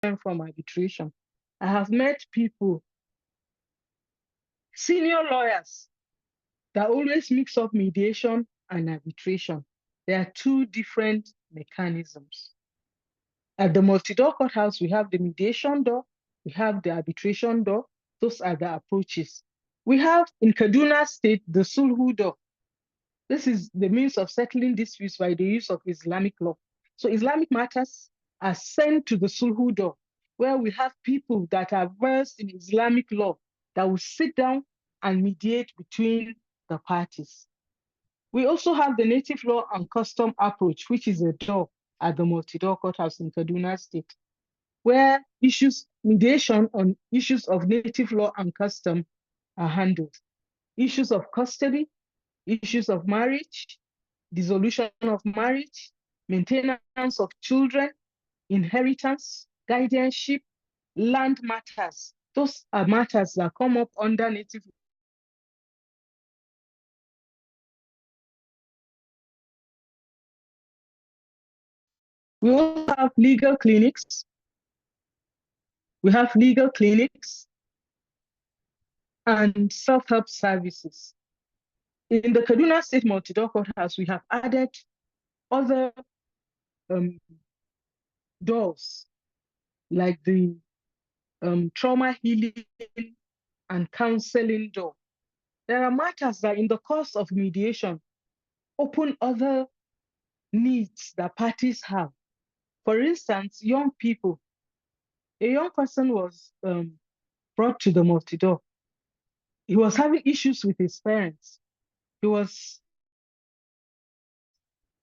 from arbitration. I have met people, senior lawyers, that always mix up mediation and arbitration. There are two different mechanisms. At the multi-door courthouse, we have the mediation door, we have the arbitration door. Those are the approaches. We have in Kaduna State the sulhu door. This is the means of settling disputes by the use of Islamic law. So Islamic matters are sent to the sulhu door, where we have people that are versed in Islamic law that will sit down and mediate between the parties. We also have the native law and custom approach, which is a door at the multi-door courthouse in Kaduna State, where mediation on issues of native law and custom are handled. Issues of custody, issues of marriage, dissolution of marriage, maintenance of children, inheritance, guardianship, land matters. Those are matters that come up under native. We also have legal clinics. We have legal clinics and self-help services. In the Kaduna State Multi-Door Courthouse, we have added other doors like the trauma healing and counseling door. There are matters that in the course of mediation open other needs that parties have. For instance, young people. A young person was brought to the multi-door. He was having issues with his parents. He was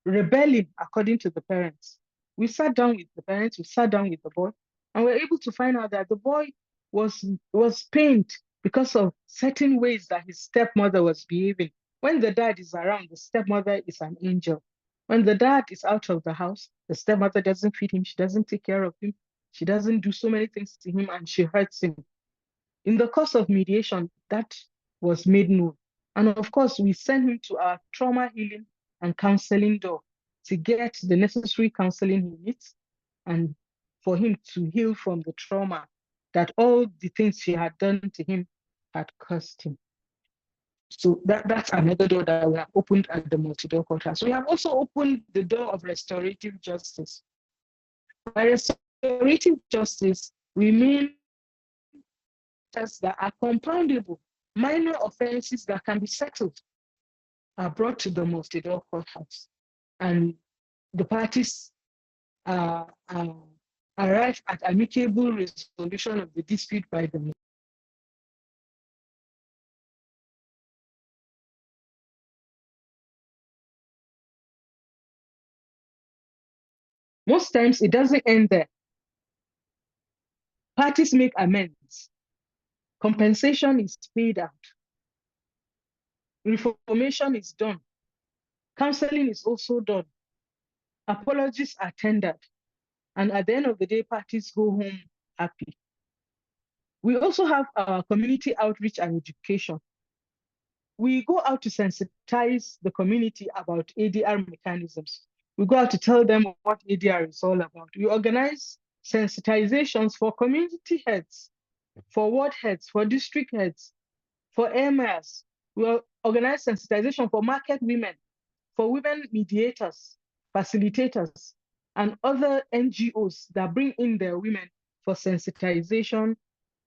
rebelling according to the parents. We sat down with the parents, we sat down with the boy, and we were able to find out that the boy was pained because of certain ways that his stepmother was behaving. When the dad is around, the stepmother is an angel. When the dad is out of the house, the stepmother doesn't feed him, she doesn't take care of him, she doesn't do so many things to him, and she hurts him. In the course of mediation, that was made known. And of course, we sent him to our trauma healing and counseling door to get the necessary counseling he needs and for him to heal from the trauma that all the things she had done to him had caused him. So that's another door that we have opened at the multi-door courthouse. We have also opened the door of restorative justice. By restorative justice, we mean that are compoundable, minor offenses that can be settled are brought to the multi-door courthouse, and the parties arrive at amicable resolution of the dispute by the. Most times it doesn't end there. Parties make amends. Compensation is paid out. Reformation is done. Counseling is also done. Apologies are tendered. And at the end of the day, parties go home happy. We also have our community outreach and education. We go out to sensitize the community about ADR mechanisms. We go out to tell them what ADR is all about. We organize sensitizations for community heads, for ward heads, for district heads, for emirs. We organize sensitization for market women, for women mediators, facilitators, and other NGOs that bring in their women for sensitization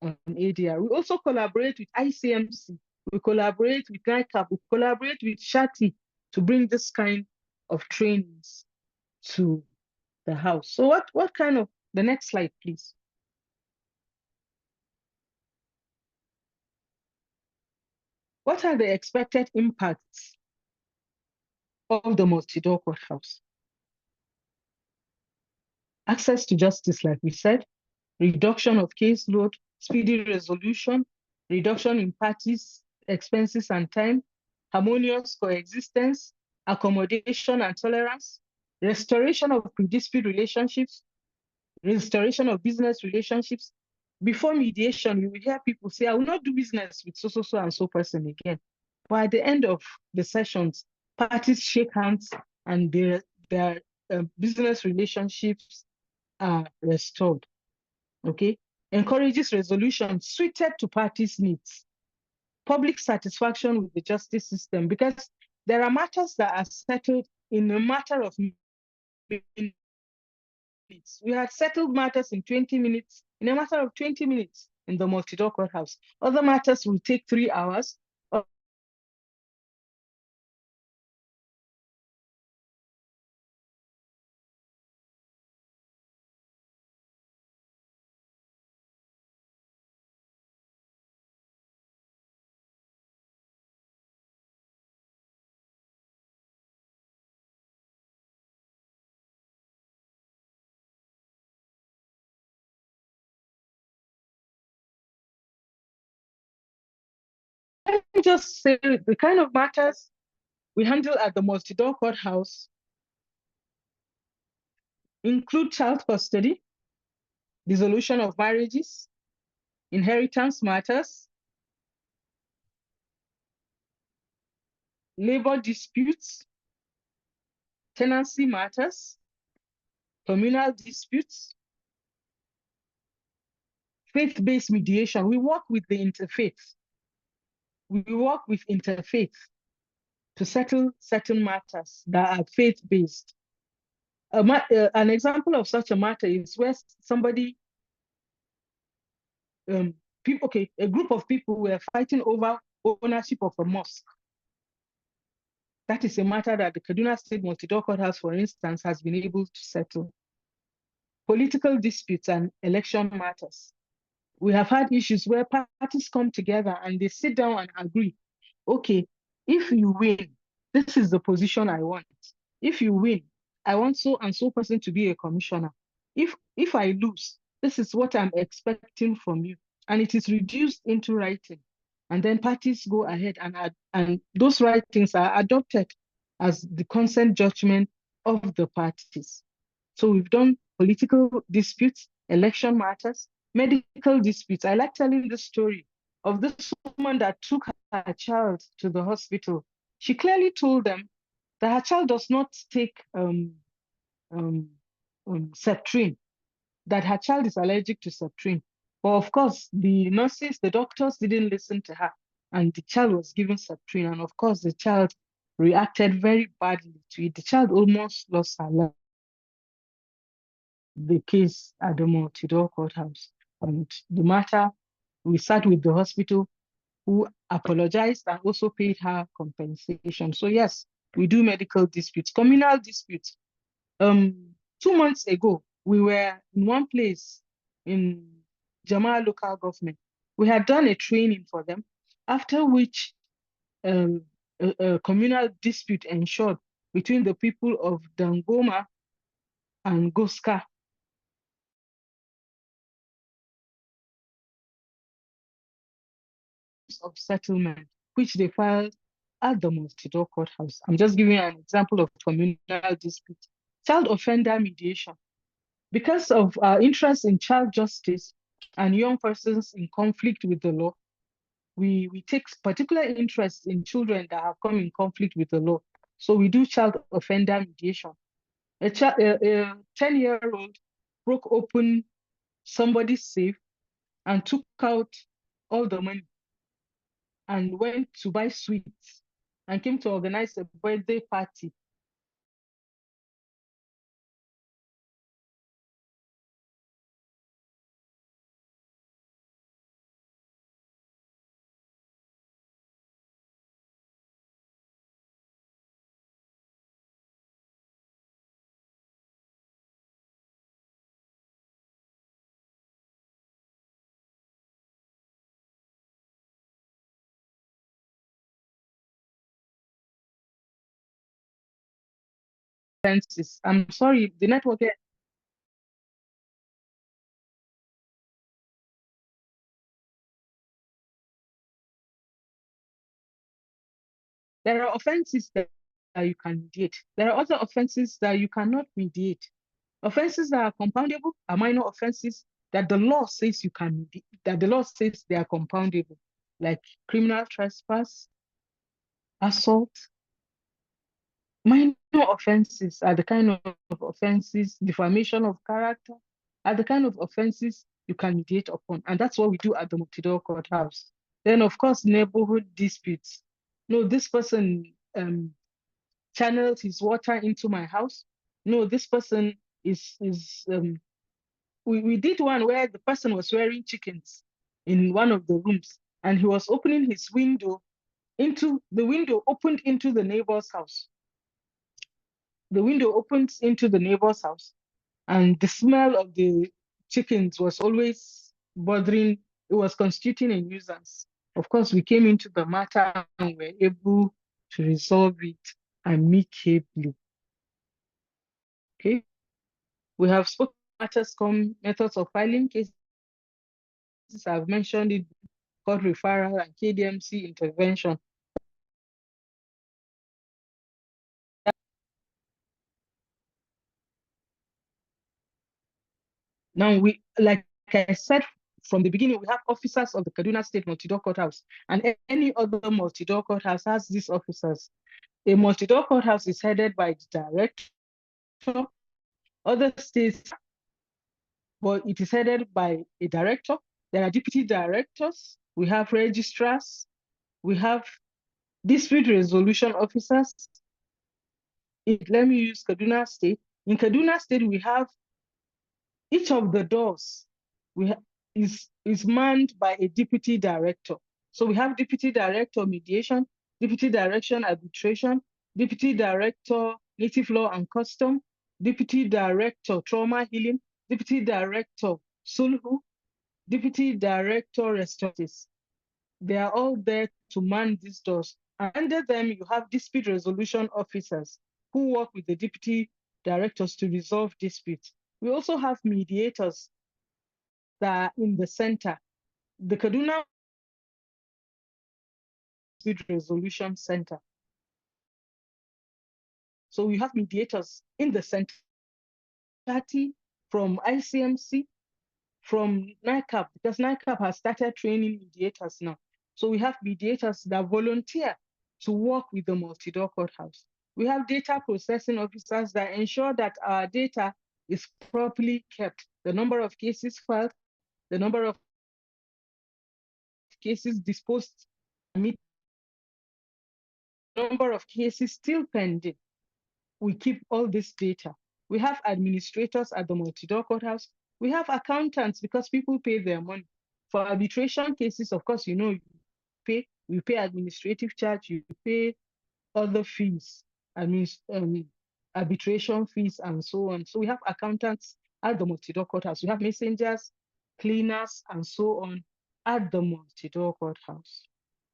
on ADR. We also collaborate with ICMC, we collaborate with NICAP, we collaborate with Shati to bring this kind of trainings to the house. So what kind of, the next slide, please. What are the expected impacts of the multi-door courthouse? Access to justice, like we said, reduction of caseload, speedy resolution, reduction in parties' expenses and time, harmonious coexistence, accommodation and tolerance, restoration of pre-dispute relationships, restoration of business relationships. Before mediation, you will hear people say, I will not do business with so and so person again. But at the end of the sessions, parties shake hands and their business relationships are restored. okay, encourages resolution suited to parties' needs, public satisfaction with the justice system, because there are matters that are settled in a matter of minutes. We had settled matters in 20 minutes, in a matter of 20 minutes in the multi-door courthouse. Other matters will take 3 hours. Let me just say the kind of matters we handle at the multi-door courthouse include child custody, dissolution of marriages, inheritance matters, labor disputes, tenancy matters, communal disputes, faith-based mediation. We work with the interfaith. We work with interfaith to settle certain matters that are faith-based. An example of such a matter is where somebody, people, okay, a group of people were fighting over ownership of a mosque. That is a matter that the Kaduna State Multi-Door Courthouse, for instance, has been able to settle. Political disputes and election matters. We have had issues where parties come together and they sit down and agree, okay, if you win, this is the position I want. If you win, I want so and so person to be a commissioner. If I lose, this is what I'm expecting from you. And it is reduced into writing. And then parties go ahead and those writings are adopted as the consent judgment of the parties. So we've done political disputes, election matters, medical disputes. I like telling the story of this woman that took her child to the hospital. She clearly told them that her child does not take Septrin, that her child is allergic to Septrin. But of course, the nurses, the doctors didn't listen to her, and the child was given Septrin. And of course, the child reacted very badly to it. The child almost lost her life. The case at the multi-door courthouse. And the matter, we sat with the hospital who apologized and also paid her compensation. So yes, we do medical disputes, communal disputes. 2 months ago, we were in one place in Jamaa local government. We had done a training for them, after which a communal dispute ensured between the people of Dangoma and Goska. Of settlement, which they filed at the multi-door courthouse. I'm just giving an example of communal dispute. Child offender mediation. Because of our interest in child justice and young persons in conflict with the law, we take particular interest in children that have come in conflict with the law. So we do child offender mediation. A 10-year-old broke open somebody's safe and took out all the money and went to buy sweets and came to organize a birthday party. Offenses. I'm sorry, the network here. There are offenses that you can mediate. There are other offenses that you cannot mediate. Offenses that are compoundable are minor offenses that the law says you can mediate, that the law says they are compoundable, like criminal trespass, assault. Minor offenses are the kind of offenses, defamation of character, are the kind of offenses you can mediate upon. And that's what we do at the multi-door courthouse. Then, of course, neighborhood disputes. No, this person channeled his water into my house. No, this person we did one where the person was rearing chickens in one of the rooms, and he was opening his window into the window opened into the neighbor's house. The window opens into the neighbor's house, and the smell of the chickens was always bothering. It was constituting a nuisance. Of course, we came into the matter and were able to resolve it amicably. Okay, we have spoken matters come methods of filing cases. I've mentioned it, court referral and KDMC intervention. Now, like I said from the beginning, we have officers of the Kaduna State Multi-Door Courthouse, and any other multi-door courthouse has these officers. A multi-door courthouse is headed by the director. Other states, but it is headed by a director. There are deputy directors. We have registrars. We have dispute resolution officers. Let me use Kaduna State. In Kaduna State, we have each of the doors is manned by a deputy director. So we have deputy director mediation, deputy direction arbitration, deputy director native law and custom, deputy director trauma healing, deputy director sulhu, deputy director restorative. They are all there to man these doors. And under them, you have dispute resolution officers who work with the deputy directors to resolve disputes. We also have mediators that are in the center. The Kaduna Dispute Resolution Center. So we have mediators in the center. Shati from ICMC, from NICAP, because NICAP has started training mediators now. So we have mediators that volunteer to work with the multi-door courthouse. We have data processing officers that ensure that our data is properly kept. The number of cases filed, the number of cases disposed, the number of cases still pending. We keep all this data. We have administrators at the multi-door courthouse. We have accountants because people pay their money. For arbitration cases, of course, you pay administrative charge, you pay other fees, arbitration fees, and so on. So we have accountants at the multi-door courthouse. We have messengers, cleaners, and so on at the multi-door courthouse.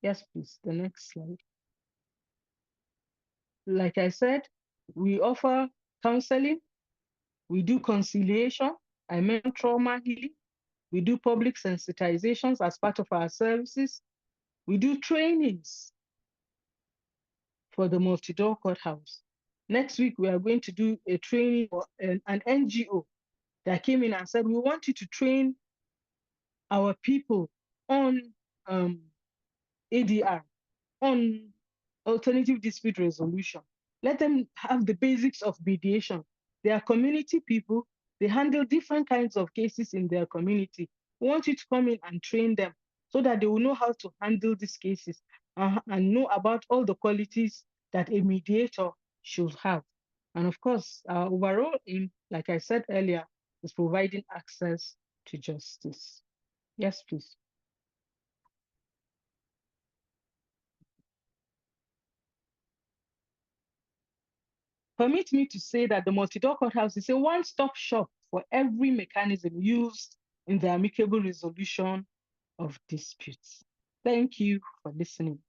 Yes, please, the next slide. Like I said, we offer counseling, we do conciliation, I meant trauma healing, we do public sensitizations as part of our services, we do trainings for the multi-door courthouse. Next week, we are going to do a training for an NGO that came in and said, we want you to train our people on ADR, on alternative dispute resolution. Let them have the basics of mediation. They are community people. They handle different kinds of cases in their community. We want you to come in and train them so that they will know how to handle these cases and know about all the qualities that a mediator should have. And of course, our overall aim, like I said earlier, is providing access to justice. Yes, please. Permit me to say that the multi-door courthouse is a one-stop shop for every mechanism used in the amicable resolution of disputes. Thank you for listening.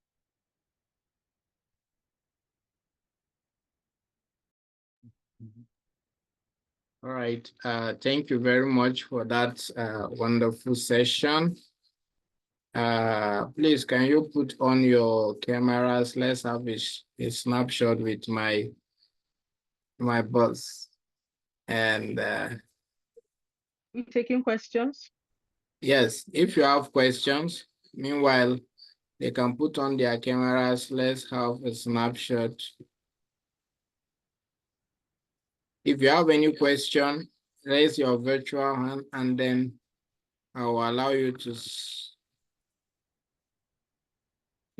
All right. Thank you very much for that wonderful session. Please, can you put on your cameras? Let's have a snapshot with my boss. And We taking questions? yes, if you have questions, meanwhile, they can put on their cameras. Let's have a snapshot. If you have any question, raise your virtual hand and then I will allow you to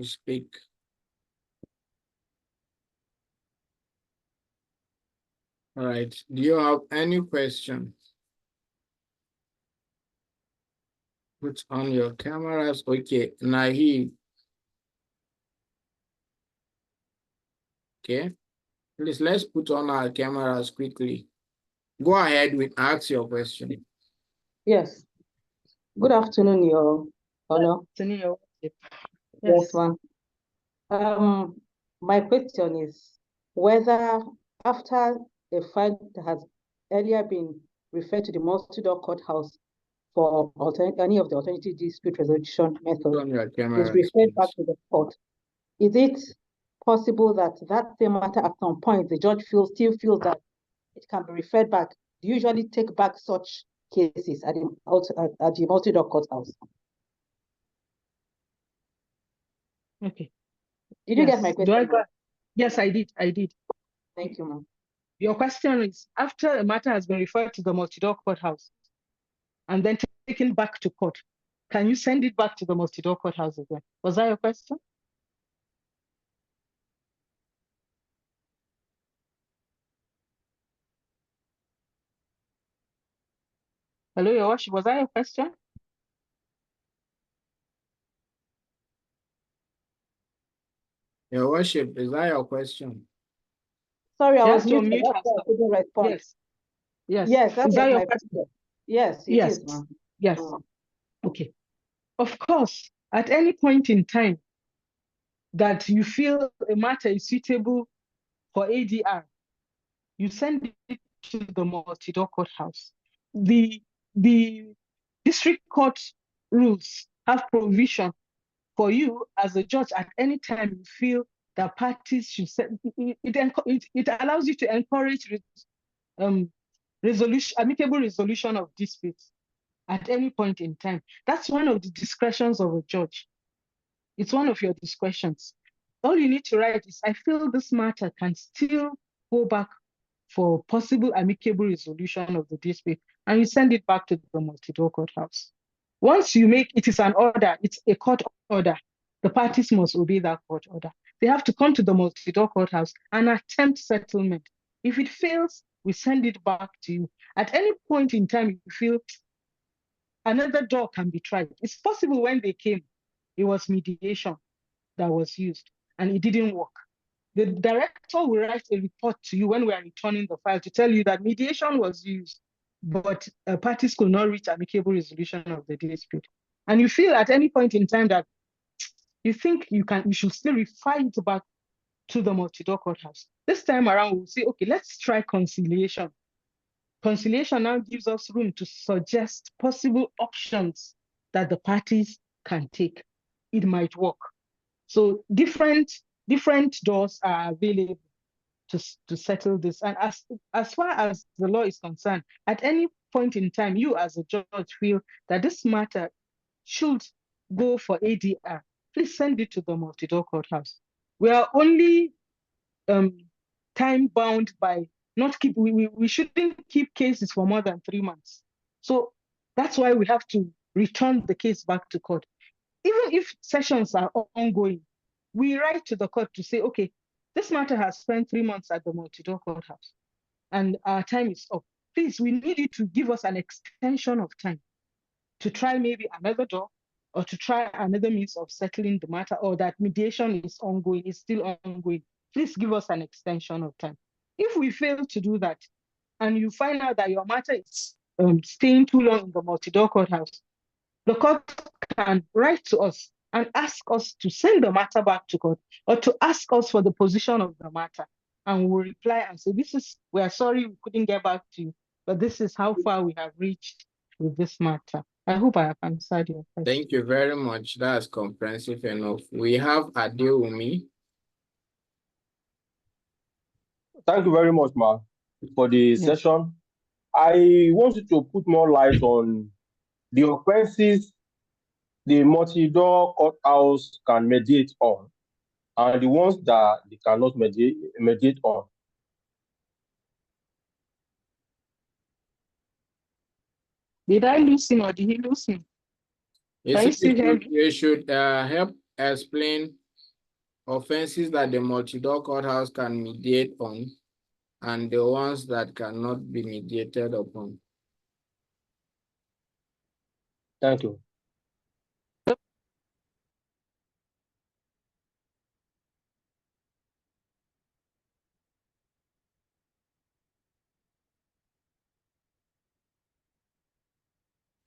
speak. All right. Do you have any question? Put on your cameras. Okay, Nahi. Okay, please let's put on our cameras quickly. Go ahead with ask your question. Yes. Good afternoon, Your Honor. Yes. Yes, ma'am. My question is whether after a file has earlier been referred to the multi-door courthouse for any of the alternative dispute resolution Put on method your is cameras, referred back please. to the court, is it possible that that same matter at some point the judge still feels that it can be referred back? Do you usually take back such cases at the multi-door courthouse? Okay. Did you get my question? Yes, I did. Thank you, ma'am. Your question is, after a matter has been referred to the multi-door courthouse and then taken back to court, can you send it back to the multi-door courthouse again? Was that your question? Hello, Your Worship, was that your question? Your worship, is that your question? Sorry, I You was have to muted. unmute That's why I yourself. couldn't respond. Yes. Yes. Yes, that Is was that your my question? question. Yes, it Yes. is, ma'am. Yes. Okay. Of course, at any point in time that you feel a matter is suitable for ADR, you send it to the multi-door courthouse. The district court rules have provision for you as a judge at any time you feel that parties should send it allows you to encourage amicable resolution of disputes at any point in time. That's one of the discretions of a judge. It's one of your discretions. All you need to write is, I feel this matter can still go back for possible amicable resolution of the dispute, and you send it back to the multi-door courthouse. Once you make it is an order, it's a court order. The parties must obey that court order. They have to come to the multi-door courthouse and attempt settlement. If it fails, we send it back to you. At any point in time, you feel another door can be tried. It's possible when they came, it was mediation that was used and it didn't work. The director will write a report to you when we are returning the file to tell you that mediation was used, but parties could not reach amicable resolution of the dispute. And you feel at any point in time that you think you should still refer it back to the multi-door courthouse. This time around, we'll say, okay, let's try conciliation. Conciliation now gives us room to suggest possible options that the parties can take. It might work. So different doors are available to settle this. And as far as the law is concerned, at any point in time, you as a judge feel that this matter should go for ADR, please send it to the multi-door courthouse. We are only time bound by not keep, we shouldn't keep cases for more than 3 months. So that's why we have to return the case back to court. Even if sessions are ongoing, we write to the court to say, okay, this matter has spent 3 months at the multi-door courthouse and our time is up. Please, we need you to give us an extension of time to try maybe another door or to try another means of settling the matter, or that mediation is ongoing, is still ongoing. Please give us an extension of time. If we fail to do that and you find out that your matter is staying too long in the multi-door courthouse, the court can write to us and ask us to send the matter back to court or to ask us for the position of the matter. And we'll reply and say, we are sorry we couldn't get back to you, but this is how far we have reached with this matter. I hope I have answered your question. Thank you very much. That's comprehensive enough. We have Adewumi. Thank you very much, Ma, for the session. I want you to put more light on the offenses the multi-door courthouse can mediate on and the ones that they cannot mediate on. Did I lose him or did he lose me? Can you still hear me? You should help explain offenses that the multi-door courthouse can mediate on and the ones that cannot be mediated upon. Thank you.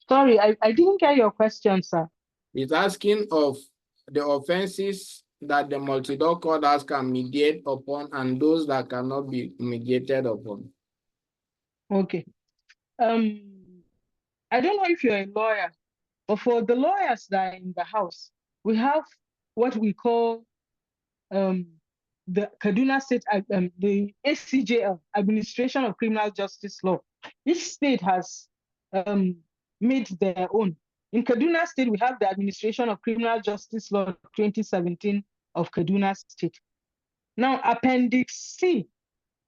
Sorry, I didn't get your question, sir. It's asking of the offenses that the multi-door courthouse can mediate upon and those that cannot be mediated upon. Okay. I don't know if you're a lawyer, but for the lawyers that are in the house, we have what we call the Kaduna State, the ACJL, Administration of Criminal Justice Law. Each state has made their own. In Kaduna State, we have the Administration of Criminal Justice Law 2017 of Kaduna State. Now, Appendix C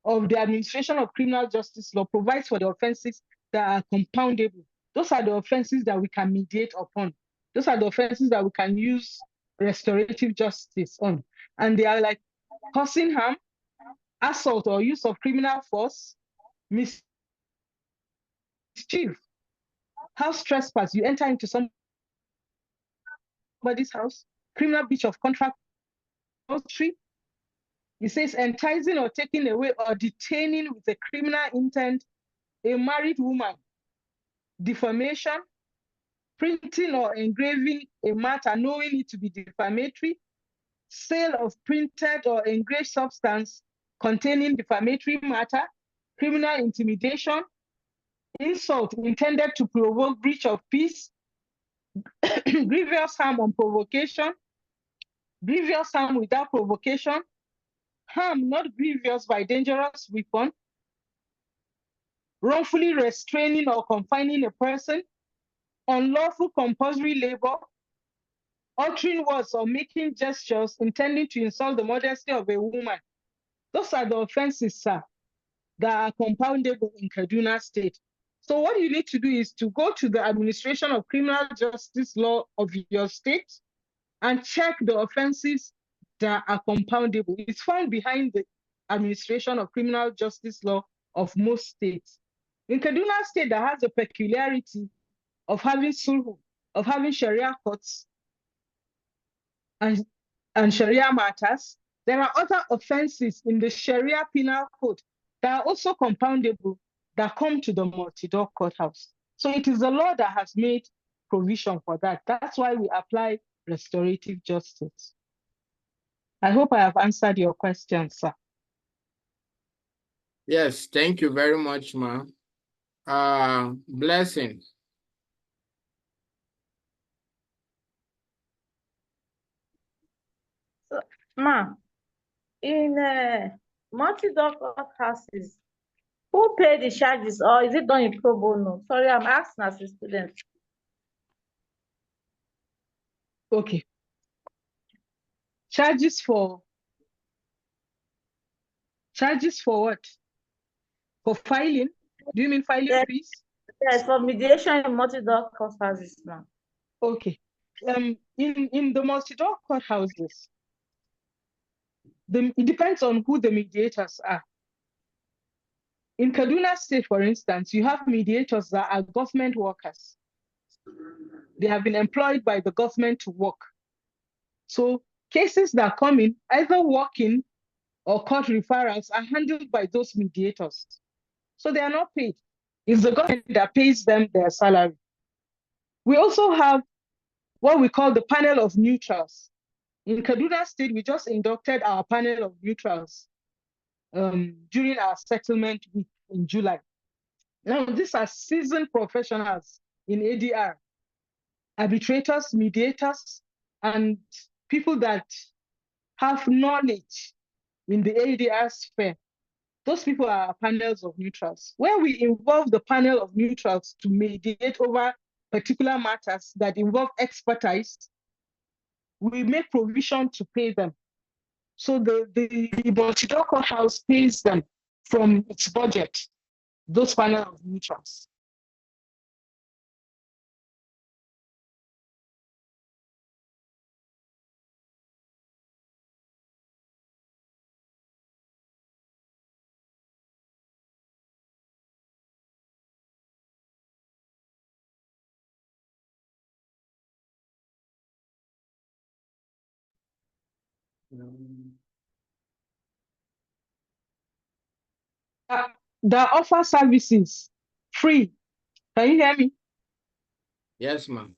of the Administration of Criminal Justice Law provides for the offenses that are compoundable. Those are the offenses that we can mediate upon. Those are the offenses that we can use restorative justice on. And they are like causing harm, assault or use of criminal force, mischief, house trespass. You enter into somebody's house, criminal breach of contract, adultery. It says enticing or taking away or detaining with a criminal intent a married woman, defamation, printing or engraving a matter knowing it to be defamatory, sale of printed or engraved substance containing defamatory matter, criminal intimidation, insult intended to provoke breach of peace, grievous harm on provocation, grievous harm without provocation, harm not grievous by dangerous weapon, wrongfully restraining or confining a person, unlawful compulsory labor, uttering words or making gestures intending to insult the modesty of a woman. Those are the offenses, sir, that are compoundable in Kaduna State. So what you need to do is to go to the Administration of Criminal Justice Law of your state and check the offenses that are compoundable. It's found behind the Administration of Criminal Justice Law of most states. In Kaduna State, that has a peculiarity of having sulhu, of having Sharia courts and Sharia matters. There are other offenses in the Sharia Penal Code that are also compoundable that come to the multi-door courthouse. So it is the law that has made provision for that. That's why we apply restorative justice. I hope I have answered your question, sir. Yes, thank you very much, ma. Blessing. So, ma, in multi-door houses, who pay the charges or is it done in pro bono? Sorry, I'm asking as a student. Okay. Charges for what? For filing? Do you mean filing Yes. fees? Yes, for mediation in multi-door houses now. Okay. In the multi-door courthouses, it depends on who the mediators are. In Kaduna State, for instance, you have mediators that are government workers. They have been employed by the government to work. So cases that come in, either walk-in or court referrals, are handled by those mediators. So they are not paid. It's the government that pays them their salary. We also have what we call the panel of neutrals. In Kaduna State, we just inducted our panel of neutrals during our settlement week in July. Now, these are seasoned professionals in ADR, arbitrators, mediators, and people that have knowledge in the ADR sphere. Those people are panels of neutrals, where we involve the panel of neutrals to mediate over particular matters that involve expertise. We make provision to pay them. So the multi-door courthouse pays them from its budget, those panel of neutrals. That offer services free. Can you hear me? Yes, ma'am.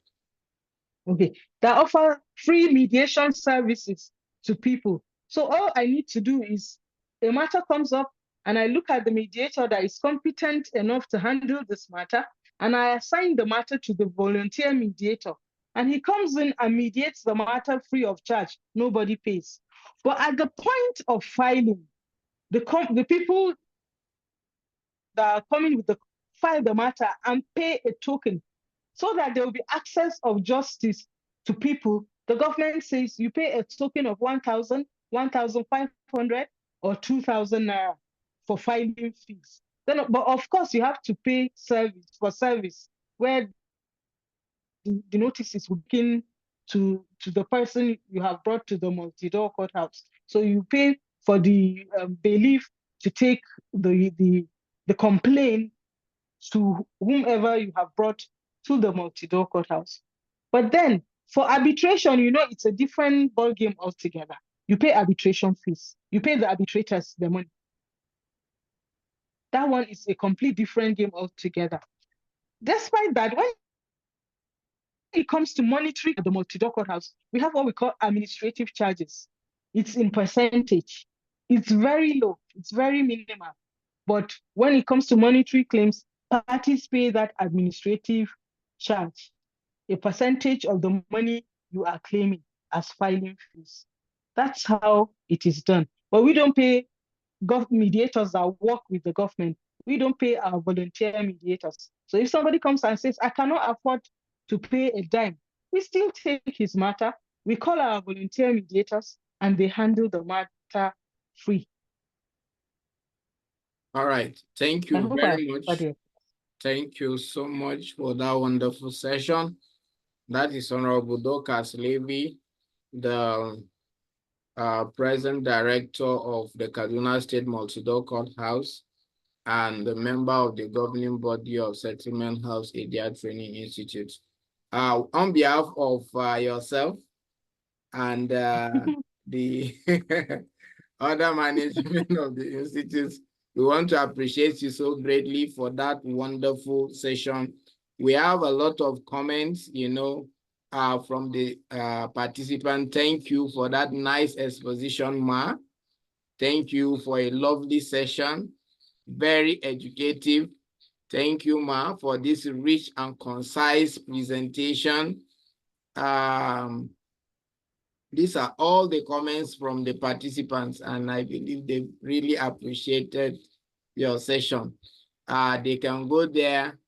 Okay. That offer free mediation services to people. So all I need to do is a matter comes up and I look at the mediator that is competent enough to handle this matter, and I assign the matter to the volunteer mediator. And he comes in and mediates the matter free of charge. Nobody pays. But at the point of filing, the people that are coming with the file the matter and pay a token so that there will be access of justice to people. The government says you pay a token of 1,000, 1,500, or 2,000 naira for filing fees. Then, but of course, you have to pay service where the notice is looking to the person you have brought to the multi-door courthouse. So you pay for the bailiff to take the complaint to whomever you have brought to the multi-door courthouse. But then for arbitration, it's a different ballgame altogether. You pay arbitration fees. You pay the arbitrators the money. That one is a complete different game altogether. Despite that, when it comes to monitoring at the multi-door courthouse, we have what we call administrative charges. It's in percentage. It's very low. It's very minimal. But when it comes to monetary claims, parties pay that administrative charge, a percentage of the money you are claiming as filing fees. That's how it is done. But we don't pay mediators that work with the government. We don't pay our volunteer mediators. So if somebody comes and says, I cannot afford to pay a dime, we still take his matter. We call our volunteer mediators and they handle the matter free. All right. Thank I you hope very much. I Thank you so much for that wonderful session. That is Honorable Dorcas Levy, the present director of the Kaduna State Multi-Door Courthouse and the member of the governing body of Settlement House Area Training Institute. On behalf of yourself and the other management of the institute, we want to appreciate you so greatly for that wonderful session. We have a lot of comments, from the participant. Thank you for that nice exposition, Ma. Thank you for a lovely session, very educative. Thank you, Ma, for this rich and concise presentation. These are all the comments from the participants, and I believe they really appreciated your session. They can go there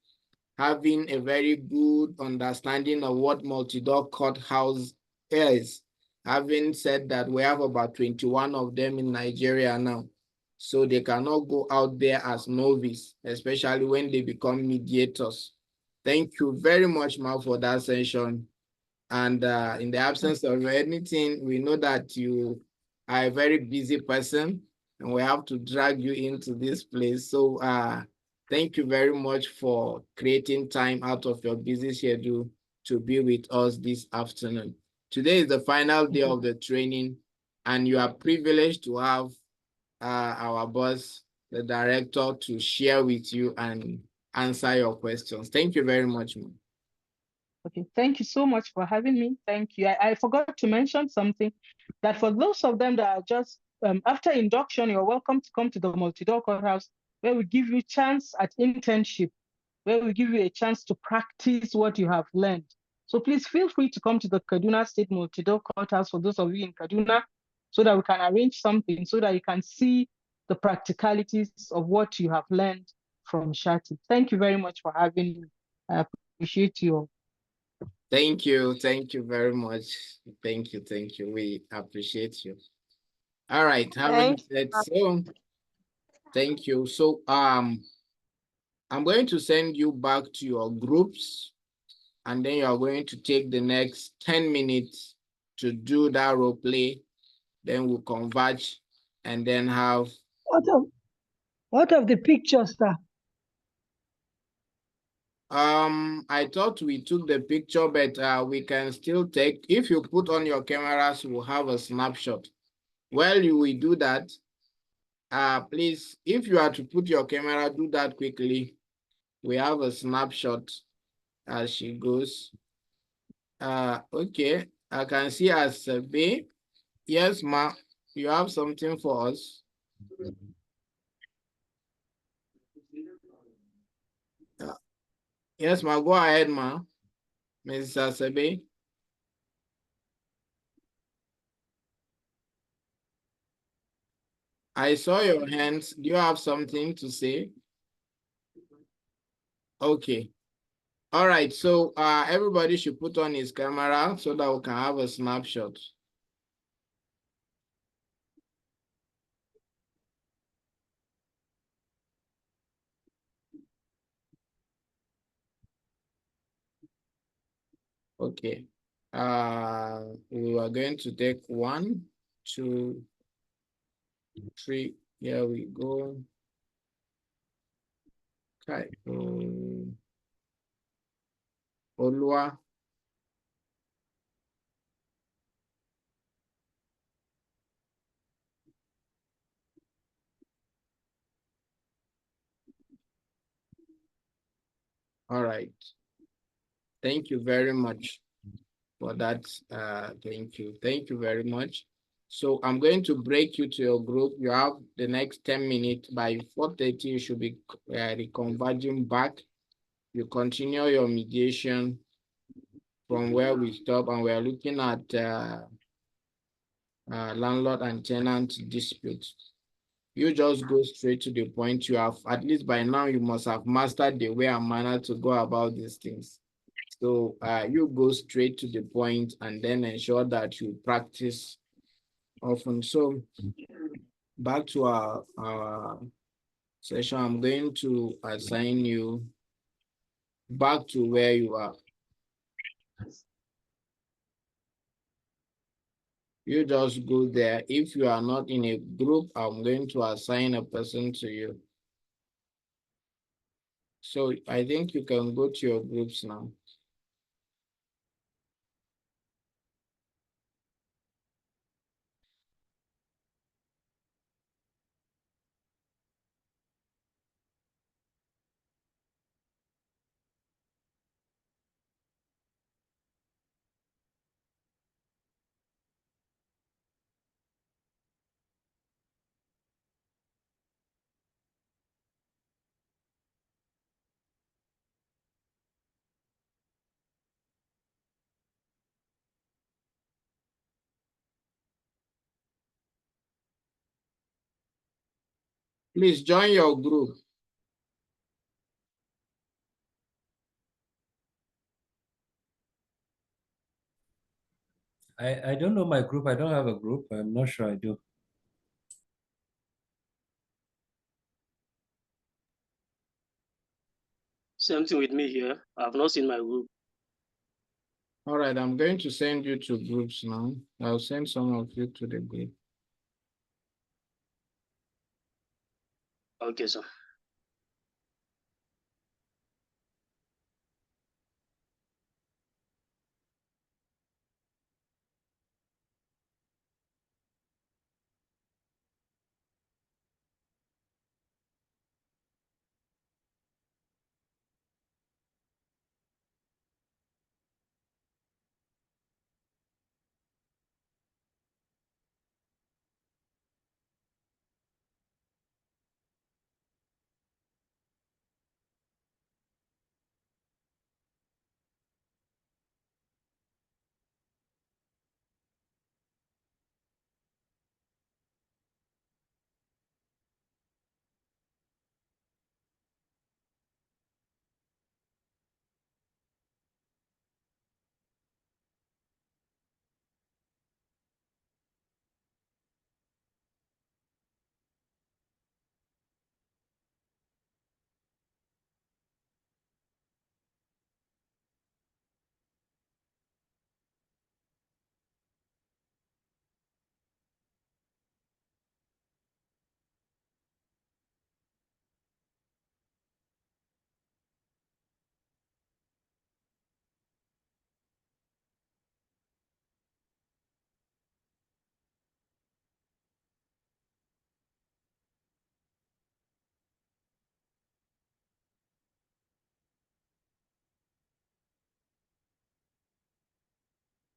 having a very good understanding of what multi-door courthouse is. Having said that, we have about 21 of them in Nigeria now. So they cannot go out there as novice, especially when they become mediators. Thank you very much, Ma, for that session. And in the absence of anything, we know that you are a very busy person and we have to drag you into this place. So thank you very much for creating time out of your busy schedule to be with us this afternoon. Today is the final day of the training and you are privileged to have our boss, the director, to share with you and answer your questions. Thank you very much, ma'am. Okay, thank you so much for having me. Thank you. I forgot to mention something, that for those of them that are just after induction, you're welcome to come to the multi-door courthouse, where we give you chance at internship, where we give you a chance to practice what you have learned. So please feel free to come to the Kaduna State Multi-Door Courthouse for those of you in Kaduna, so that we can arrange something, so that you can see the practicalities of what you have learned from Shati. Thank you very much for having me. I appreciate you all. Thank you. Thank you very much. Thank you. Thank you. We appreciate you. All right. Having said so, thank you. So I'm going to send you back to your groups, and then you are going to take the next 10 minutes to do that role play. Then we'll converge and then have. What of the pictures, sir? I thought we took the picture, but we can still take, if you put on your cameras, we'll have a snapshot. while you will do that, please, if you are to put your camera, do that quickly. We have a snapshot as she goes. Okay, I can see as B. Yes, ma, you have something for us. Yes, ma, go ahead, ma. Mrs. Asebe. I saw your hands. Do you have something to say? Okay. All right. So everybody should put on his camera so that we can have a snapshot. Okay. We are going to take 1, 2, 3. Here we go. Okay. Olua. All right. Thank you very much for that. Thank you. Thank you very much. So I'm going to break you to your group. You have the next 10 minutes. By 4:30, you should be reconverging back. You continue your mediation from where we stop, and we're looking at landlord and tenant disputes. You just go straight to the point. You have, at least by now, you must have mastered the way and manner to go about these things. So you go straight to the point and then ensure that you practice often. So back to our session, I'm going to assign you back to where you are. You just go there. If you are not in a group, I'm going to assign a person to you. So I think you can go to your groups now. Please join your group. I don't know my group. I don't have a group. I'm not sure I do. Same thing with me here. I've not seen my group. All right, I'm going to send you to groups now. I'll send some of you to the group. Okay, sir.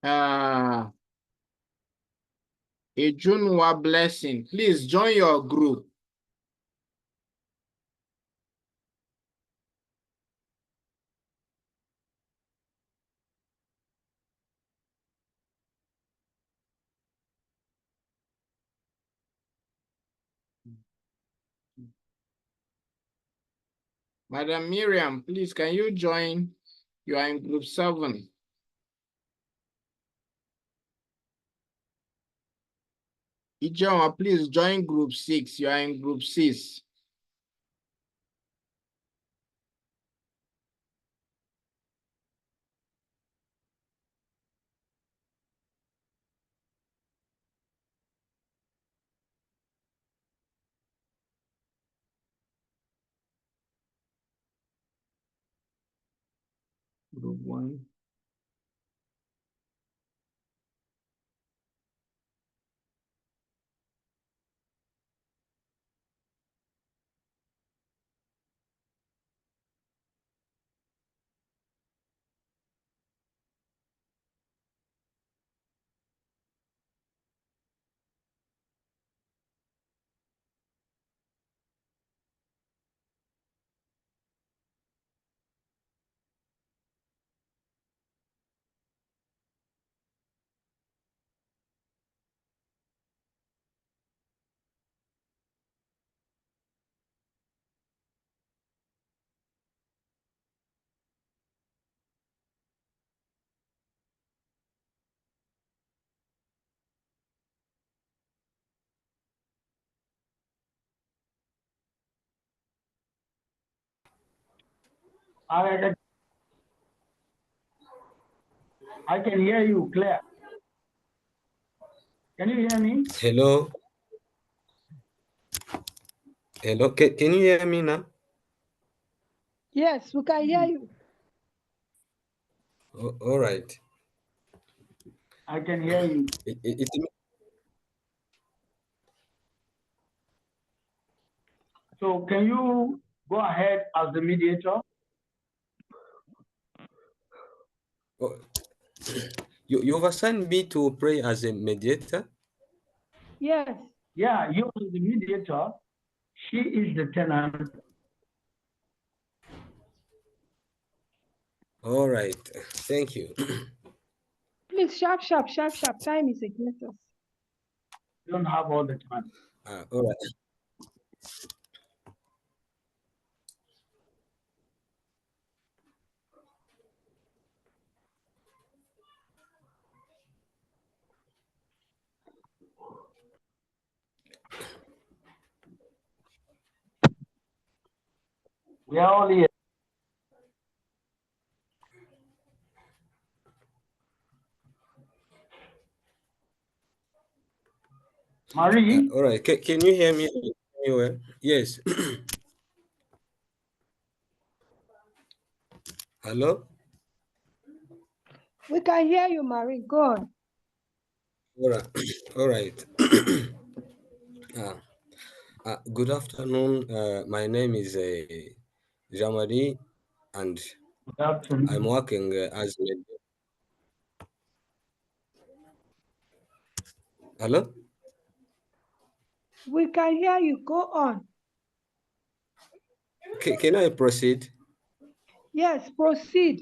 Uh, Ejunwa Blessing, please join your group. Madam Miriam, please, can you join? You are in group 7. Ijoma, please join group 6. You are in group 6. Group 1. I can hear you clear. Can you hear me? Hello. Hello. Can you hear me now? Yes, we can hear you. All right. I can hear you. So can you go ahead as the mediator? Oh, you've assigned me to pray as a mediator? Yes. Yeah, you are the mediator. She is the tenant. All right. Thank you. Please, sharp, sharp, sharp, sharp. Time is against us. You don't have all the time. All right. We are all here. Marie? All right. Can you hear me well? Yes. Hello? We can hear you, Marie. Go on. All right. All right. Good afternoon. My name is Jamadi, and Good afternoon. I'm working as mediator. Hello? We can hear you. Go on. Can I proceed? Yes, proceed.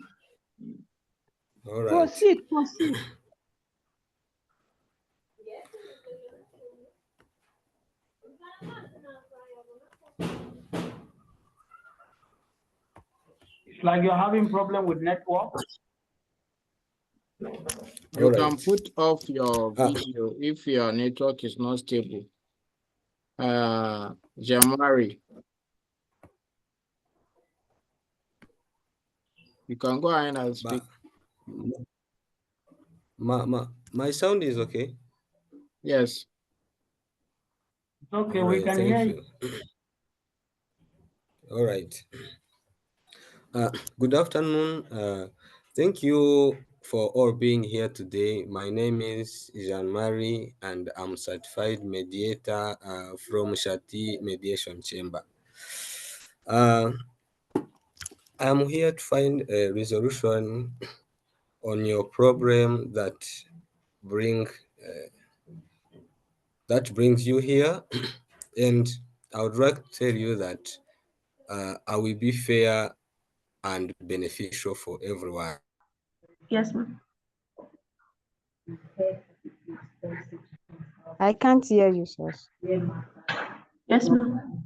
All right. Proceed, proceed. It's like you're having problem with network. You can put off your video if your network is not stable. Jamari, you can go ahead and speak. My sound is okay? Yes. It's okay, All we right, can thank hear you. All right. Good afternoon. Thank you for all being here today. My name is Jean-Marie, and I'm certified mediator from Shati Mediation Chamber. I'm here to find a resolution on your problem that brings you here. And I would like to tell you that I will be fair and beneficial for everyone. Yes, ma'am. I can't hear you, sir. Yes, ma'am.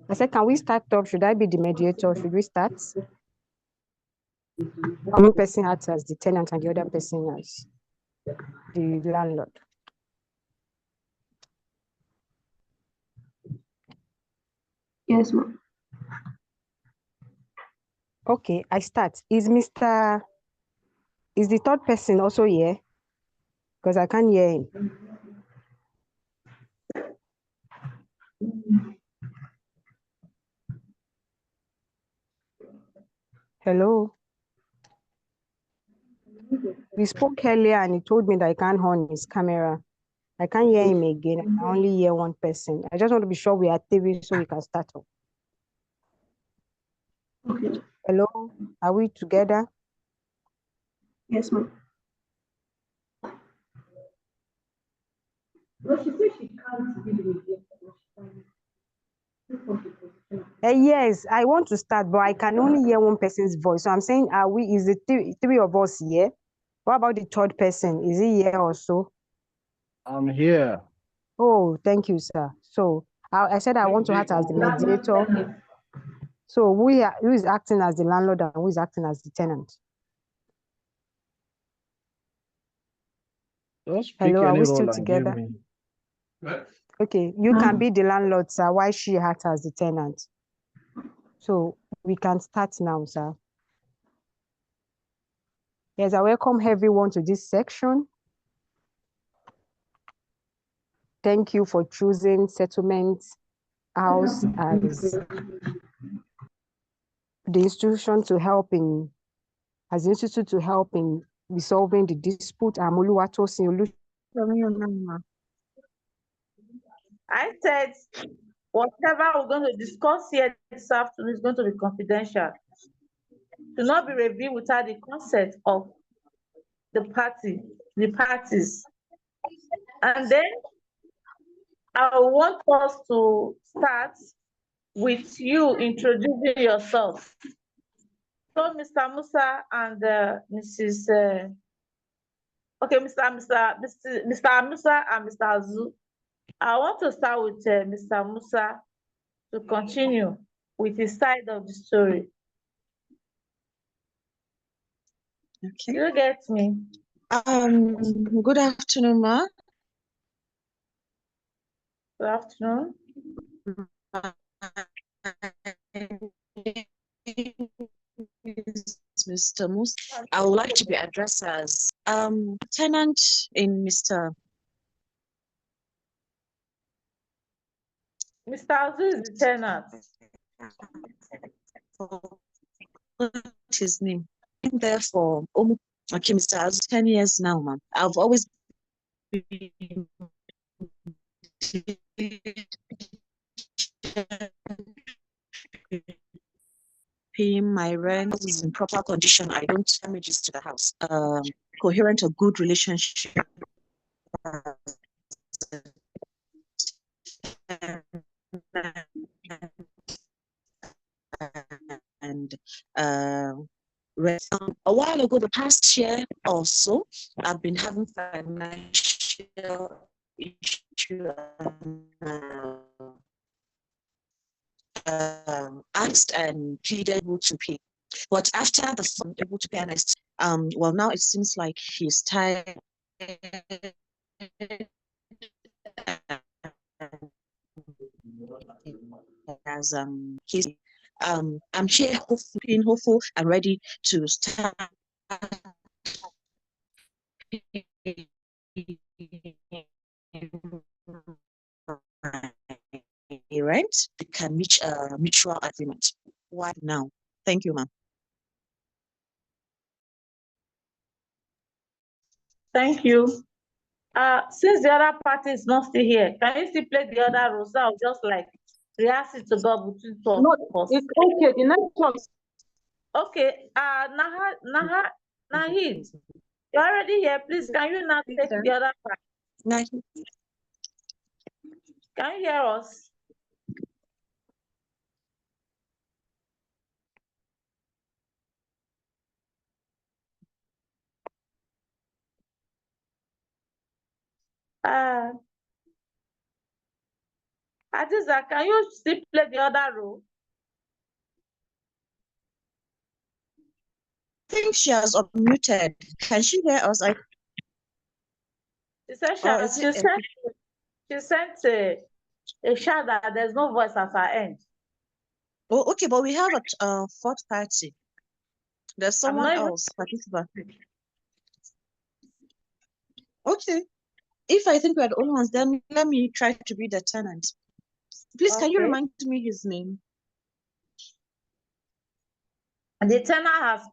I said, can we start up? Should I be the mediator? Should we start? One person acts as the tenant and the other person as the landlord. Yes, ma'am. Okay, I start. Is the third person also here? Because I can't hear him. Hello? We spoke earlier and he told me that I can't on his camera. I can't hear him again. I can only hear one person. I just want to be sure we are TV so we can start up. Okay. Hello? Are we together? Yes, ma'am. Well, she said she can't be the mediator. Yes, I want to start, but I can only hear one person's voice. So I'm saying, is the three of us here? What about the third person? Is he here also? I'm here. Oh, thank you, sir. So I said I want to act as the mediator. So who is acting as the landlord and who is acting as the tenant? Just pick Hello, are any we still role and give together? me. Okay, you can be the landlord, sir, while she acts as the tenant. So we can start now, sir. Yes, I welcome everyone to this section. Thank you for choosing Settlement House as the institution to help in, as the institute to help in resolving the dispute. I said, whatever we're going to discuss here this afternoon is going to be confidential. To not be revealed without the consent of the parties. And then I want us to start with you introducing yourself. So Mr. Musa and Mrs. Okay, Mr. Musa and Mr. Azu. I want to start with Mr. Musa to continue with his side of the story. Okay. You get me? Good afternoon, ma. Good afternoon. Mr. Musa. I would like to be addressed as tenant in Mr. Mr. Azu is the tenant. What's his name? Been there for okay, Mr. Azu, 10 years now, ma'am. I've always been paying my rent is in proper condition. I don't damages to the house. Coherent, a good relationship. And a while ago, the past year or so, I've been having financial issue. Asked and pleaded to pay, but after the fund able to pay, and well, now it seems like he's tired. As he's I'm here hopeful and ready to start rent. We can reach a mutual agreement. Why now? Thank you, ma'am. Thank you. Since the other party is not still here, can you still play the other roles? I'll just like rehearse it to God between two of us. It's okay. The network Okay, Nahid, you're already here. Please, can you now take the other part? Can you hear us? Adiza, can you still play the other role? I think she has unmuted. Can she hear us? She said she sent a shout that there's no voice at her end. Oh, okay, but we have a fourth party. There's someone else participant. Okay. If I think we're the only ones, then let me try to be the tenant. Please, can you remind me his name? The tenant has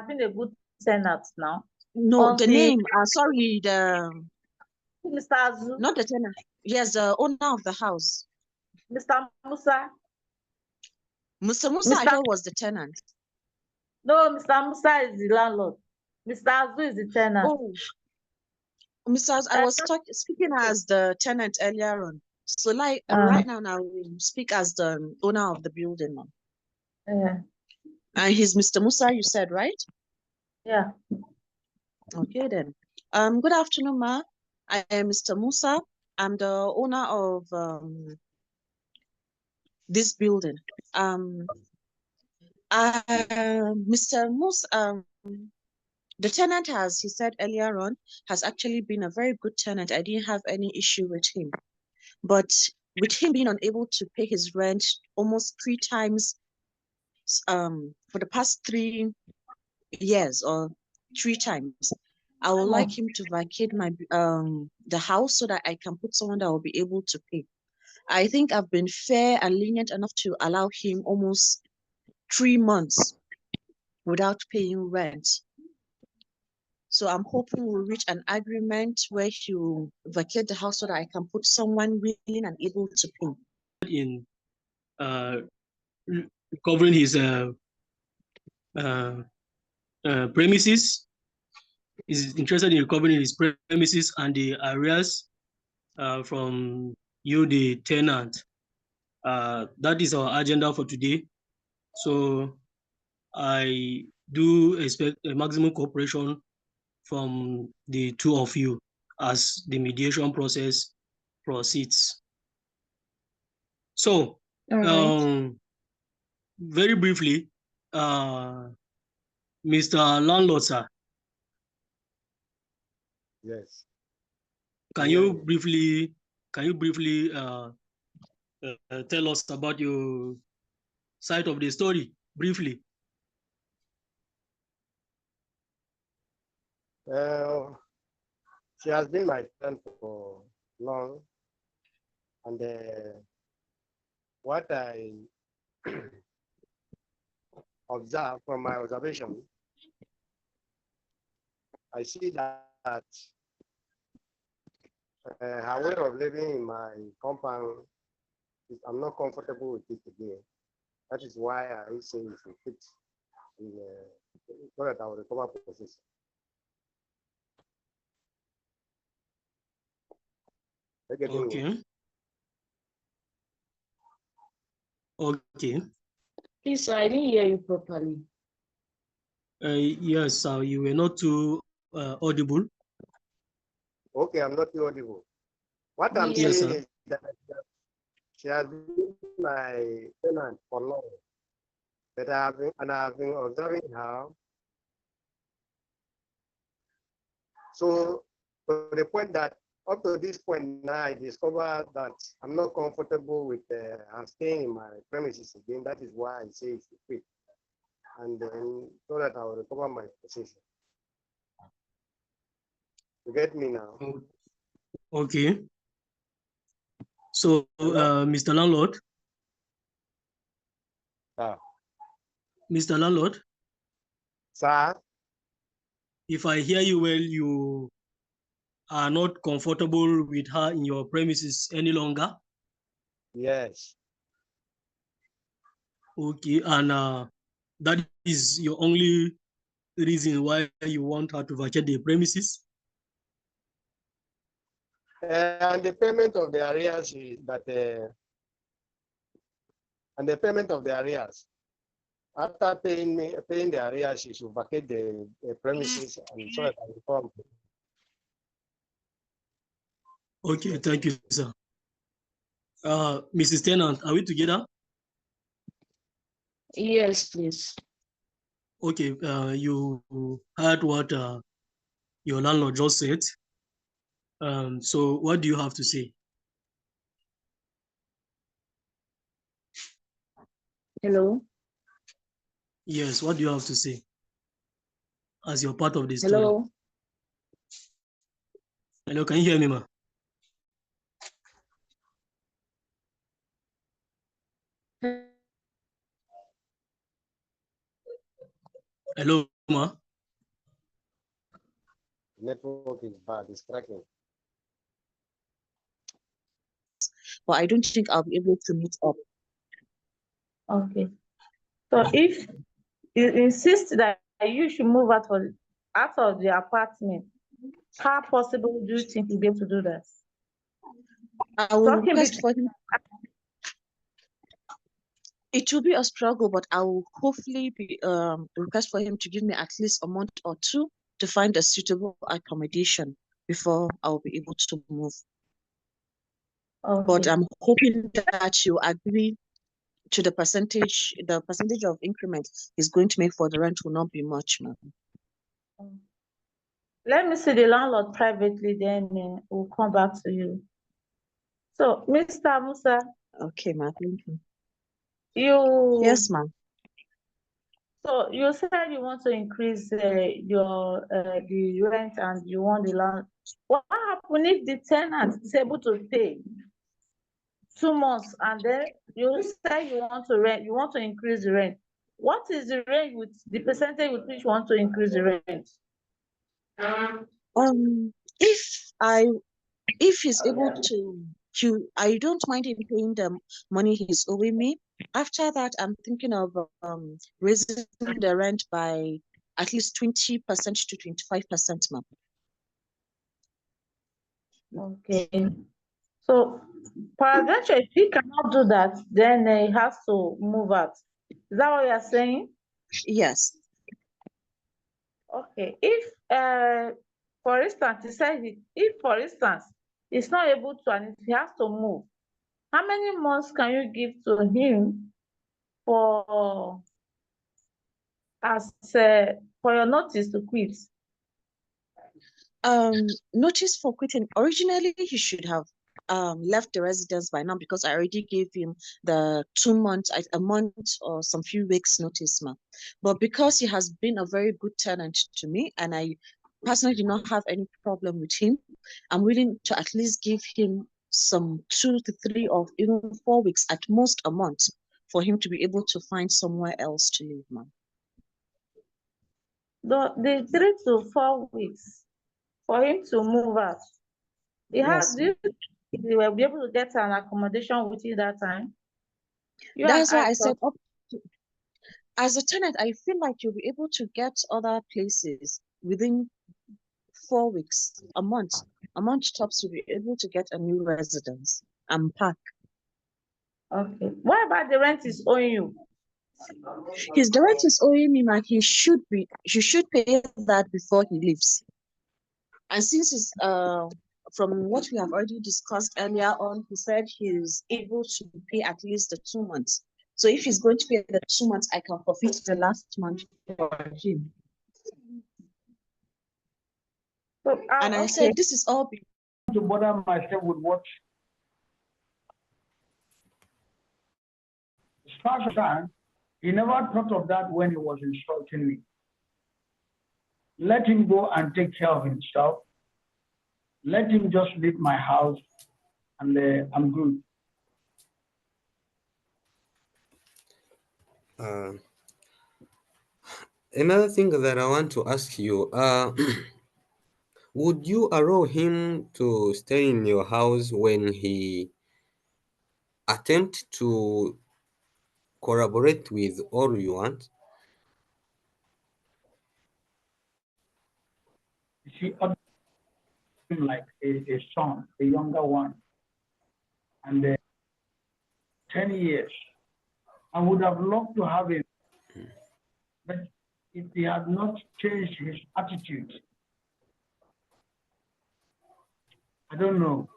been a good tenant now. No, the name. Sorry, the Mr. Azu. Not the tenant. Yes, the owner of the house. Mr. Musa. Mr. Musa, I thought was the tenant. No, Mr. Musa is the landlord. Mr. Azu is the tenant. Oh, Mr. Azu, I was speaking as the tenant earlier on. So like right now, I will speak as the owner of the building now. Yeah. And he's Mr. Musa, you said, right? Yeah. Okay then. Good afternoon, ma. I am Mr. Musa. I'm the owner of this building. Mr. Musa, the tenant, as he said earlier on, has actually been a very good tenant. I didn't have any issue with him. But with him being unable to pay his rent almost 3 times for the past 3 years or 3 times, I would like him to vacate my the house so that I can put someone that will be able to pay. I think I've been fair and lenient enough to allow him almost 3 months without paying rent. So I'm hoping we'll reach an agreement where he'll vacate the house so that I can put someone willing and able to pay. In covering his premises, is interested in recovering his premises and the arrears from you, the tenant. That is our agenda for today. So I do expect a maximum cooperation from the two of you as the mediation process proceeds. So, very briefly, Mr. Landlord, sir. Yes. Can you briefly tell us about your side of the story, briefly? She has been my friend for long, and what I observe from my observation, I see that her way of living in my compound, I'm not comfortable with it again. That is why I say it should fit in so that I will recover possession. Okay. Okay. Please, I didn't hear you properly. Yes, you were not too audible. Okay, I'm not too audible. What I'm saying is that she has been my tenant for long, but I've been observing her. So to the point that up to this point now, I discovered that I'm not comfortable with her staying in my premises again. That is why I say it's quit, and then so that I will recover my position. You get me now? Okay. So, Mr. Landlord. Mr. Landlord. Sir. If I hear you well, you are not comfortable with her in your premises any longer? Yes. Okay, and That is your only reason why you want her to vacate the premises? And the payment of the arrears is that, and the payment of the arrears. After paying the arrears, she should vacate the premises and so that I will come. Okay, thank you, sir. Mrs. Tenant, are we together? Yes, please. Okay, you heard what your landlord just said. So what do you have to say? Hello. Yes, what do you have to say as you're part of the story? Hello. Hello, can you hear me, ma? Hello, ma? Network is bad, it's cracking. But I don't think I'll be able to meet up. Okay. So if you insist that you should move out of the apartment, how possible do you think you'll be able to do that? I will Talking request between for him. It will be a struggle, but I will hopefully be request for him to give me at least a month or two to find a suitable accommodation before I'll be able to move. But Okay. I'm hoping that you agree to the percentage of increment he's going to make for the rent will not be much, ma'am. Let me see the landlord privately, then we'll come back to you. So, Mr. Musa, Okay, ma'am. Thank you. Yes, ma'am. So you said you want to increase your the rent and you want the land. What happens if the tenant is able to pay 2 months and then you say you want to rent, you want to increase the rent? What is the rate with the percentage with which you want to increase the rent? If he's able to, I don't mind him paying the money he's owing me. After that, I'm thinking of raising the rent by at least 20% to 25%, ma'am. Okay. So, peradventure, if he cannot do that, then he has to move out. Is that what you're saying? Yes. Okay. If, for instance, he said, if, for instance, he's not able to and he has to move, how many months can you give to him for for your notice to quit? Notice for quitting. Originally, he should have left the residence by now because I already gave him the 2 months, a month or some few weeks notice, ma'am. But because he has been a very good tenant to me and I personally do not have any problem with him, I'm willing to at least give him some 2 to 3 or even 4 weeks, at most a month, for him to be able to find somewhere else to live, ma'am. The 3 to 4 weeks for him to move out. Yes, Do you think he will be able to get an accommodation with you that time? That's why I said as a tenant, I feel like you'll be able to get other places within 4 weeks, a month tops, you'll be able to get a new residence and pack. Okay. What about the rent is owing you? The rent is owing me, man. He should pay that before he leaves. And since it's from what we have already discussed earlier on, he said he's able to pay at least the 2 months. So if he's going to pay the 2 months, I can forfeit the last month for him. So, and I said, this is all to bother myself with what as far as time, he never thought of that when he was instructing me. Let him go and take care of himself. Let him just leave my house and I'm good. Another thing that I want to ask you, would you allow him to stay in your house when he attempt to collaborate with all you want? She ought him like a son, a younger one. And 10 years. I would have loved to have him, but if he had not changed his attitude, I don't know.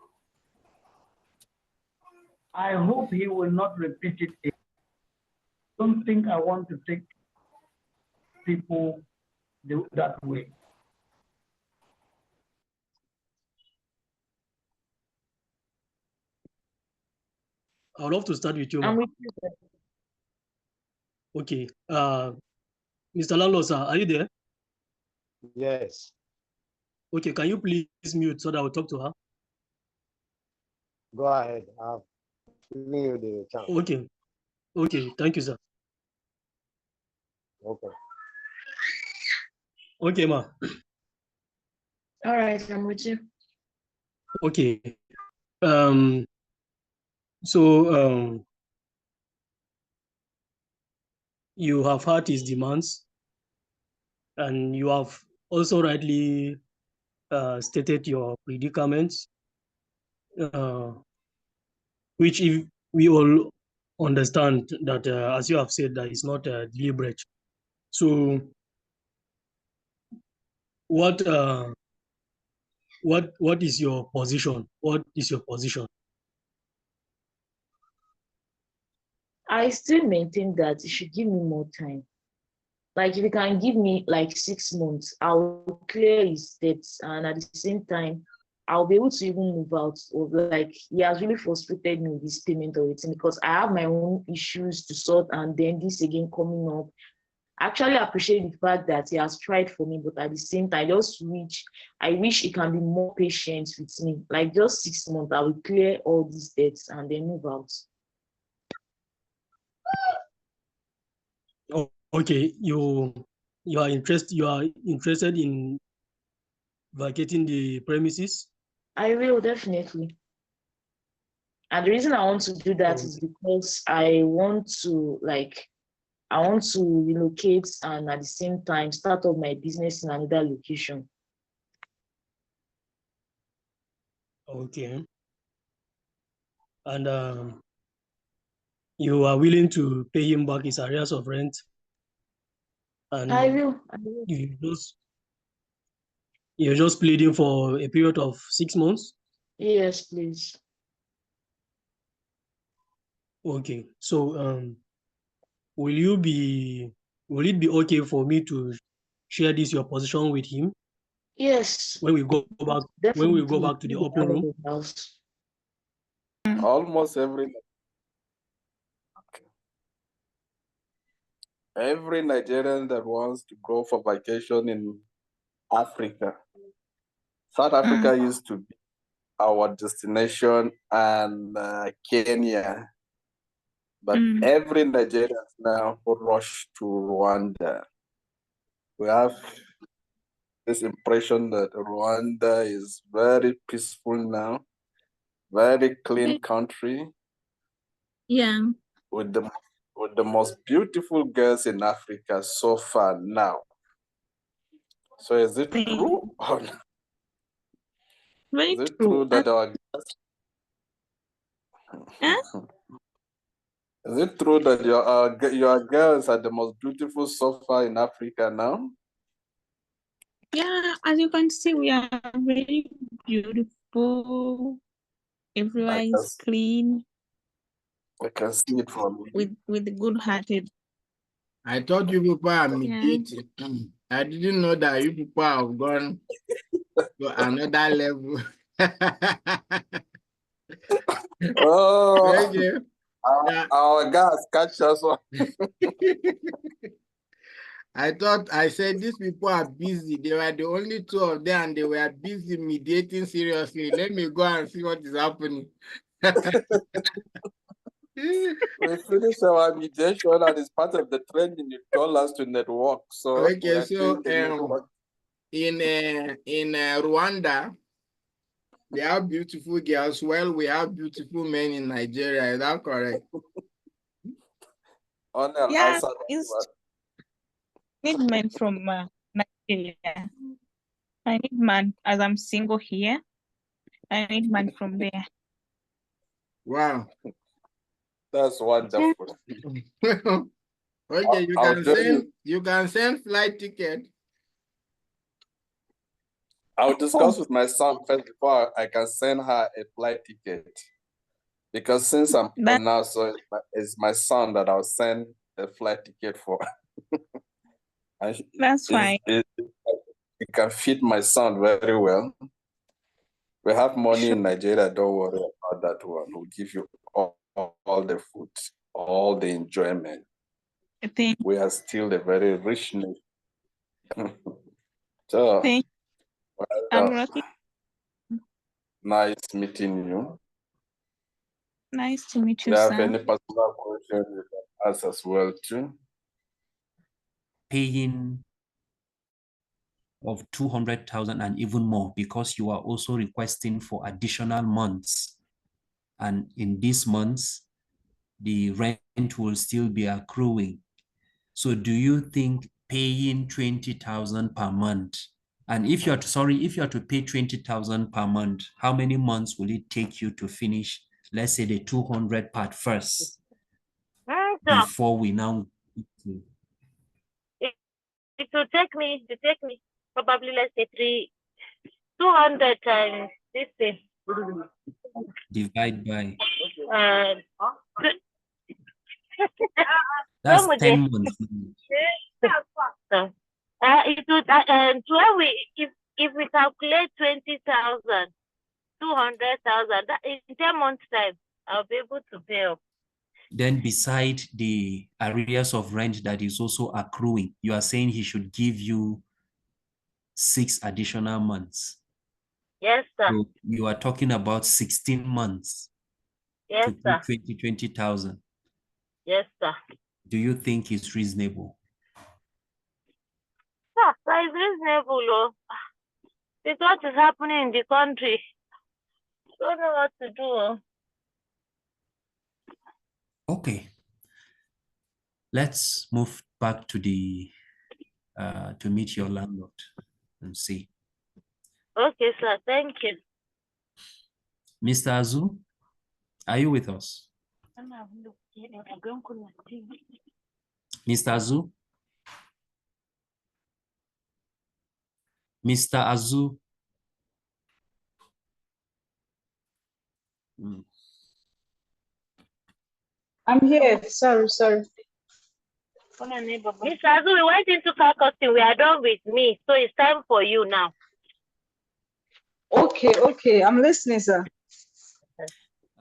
I hope he will not repeat it again. I don't think I want to take people that way. I would love to start with you, I'm ma. with you, sir. Okay. Mr. Landlord, sir, are you there? Yes. Okay, can you please mute so that I will talk to her? Go ahead. I've given you the chance. Okay. Okay, thank you, sir. Okay. Okay, ma. All right, I'm with you. Okay. Um, so you have heard his demands, and you have also rightly stated your predicaments, which if we all understand that, as you have said, that is not deliberate. So what is your position? What is your position? I still maintain that you should give me more time. Like if you can give me like 6 months, I'll clear his debts, and at the same time, I'll be able to even move out of, like, he has really frustrated me with this payment of it because I have my own issues to sort, and then this again coming up. I actually appreciate the fact that he has tried for me, but at the same time, I wish he can be more patient with me. Like just 6 months, I will clear all these debts and then move out. Oh, okay, you are interested in vacating the premises? I will definitely. And the reason I want to do that is because I want to relocate and at the same time start up my business in another location. Okay. And you are willing to pay him back his arrears of rent? And I will. you're just pleading for a period of 6 months? Yes, please. Okay. So will it be okay for me to share this your position with him? Yes. When we go back to the open room? Almost every Nigerian that wants to go for vacation in Africa. South Africa used to be our destination, and Kenya. But every Nigerian now rush to Rwanda. We have this impression that Rwanda is very peaceful now, very clean country. Yeah. With the most beautiful girls in Africa so far now. So is it true or not? Very Is it true. true that our girls? Is it true that your girls are the most beautiful so far in Africa now? Yeah, as you can see, we are very beautiful. Everyone is clean. I can see it from you. With good-hearted. I thought you people are mediating. I didn't know that you people have gone to another level. Oh, Thank you. Our guys catch us. I said these people are busy. They were the only two of them, and they were busy mediating seriously. Let me go and see what is happening. We finished our mediation, and it's part of the training you told us to network. So Okay, so in Rwanda, we have beautiful girls. Well, we have beautiful men in Nigeria. Is that correct? Yeah, it's men from Nigeria. I need man, as I'm single here. I need man from there. Wow. That's wonderful. Okay, you can send flight ticket. I'll discuss with my son first before I can send her a flight ticket. Because since I'm on now, so it's my son that I'll send a flight ticket for. That's fine. It can fit my son very well. We have money in Nigeria, don't worry about that one. We'll give you all the food, all the enjoyment. We are still a very rich nation. So, I'm lucky. Nice meeting you. Nice to meet Do you, you have sir. any personal questions you can ask as well too? Paying of 200,000 and even more, because you are also requesting for additional months. And in these months, the rent will still be accruing. So do you think paying 20,000 per month, and if you are to pay 20,000 per month, how many months will it take you to finish, let's say, the 200 part first, before we now? It will take me probably, let's say 200 times this thing. Divide by. That's 10 months. It would, if we calculate 20,000, 200,000, in 10 months time, I'll be able to pay up. Then beside the arrears of rent that is also accruing, you are saying he should give you 6 additional months. Yes, sir. So you are talking about 16 months. Yes, to pay sir. 20,000. Yes, sir. Do you think it's reasonable? Yeah, it's reasonable, though. With what is happening in the country, don't know what to do. Okay. Let's move back to the to meet your landlord and see. Okay, sir. Thank you. Mr. Azu, are you with us? Mr. Azu? Mr. Azu? I'm here. Sorry. Mr. Azu, we went into car costing. We are done with me, so it's time for you now. Okay. I'm listening, sir.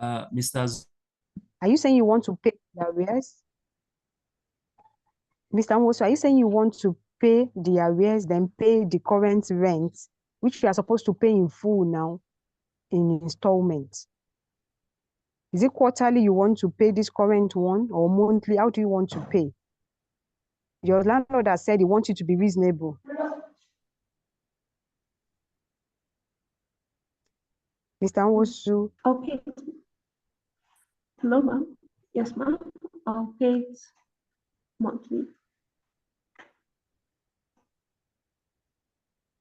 Mr. Azu, Are you saying you want to pay the arrears? Mr. Nwosu, are you saying you want to pay the arrears, then pay the current rent, which you are supposed to pay in full now, in installments? Is it quarterly you want to pay this current one, or monthly? How do you want to pay? Your landlord has said he wants you to be reasonable. Mr. Nwosu. Okay. Hello, ma'am. Yes, ma'am. I'll pay it monthly.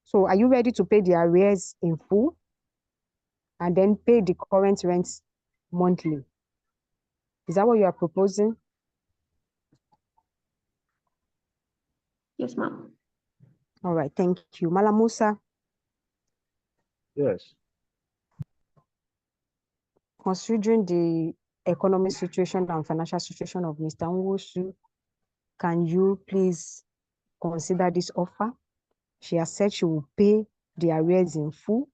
So are you ready to pay the arrears in full and then pay the current rents monthly? Is that what you are proposing? Yes, ma'am. All right, thank you. Malam Musa. Yes. Considering the economic situation and financial situation of Mr. Nwosu, can you please consider this offer? She has said she will pay the arrears in full,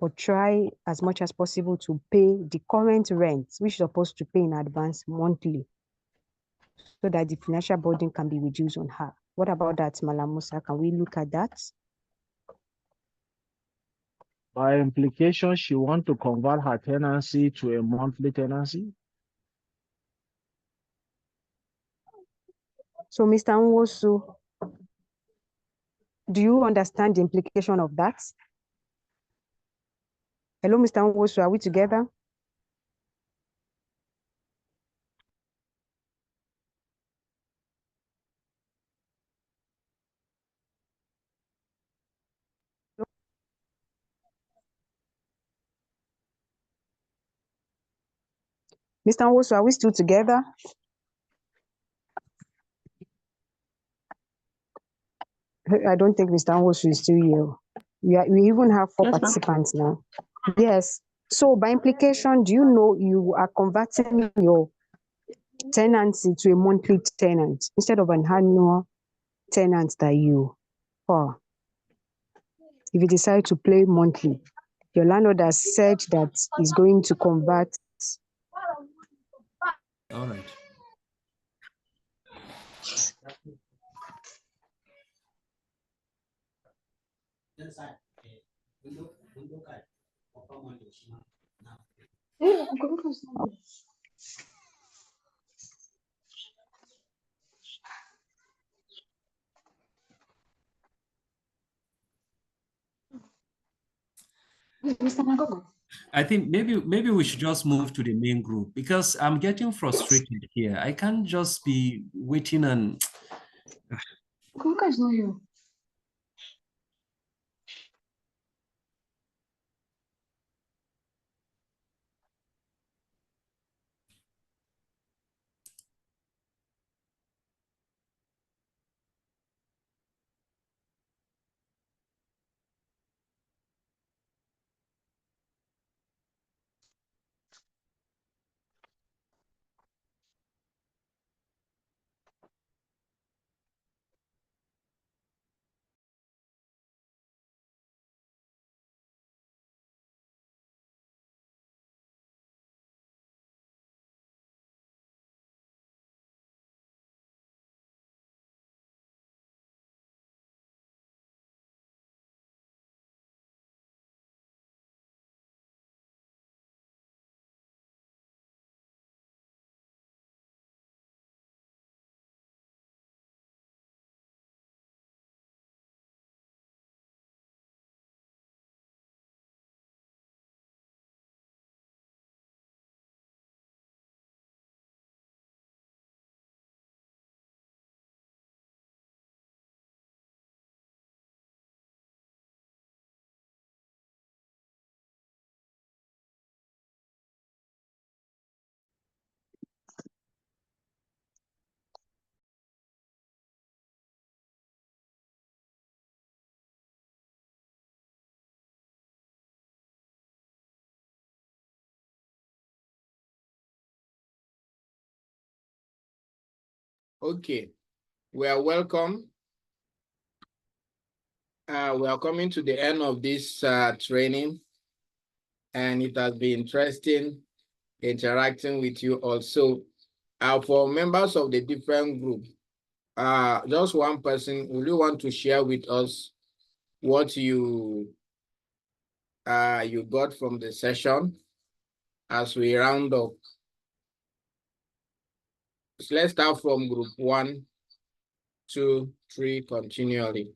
but try as much as possible to pay the current rent, which she's supposed to pay in advance monthly, so that the financial burden can be reduced on her. What about that, Malam Musa? Can we look at that? By implication, she want to convert her tenancy to a monthly tenancy. So, Mr. Nwosu, do you understand the implication of that? Hello, Mr. Nwosu, are we together? Mr. Nwosu, are we still together? I don't think Mr. Nwosu is still here. We even have 4 participants now. Yes. So by implication, do you know you are converting your tenancy to a monthly tenant instead of an annual tenant that you are? If you decide to pay monthly, your landlord has said that he's going to convert. All right. I think maybe we should just move to the main group because I'm getting frustrated here. I can't just be waiting and Kuka is not here. Okay, we are welcome. We are coming to the end of this training, and it has been interesting interacting with you also. For members of the different group, just one person, will you want to share with us what you got from the session as we round up? So let's start from group 1, 2, 3, continually.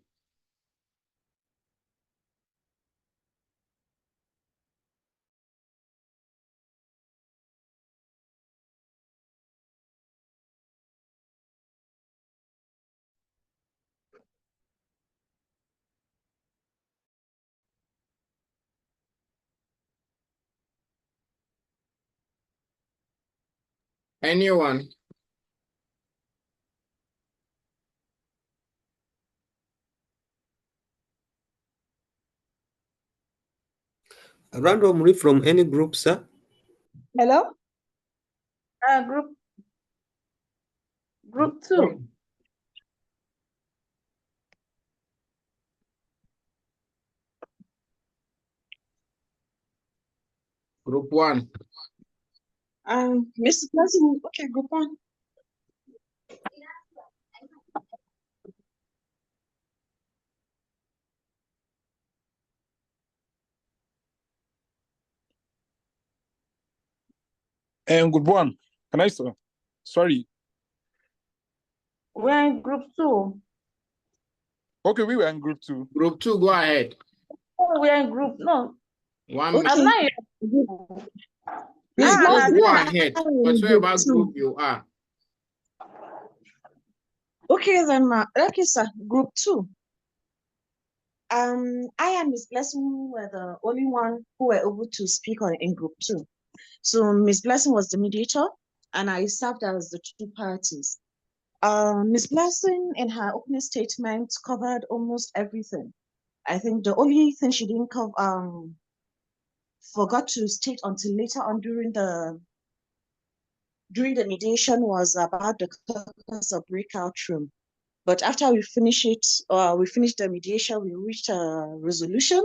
Anyone? Randomly from any group, sir? Hello? Group 2. Group 1. Mr. President, okay, group 1. And group 1. Can I start? Sorry. We're in group 2. Okay, we were in group 2. Group 2, go ahead. Oh, we're in group, no. 1 minute. I'm not in Please just go not ahead, in whatever group group 2. you are. Okay, then, okay, sir, group 2. I and Miss Blessing were the only one who were able to speak in group 2. So Ms. Blessing was the mediator, and I served as the two parties. Ms. Blessing, in her opening statement, covered almost everything. I think the only thing she didn't cover, forgot to state until later on during the mediation was about the caucus of breakout room. But after we finished the mediation, we reached a resolution,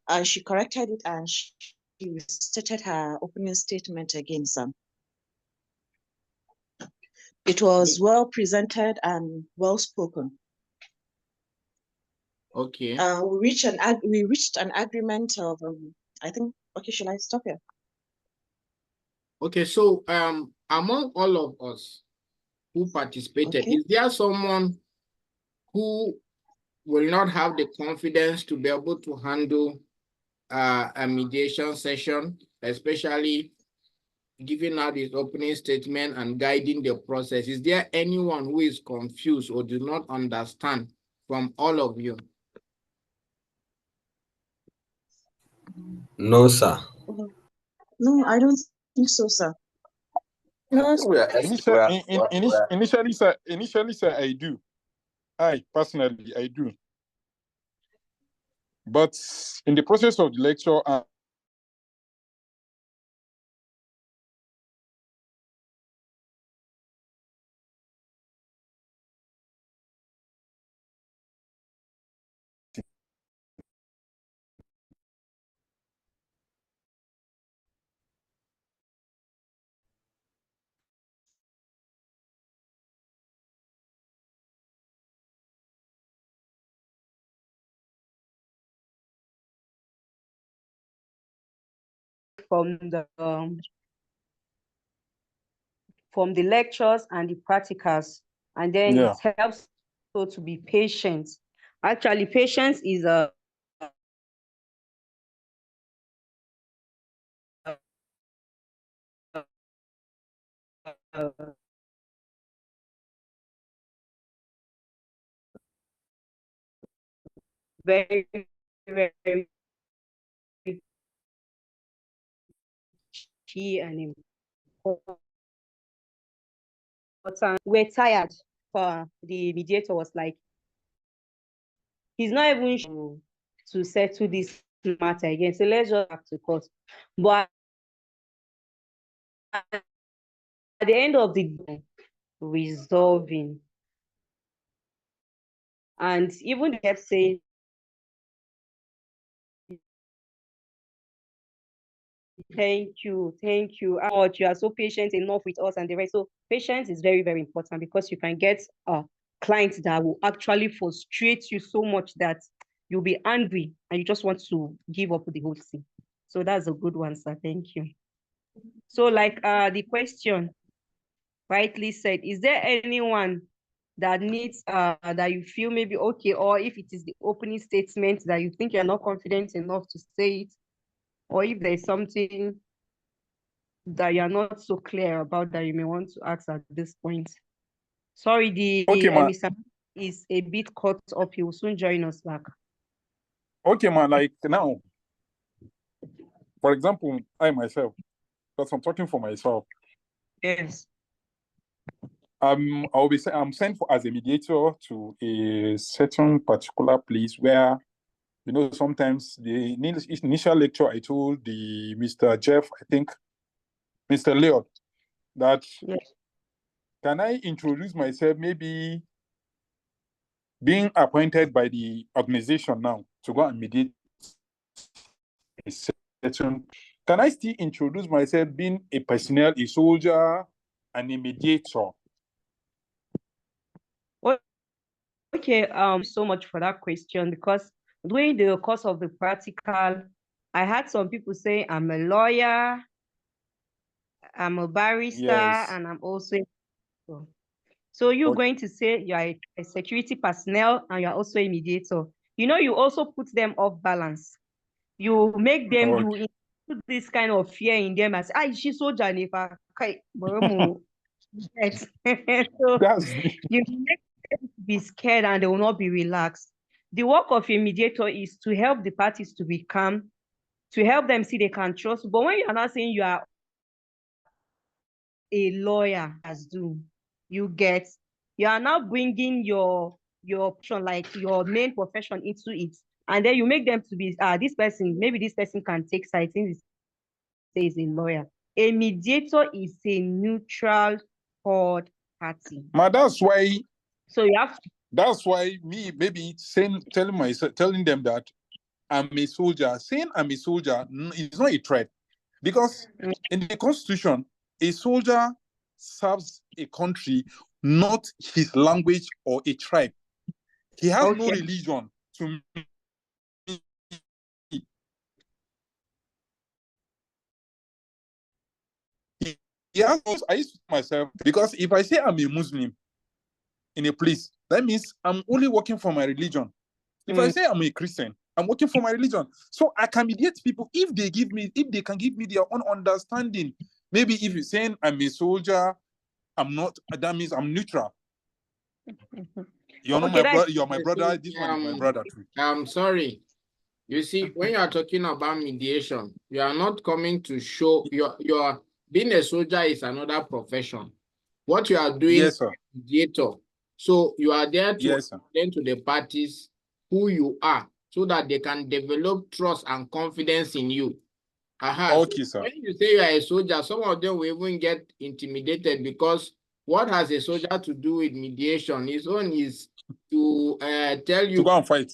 and she corrected it, and she stated her opening statement again, Sam. It was well presented and well spoken. Okay. We reached an agreement of I think. Okay, should I stop here? Okay, so among all of us who participated, Okay. is there someone who will not have the confidence to be able to handle a mediation session, especially giving out his opening statement and guiding the process? Is there anyone who is confused or do not understand from all of you? No, sir. No, I don't think so, sir. No, Initially, sir, I do. I personally, I do. But in the process of the lecture, from the lectures and the practicals, and then yeah. it helps so to be patient. Actually, patience is a very, very key and important. We're tired. For the mediator was like, he's not even sure to settle this matter again. So let's just back to court. But at the end of the day, resolving. And even they kept saying, thank you, how much you are so patient enough with us and the rest. So patience is very, very important, because you can get clients that will actually frustrate you so much that you'll be angry and you just want to give up the whole thing. So that's a good one, sir. Thank you. So like the question rightly said, is there anyone that needs that you feel maybe okay, or if it is the opening statement that you think you're not confident enough to say it, or if there's something that you're not so clear about that you may want to ask at this point? Sorry, the Okay, man. Mr. is a bit caught up. He will soon join us back. Okay, man. Like now, for example, I myself, because I'm talking for myself. Yes. I'm sent for as a mediator to a certain particular place where, you know, sometimes the initial lecture I told the Mr. Jeff, I think, Mr. Leon, that yes, can I introduce myself, maybe being appointed by the organization now to go and mediate a certain, can I still introduce myself being a personnel, a soldier, and a mediator? Okay, so much for that question, because during the course of the practical, I had some people say I'm a lawyer, I'm a barrister, Yes. and I'm also so you're going to say you're a security personnel and you're also a mediator. You know, you also put them off balance. You make them, you put this kind of fear in them as, she's so Janifa. So you make them be scared and they will not be relaxed. The work of a mediator is to help the parties to be calm, to help them see they can trust. But when you are not saying you are a lawyer has do. You are now bringing your profession, like your main profession, into it, and then you make them to be this person. Maybe this person can take sides since he says a lawyer. A mediator is a neutral third party. Ma, that's why. So you have to. That's why me maybe telling them that I'm a soldier. Saying I'm a soldier is not a threat, because in the Constitution, a soldier serves a country, not his language or a tribe. He has no religion to me. Yeah, I used to myself, because if I say I'm a Muslim in a place, that means I'm only working for my religion. If I say I'm a Christian, I'm working for my religion. So I can mediate people if they can give me their own understanding. Maybe if you're saying I'm a soldier, I'm not, that means I'm neutral. You're not my brother, you're my brother, this one is my brother too. I'm sorry. You see, when you are talking about mediation, you are not coming to show your being a soldier is another profession. What you are doing is mediator. So you are there to explain to the parties who you are, so that they can develop trust and confidence in you. Okay, so sir. when you say you are a soldier, some of them will even get intimidated, because what has a soldier to do with mediation? His own is to tell you to go and fight.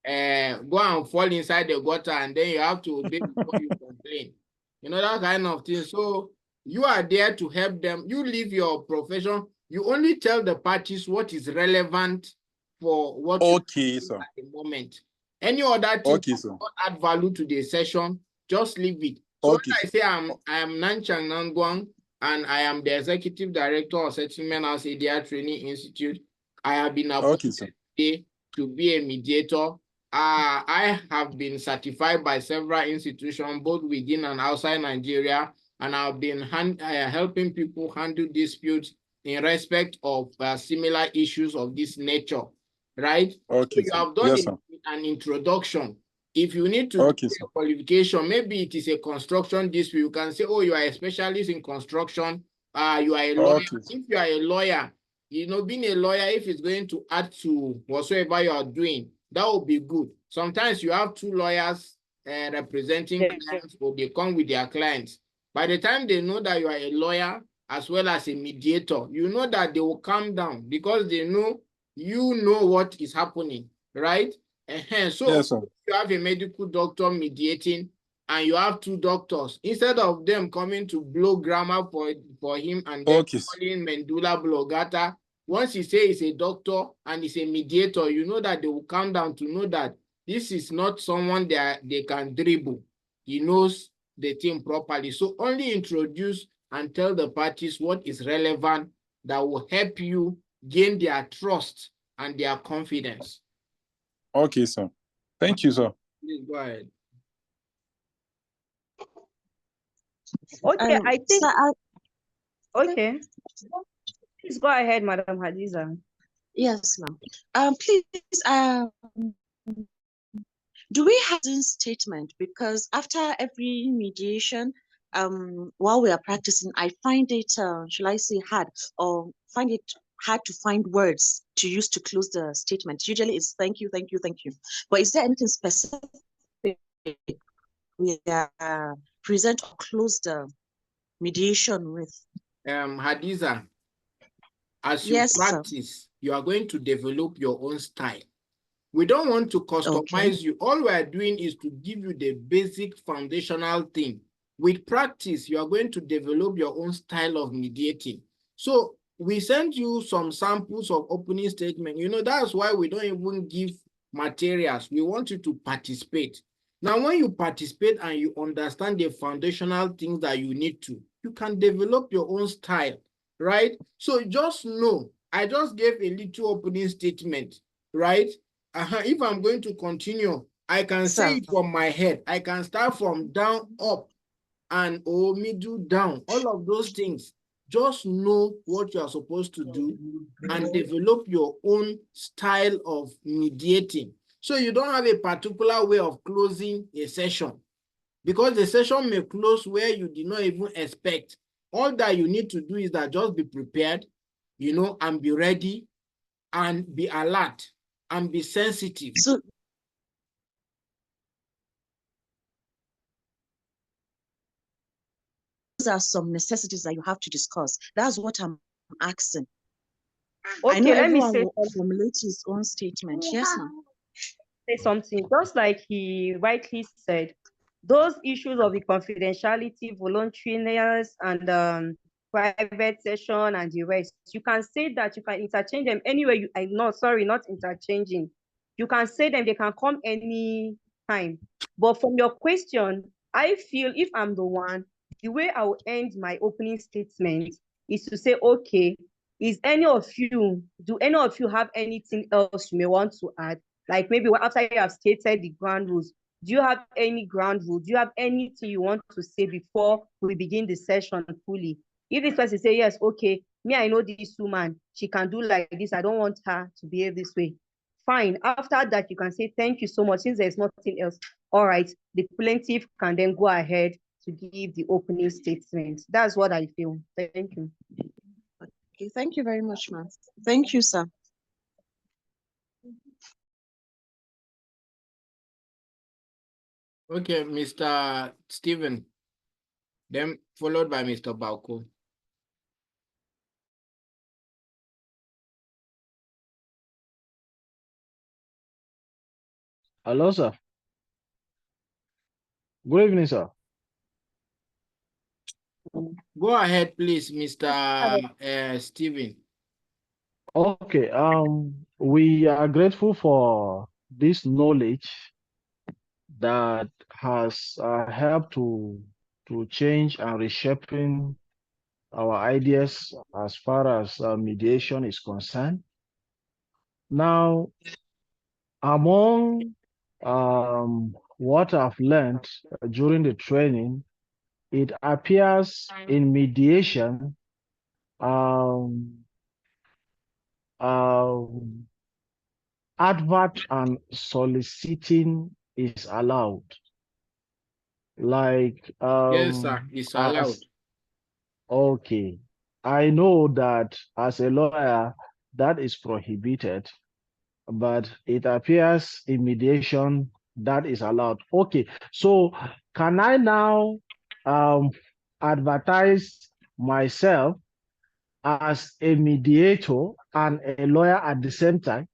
And go and fall inside the gutter, and then you have to obey before you complain. You know, that kind of thing. So you are there to help them. You leave your profession. You only tell the parties what is relevant for what you do at the moment. Any other thing not add value to the session, just leave it. So when I say I am Nanchang Nangwang, and I am the executive director of Settlement House ADR Training Institute, I have been appointed to be a mediator. I have been certified by several institutions, both within and outside Nigeria, and I've been helping people handle disputes in respect of similar issues of this nature, right? So you have done an introduction. If you need to do a qualification, maybe it is a construction dispute, you can say, oh, you are a specialist in construction, you are a lawyer. If you are a lawyer, you know, being a lawyer, if it's going to add to whatsoever you are doing, that would be good. Sometimes you have two lawyers representing clients, or they come with their clients. By the time they know that you are a lawyer as well as a mediator, you know that they will calm down, because they know you know what is happening, right? So you have a medical doctor mediating, and you have two doctors. Instead of them coming to blow grammar for him and then calling medulla oblongata, once you say he's a doctor and he's a mediator, you know that they will calm down to know that this is not someone that they can dribble. He knows the thing properly. So only introduce and tell the parties what is relevant that will help you gain their trust and their confidence. Okay, sir. Thank you, sir. Please go ahead. Okay, I think. Okay. Please go ahead, Madam Hadiza. Yes, ma'am. Please, do we have a statement? Because after every mediation, while we are practicing, I find it, shall I say, hard, or find it hard to find words to use to close the statement. Usually it's thank you, thank you, thank you. But is there anything specific we present or close the mediation with? Hadiza, as you practice, you are going to develop your own style. We don't want to customize you. All we are doing is to give you the basic foundational thing. With practice, you are going to develop your own style of mediating. So we send you some samples of opening statement. You know, that's why we don't even give materials. We want you to participate. Now, when you participate and you understand the foundational things that you need to, you can develop your own style, right? So just know, I just gave a little opening statement, right? If I'm going to continue, I can say it from my head. I can start from down, up, and middle, down. All of those things. Just know what you are supposed to do and develop your own style of mediating. So you don't have a particular way of closing a session, because the session may close where you did not even expect. All that you need to do is that just be prepared, you know, and be ready and be alert and be sensitive. So those are some necessities that you have to discuss. That's what I'm asking. I know Okay, let me everyone say will formulate his own statement. Yes, ma'am. say something. Just like he rightly said, those issues of the confidentiality, voluntariness, and private session and the rest, you can say that you can interchange them anywhere. Not interchanging. You can say them, they can come any time. But from your question, I feel if I'm the one, the way I will end my opening statement is to say, okay, do any of you have anything else you may want to add? Like maybe after you have stated the ground rules, do you have any ground rule? Do you have anything you want to say before we begin the session fully? If this person say, yes, okay, me, I know this woman, she can do like this. I don't want her to behave this way. Fine. After that, you can say, thank you so much. Since there's nothing else, all right, the plaintiff can then go ahead to give the opening statement. That's what I feel. Thank you. Okay, thank you very much, ma'am. Thank you, sir. Okay, Mr. Stephen, then followed by Mr. Bauko. Hello, sir. Good evening, sir. Go ahead, please, Mr. Stephen. Okay, we are grateful for this knowledge that has helped to change and reshaping our ideas as far as mediation is concerned. Now, among what I've learned during the training, it appears in mediation, advert and soliciting is allowed. Like, Yes, sir, it's allowed. okay, I know that as a lawyer, that is prohibited, but it appears in mediation that is allowed. Okay, so can I now advertise myself as a mediator and a lawyer at the same time?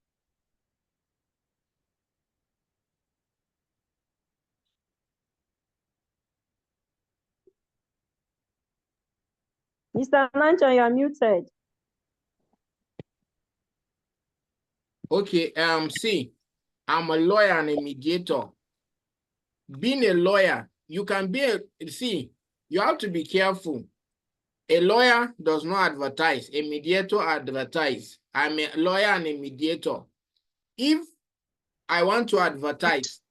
Mr. Nancho, you are muted. Okay, see, I'm a lawyer and a mediator. Being a lawyer, you can be you have to be careful. A lawyer does not advertise, a mediator advertise. I'm a lawyer and a mediator. If I want to advertise,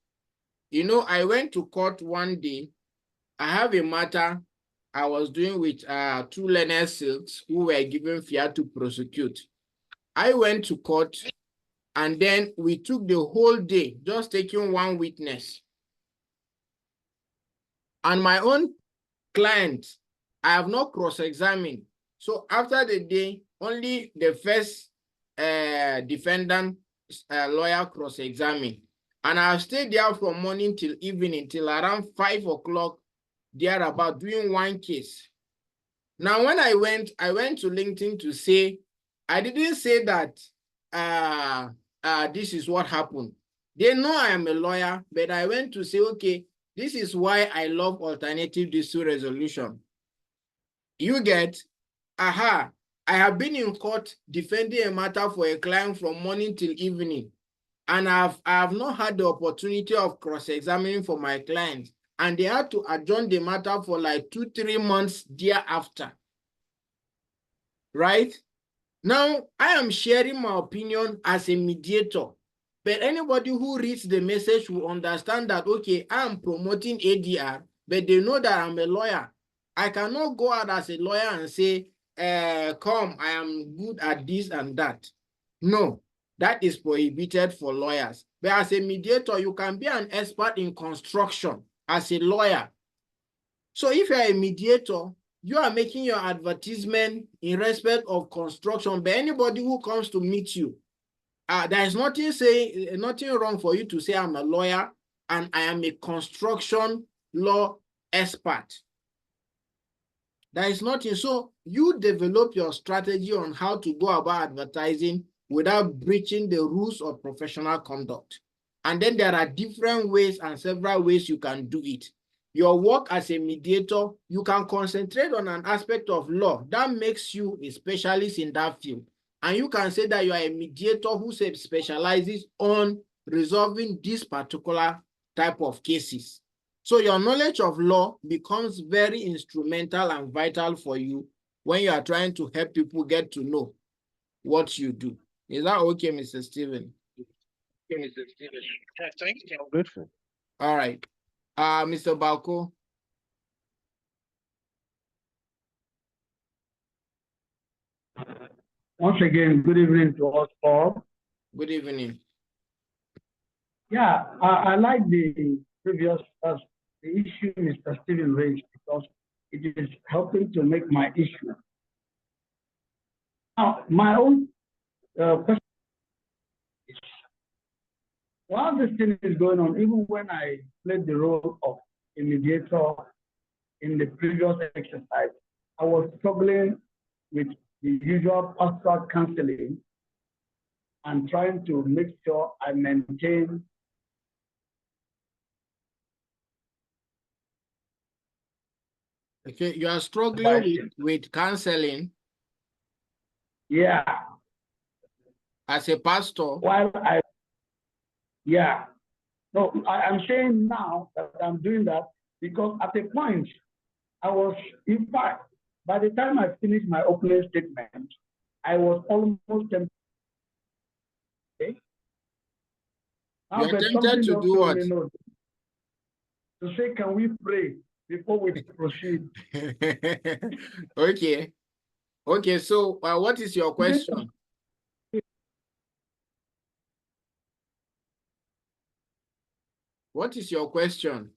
you know, I went to court one day. I have a matter I was doing with two learned silks who were given fear to prosecute. I went to court and then we took the whole day just taking one witness. And my own client, I have not cross-examined. So after the day, only the first defendant lawyer cross-examined. And I stayed there from morning till evening, till around 5 o'clock, thereabout, doing one case. Now, when I went to LinkedIn to say, I didn't say that this is what happened. They know I am a lawyer, but I went to say, okay, this is why I love alternative dispute resolution. You get, I have been in court defending a matter for a client from morning till evening. And I have not had the opportunity of cross-examining for my clients. And they had to adjourn the matter for like 2-3 months thereafter. Right? Now, I am sharing my opinion as a mediator. But anybody who reads the message will understand that, okay, I am promoting ADR, but they know that I'm a lawyer. I cannot go out as a lawyer and say, come, I am good at this and that. No, that is prohibited for lawyers. But as a mediator, you can be an expert in construction as a lawyer. So if you're a mediator, you are making your advertisement in respect of construction, but anybody who comes to meet you, there is nothing wrong for you to say I'm a lawyer and I am a construction law expert. There is nothing. So you develop your strategy on how to go about advertising without breaching the rules of professional conduct. And then there are different ways and several ways you can do it. Your work as a mediator, you can concentrate on an aspect of law that makes you a specialist in that field. And you can say that you are a mediator who specializes on resolving this particular type of cases. So your knowledge of law becomes very instrumental and vital for you when you are trying to help people get to know what you do. Is that okay, Mr. Stephen? Okay, Mr. Stephen. Thank you. I'm grateful. All right. Mr. Balko. Once again, good evening to us all. Good evening. Yeah, I like the previous the issue Mr. Stephen raised because it is helping to make my issue. Now, my own question is, while this thing is going on, even when I played the role of a mediator in the previous exercise, I was struggling with the usual pastoral counseling and trying to make sure I maintain. Okay, you are struggling with counseling. Yeah. As a pastor. No, I'm saying now that I'm doing that because at a point I was, in fact, by the time I finished my opening statement, I was almost tempted. Okay. You are tempted to do what? To say, can we pray before we proceed? Okay. Okay, so what is your question? What is your question?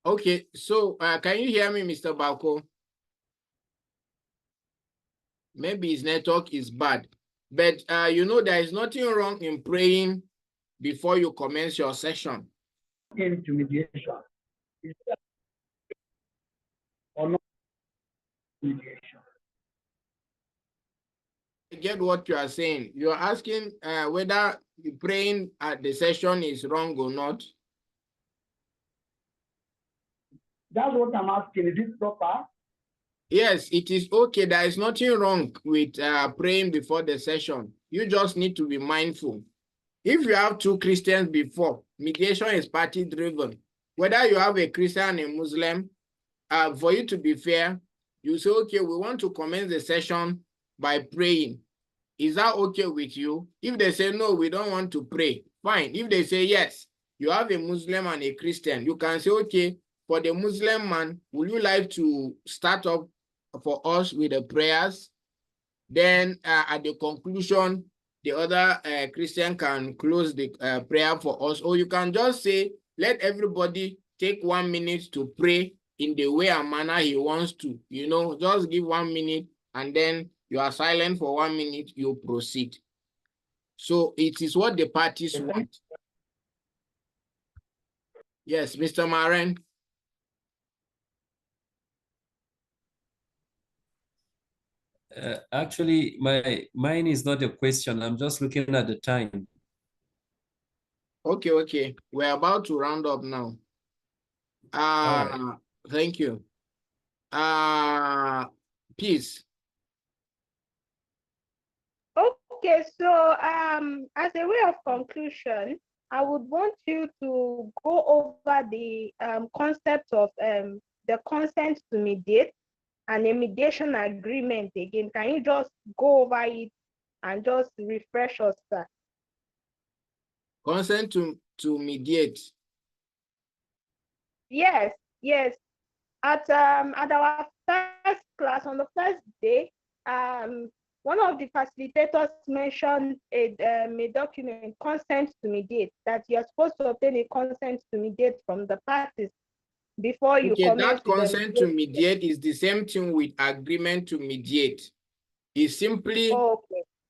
Okay, so can you hear me, Mr. Balko? Maybe his network is bad, but you know there is nothing wrong in praying before you commence your session. Into mediation. Or not mediation. I get what you are saying. You are asking whether praying at the session is wrong or not. That's what I'm asking. Is it proper? Yes, it is okay. There is nothing wrong with praying before the session. You just need to be mindful. If you have two Christians before, mediation is party driven. Whether you have a Christian and a Muslim, for you to be fair, you say, okay, we want to commence the session by praying. Is that okay with you? If they say, no, we don't want to pray, fine. If they say, yes, you have a Muslim and a Christian, you can say, okay, for the Muslim man, would you like to start up for us with the prayers? Then at the conclusion, the other Christian can close the prayer for us. Or you can just say, let everybody take 1 minute to pray in the way and manner he wants to. You know, just give 1 minute and then you are silent for 1 minute, you proceed. So it is what the parties want. Yes, Mr. Maren. Actually, mine is not a question. I'm just looking at the time. Okay. We're about to round up now. Right. Thank you. Peace. Okay, so as a way of conclusion, I would want you to go over the concept of the consent to mediate and a mediation agreement again. Can you just go over it and just refresh us, sir? Consent to mediate. Yes. At our first class on the first day, one of the facilitators mentioned a document, consent to mediate, that you're supposed to obtain a consent to mediate from the parties before you Okay, commence that with the consent to mediate is the same thing with agreement to mediate. It's simply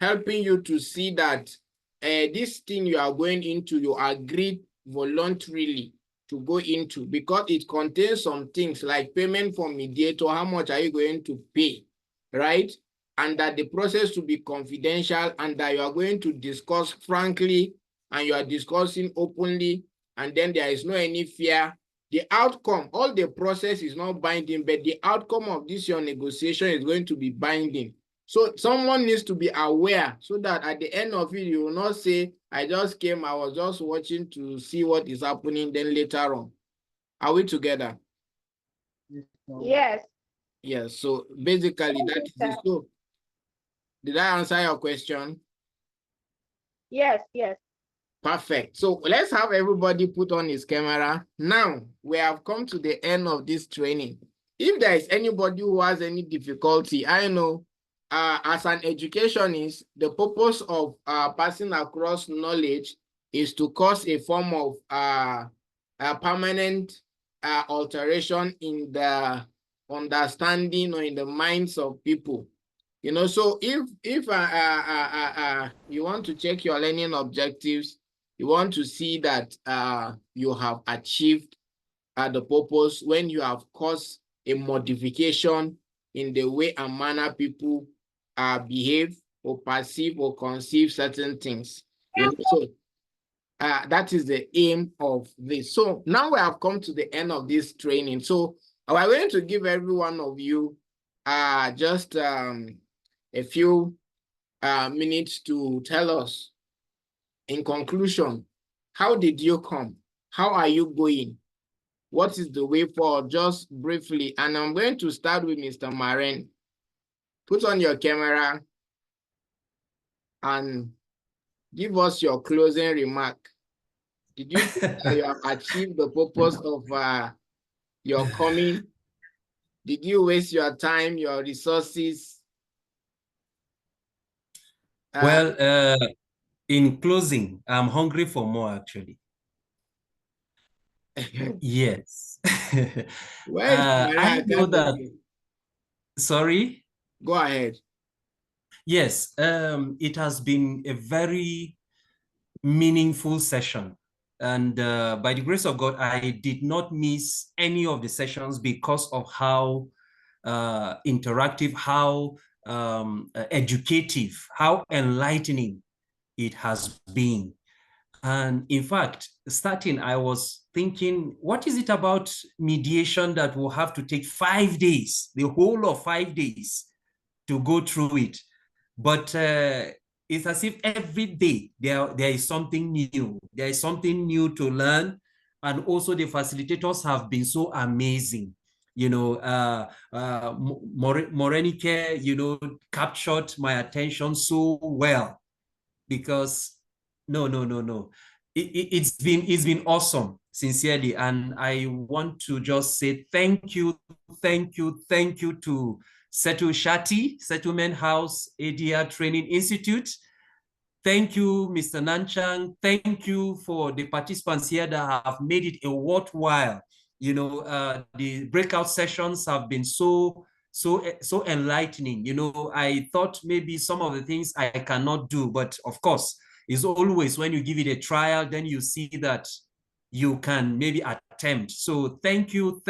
helping you to see that this thing you are going into, you agreed voluntarily to go into, because it contains some things like payment for mediator, how much are you going to pay, right? And that the process to be confidential, and that you are going to discuss frankly, and you are discussing openly, and then there is no any fear. The outcome, all the process is not binding, but the outcome of this your negotiation is going to be binding. So someone needs to be aware, so that at the end of it, you will not say, I just came, I was just watching to see what is happening, then later on. Are we together? Yes. Yes, so basically that is it. So did I answer your question? Yes, yes. Perfect. So let's have everybody put on his camera. Now we have come to the end of this training. If there is anybody who has any difficulty, I know as an educationist, the purpose of passing across knowledge is to cause a form of a permanent alteration in the understanding or in the minds of people. You know, so if you want to check your learning objectives, you want to see that you have achieved the purpose when you have caused a modification in the way and manner people behave or perceive or conceive certain things. You know, so that is the aim of this. So now we have come to the end of this training. So we're going to give every one of you just a few minutes to tell us, in conclusion, how did you come? How are you going? What is the way forward? Just briefly. And I'm going to start with Mr. Maren. Put on your camera and give us your closing remark. Did you think that you have achieved the purpose of your coming? Did you waste your time, your resources? Well, in closing, I'm hungry for more, actually. Yes. Where is I know that. again? Sorry? Go ahead. Yes, it has been a very meaningful session. And by the grace of God, I did not miss any of the sessions because of how interactive, how educative, how enlightening it has been. And in fact, starting, I was thinking, what is it about mediation that will have to take 5 days, the whole of 5 days to go through it? But it's as if every day there is something new. There is something new to learn. And also the facilitators have been so amazing. You know, Morenike, you know, captured my attention so well, because no. It's been awesome, sincerely. And I want to just say thank you to Shati, Settlement House ADR Training Institute. Thank you, Mr. Nanchang. Thank you for the participants here that have made it a worthwhile. You know, the breakout sessions have been so enlightening. You know, I thought maybe some of the things I cannot do, but of course, it's always when you give it a trial, then you see that you can maybe attempt. So thank you.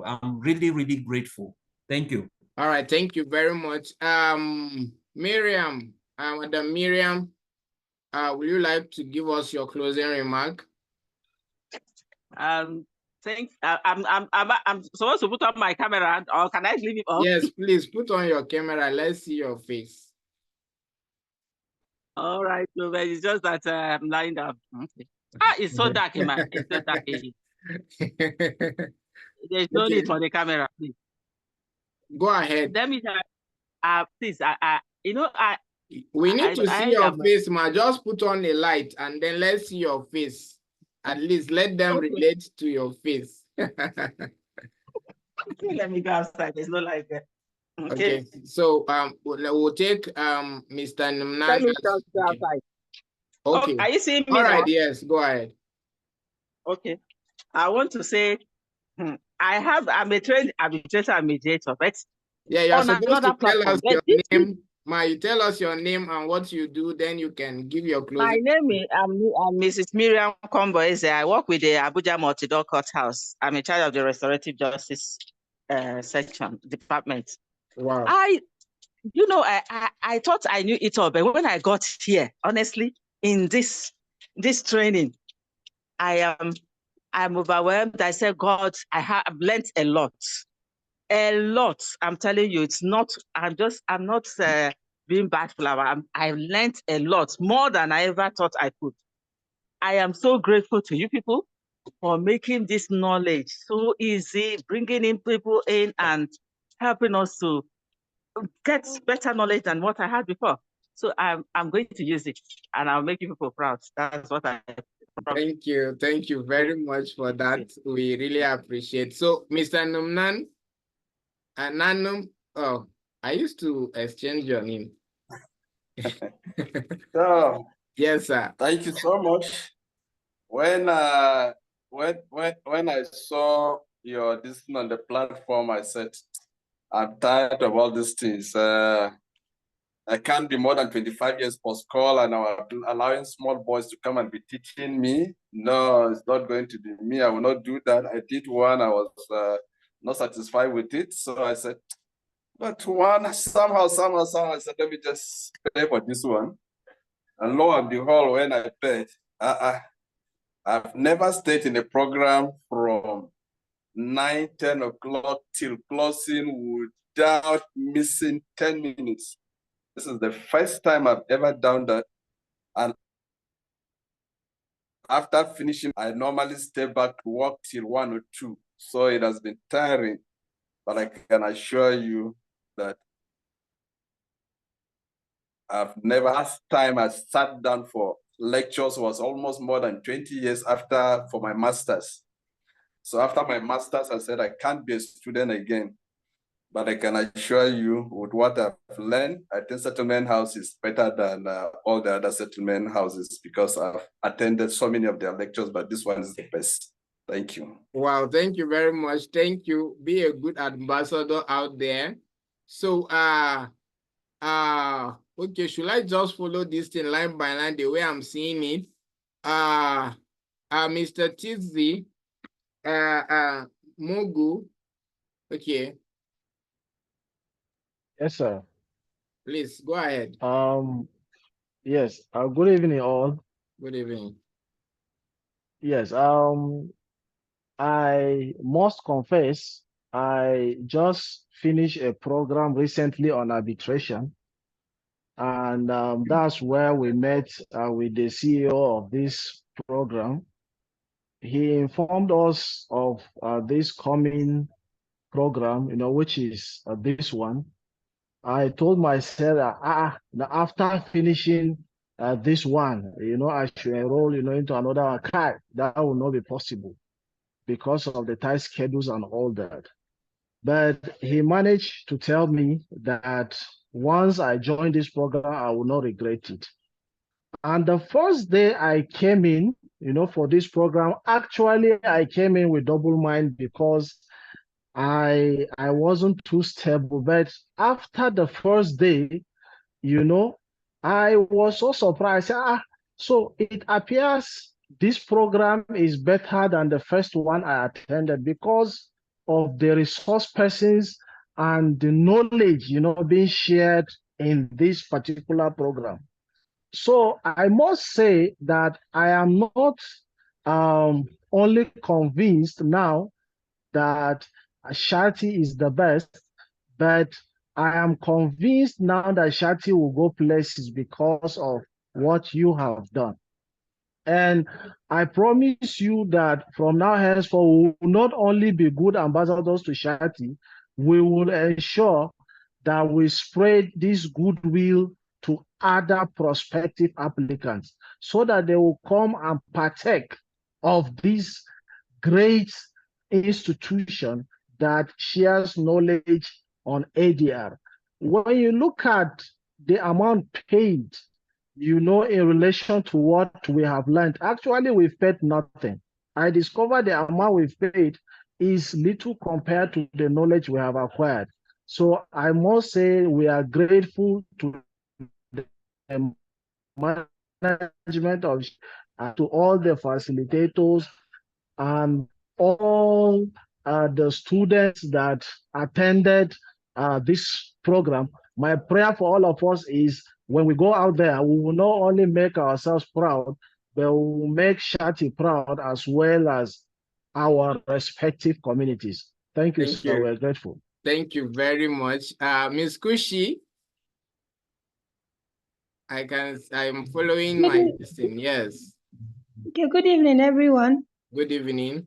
I'm really grateful. Thank you. All right, thank you very much. Miriam, Madam Miriam, would you like to give us your closing remark? I'm supposed to put on my camera, or can I leave it off? Yes, please put on your camera. Let's see your face. All right, so it's just that I'm lying down. Okay. It's so dark in my. It's so dark in here. There's no need for the camera, please. Go ahead. Let me please. We need to see your face, ma. Just put on a light and then let's see your face. At least let them relate to your face. Let me go outside. There's no light there. Okay. So we'll take Mr. Numnan. Let me just go Okay. outside. Okay. Are you seeing me All now? right. Yes. Go ahead. Okay. I want to say, I'm a trained arbitrator and mediator, but Yeah, you're on supposed another to tell platform. us your name. Ma, you tell us your name and what you do, then you can give your My closing. name is I'm Mrs. Miriam Komboeze. I work with the Abuja Multi-Door Courthouse. I'm in charge of the Restorative Justice section department. Wow. I thought I knew it all, but when I got here, honestly, in this training, I'm overwhelmed. I said, God, I have learned a lot. A lot. I'm telling you, it's not, I'm not being bashful. I learned a lot, more than I ever thought I could. I am so grateful to you people for making this knowledge so easy, bringing in people in and helping us to get better knowledge than what I had before. So I'm going to use it and I'll make you people proud. That's what I Thank you. Thank you very much for that. We really appreciate. So, Mr. Numnan, Nanum, oh, I used to exchange your name. So, yes, sir. Thank you so much. When I saw your this thing on the platform, I said, I'm tired of all these things. I can't be more than 25 years post call and I'm allowing small boys to come and be teaching me. No, it's not going to be me. I will not do that. I did one. I was not satisfied with it. So I said, but one, somehow, I said, let me just pay for this one. And lo and behold, when I paid, I've never stayed in a program from 9, 10 o'clock till closing without missing 10 minutes. This is the first time I've ever done that. And after finishing, I normally stay back to work till 1 or 2. So it has been tiring, but I can assure you that I've never had time I sat down for lectures was almost more than 20 years for my master's. So after my master's, I said, I can't be a student again. But I can assure you with what I've learned, I think settlement house is better than all the other settlement houses because I've attended so many of their lectures, but this one is the best. Thank you. Wow, thank you very much. Thank you. Be a good ambassador out there. So, okay, should I just follow this thing line by line the way I'm seeing it? Mr. Tizzy, Mogu, okay. Yes, sir. Please go ahead. Yes. Good evening, all. Good evening. Yes. I must confess, I just finished a program recently on arbitration, and that's where we met with the CEO of this program. He informed us of this coming program, which is this one. I told myself that after finishing this one, I should enroll, into another one. That will not be possible because of the tight schedules and all that. But he managed to tell me that once I join this program, I will not regret it. And the first day I came in, for this program, actually I came in with double mind because I wasn't too stable. But after the first day, I was so surprised. So it appears this program is better than the first one I attended because of the resource persons and the knowledge, being shared in this particular program. So I must say that I am not only convinced now that Shati is the best, but I am convinced now that Shati will go places because of what you have done. And I promise you that from now henceforth, we will not only be good ambassadors to Shati, we will ensure that we spread this goodwill to other prospective applicants so that they will come and partake of this great institution that shares knowledge on ADR. When you look at the amount paid, in relation to what we have learned, actually we've paid nothing. I discovered the amount we've paid is little compared to the knowledge we have acquired. So I must say we are grateful to the management of to all the facilitators and all the students that attended this program. My prayer for all of us is when we go out there, we will not only make ourselves proud, but we will make Shati proud as well as our respective communities. Thank you, Thank sir. you. We're grateful. Thank you very much. Ms. Kushi, I'm following Good my evening. question. Yes. Okay, good evening, everyone. Good evening.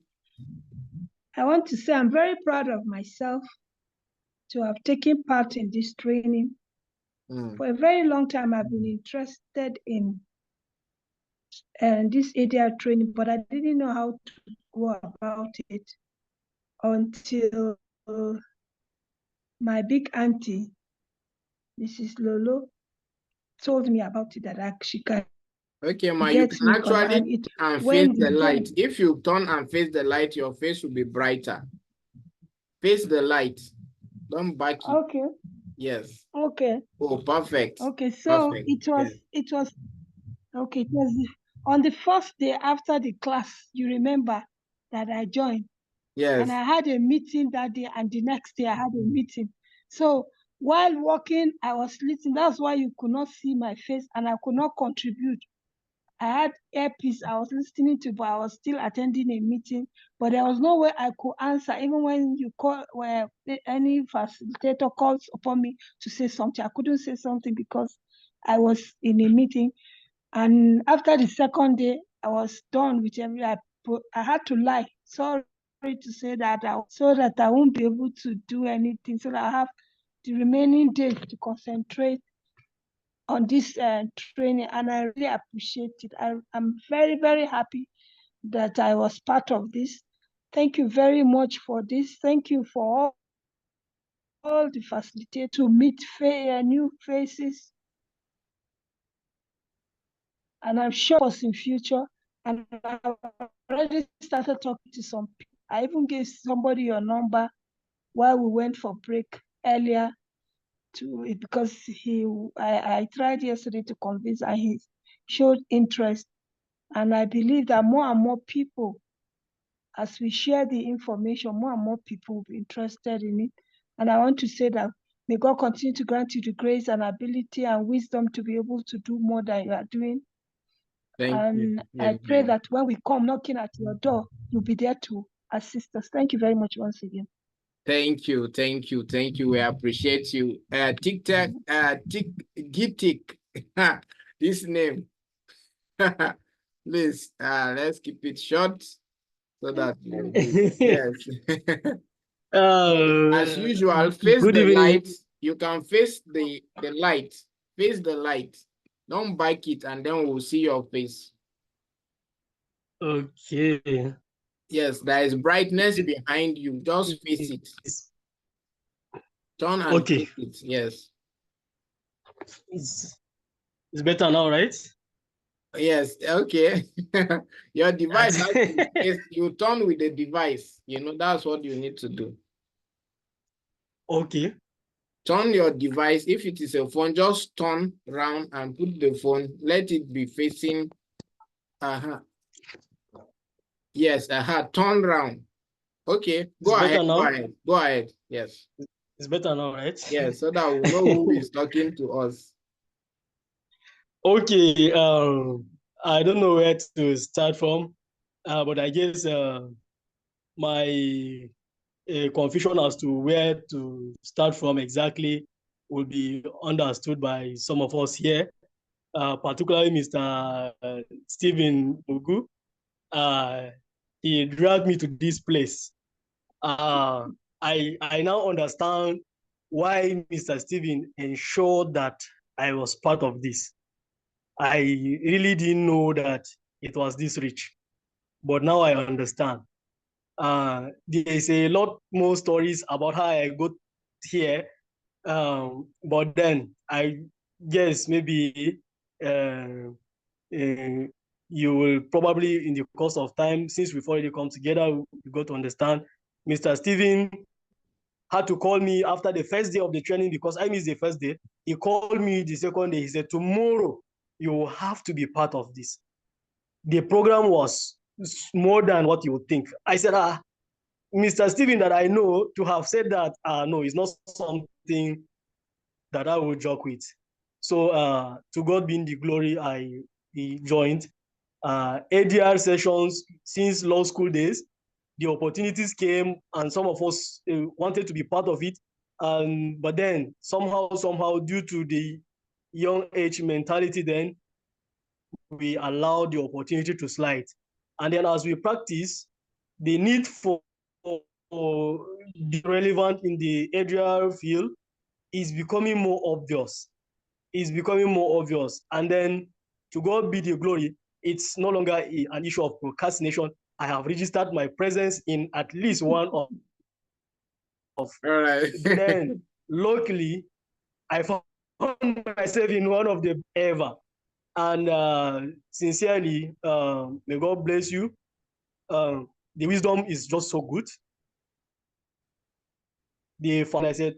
I want to say I'm very proud of myself to have taken part in this training. For a very long time, I've been interested in this ADR training, but I didn't know how to go about it until my big auntie, Mrs. Lolo, told me about it, that she can Okay, Ma, you get can me actually and face the light. If you turn and face the light, your face will be brighter. Face the light. Don't back it. Okay. Yes. Okay. Oh, perfect. Okay, so Perfect. it was on the first day after the class, you remember that I joined. Yes. And I had a meeting that day, and the next day I had a meeting. So while walking, I was listening. That's why you could not see my face and I could not contribute. I had earpiece I was listening to, but I was still attending a meeting. But there was no way I could answer, even when you call, where any facilitator calls upon me to say something. I couldn't say something because I was in a meeting. And after the second day, I was done with I had to lie. Sorry to say that, so that I won't be able to do anything, so that I have the remaining days to concentrate on this training, and I really appreciate it. I'm very, very happy that I was part of this. Thank you very much for this. Thank you for all the facilitators to meet new faces. And I'm sure it's in future. And I've already started talking to some people. I even gave somebody your number while we went for break earlier because I tried yesterday to convince, and he showed interest. And I believe that more and more people, as we share the information, more and more people will be interested in it. And I want to say that may God continue to grant you the grace and ability and wisdom to be able to do more than you are doing. Thank you. I pray that when we come knocking at your door, you'll be there to assist us. Thank you very much once again. Thank you, thank you, thank you. We appreciate you. Tic-tac, Gitic, this name. Please, let's keep it short so that yes. As usual, face Good the evening. light. You can face the light. Face the light. Don't back it, and then we'll see your face. Okay. Yes, there is brightness behind you. Just face it. Turn and face it. Yes. It's better now, right? Yes, okay. Your device has to face, you turn with the device. That's what you need to do. Okay. Turn your device. If it is a phone, just turn around and put the phone. Let it be facing. Yes, turn around. Okay, go ahead. Go ahead. Go ahead. Yes. It's better now, right? Yes, so that we'll know who is talking to us. Okay. I don't know where to start from, but I guess my confusion as to where to start from exactly will be understood by some of us here, particularly Mr. Stephen Mugu. He dragged me to this place. I now understand why Mr. Stephen ensured that I was part of this. I really didn't know that it was this rich, but now I understand. There is a lot more stories about how I got here. But then I guess maybe you will probably, in the course of time, since we've already come together, we got to understand. Mr. Stephen had to call me after the first day of the training because I missed the first day. He called me the second day. He said, tomorrow you will have to be part of this. The program was more than what you would think. I said, Mr. Stephen that I know, to have said that, no, it's not something that I will joke with. So to God be the glory, I joined ADR sessions since law school days. The opportunities came and some of us wanted to be part of it. But then somehow, due to the young age mentality, then we allowed the opportunity to slide. And then as we practice, the need for the relevant in the ADR field is becoming more obvious. And then to God be the glory, it's no longer an issue of procrastination. I have registered my presence in at least one of. All right. Then locally, I found myself in one of the ever. And sincerely, may God bless you. The wisdom is just so good. I said,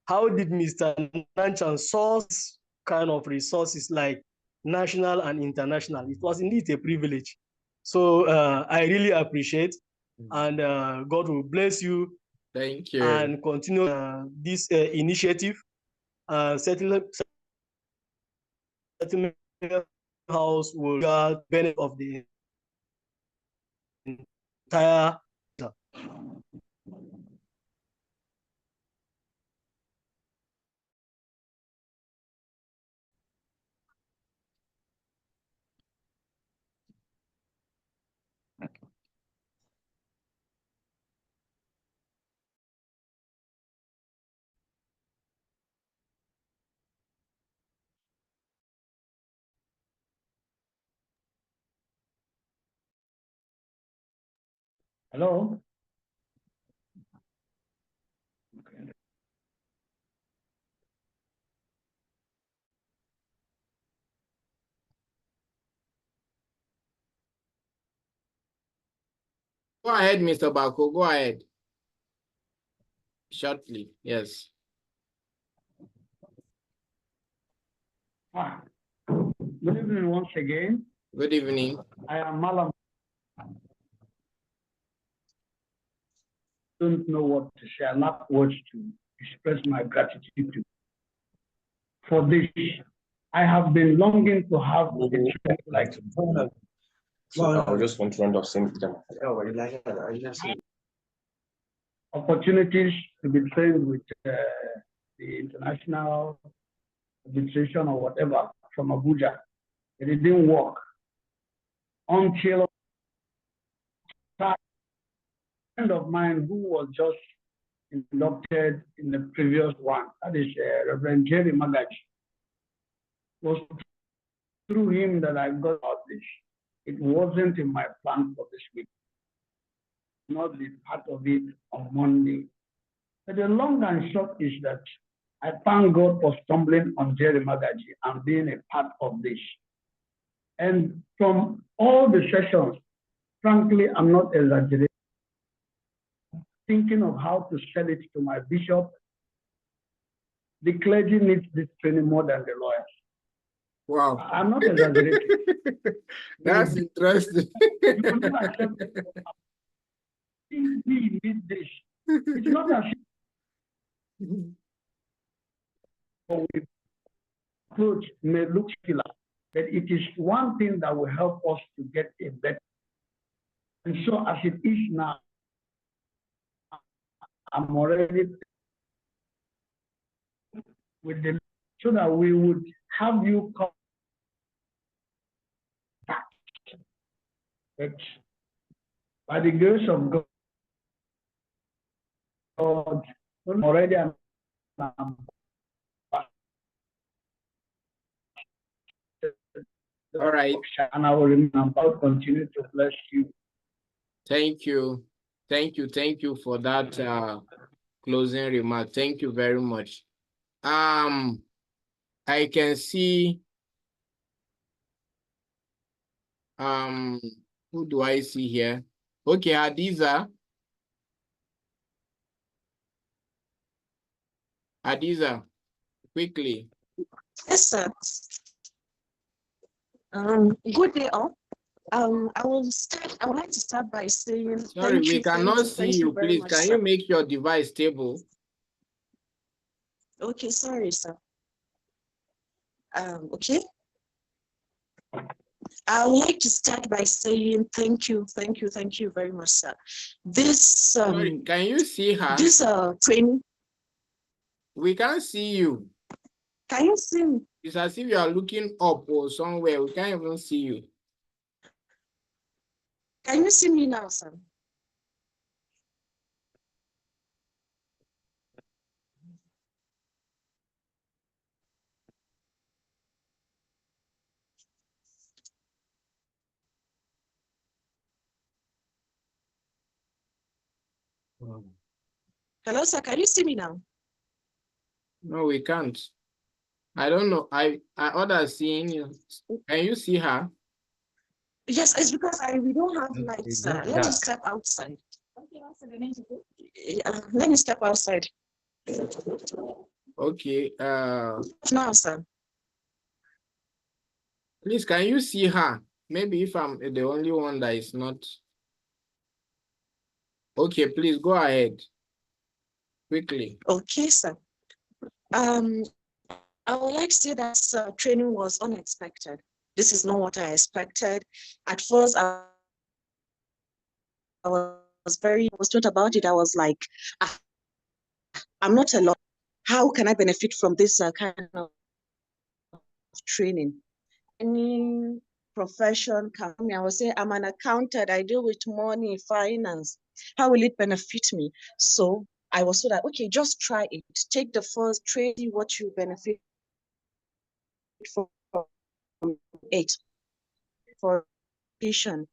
how did Mr. Nanchan source kind of resources like national and international? It was indeed a privilege. So I really appreciate, and God will bless you. Thank you. And continue this initiative. Settlement House will get benefit of the entire. Hello? Go ahead, Mr. Bako. Go ahead. Shortly, yes. Good evening once again. Good evening. I am Malam. Don't know what to say. I lack words to express my gratitude to. For this, I have been longing to have a trip like So I just want to round off saying them. Opportunities to be trained with the international administration or whatever from Abuja. It didn't work until a friend of mine who was just inducted in the previous one, that is Reverend Jerry Magaji, was through him that I got out this. It wasn't in my plan for this week, not be part of it on Monday. But the long and short is that I thank God for stumbling on Jerry Magaji and being a part of this. And from all the sessions, frankly, I'm not exaggerating. Thinking of how to sell it to my bishop, the clergy needs this training more than the lawyers. Wow. I'm not exaggerating. That's interesting. We need this. It's not as if approach may look similar, but it is one thing that will help us to get a better. And so as it is now, I'm already with them so that we would have you come back. But by the grace of God, already I'm all right. And I will remember, I'll continue to bless you. Thank you. Thank you. Thank you for that closing remark. Thank you very much. I can see, who do I see here? Okay, Hadiza. Hadiza, quickly. Yes, sir. Good day all. I would like to start by saying Sorry, thank we you, cannot see thank you. you very Please, much, can sir. you make your device stable? Okay, sorry, sir. Okay. I would like to start by saying thank you very much, sir. This Sorry, can you see her? This training. We can't see you. Can you see me? It's as if you are looking up or somewhere. We can't even see you. Can you see me now, sir? Hello, sir. Can you see me now? No, we can't. I don't know. I order seeing you. Can you see her? Yes, it's because we don't have lights, sir. Let me step outside. Let me step outside. Okay. Now, sir. Please, can you see her? Maybe if I'm the only one that is not. Okay, please go ahead. Quickly. Okay, sir. I would like to say that training was unexpected. This is not what I expected. At first, I was very concerned about it. I was like, I'm not alone. How can I benefit from this kind of training? Any profession can me. I will say, I'm an accountant. I deal with money, finance. How will it benefit me? So I was so that, okay, just try it. Take the first trade, see what you benefit from it. For patient.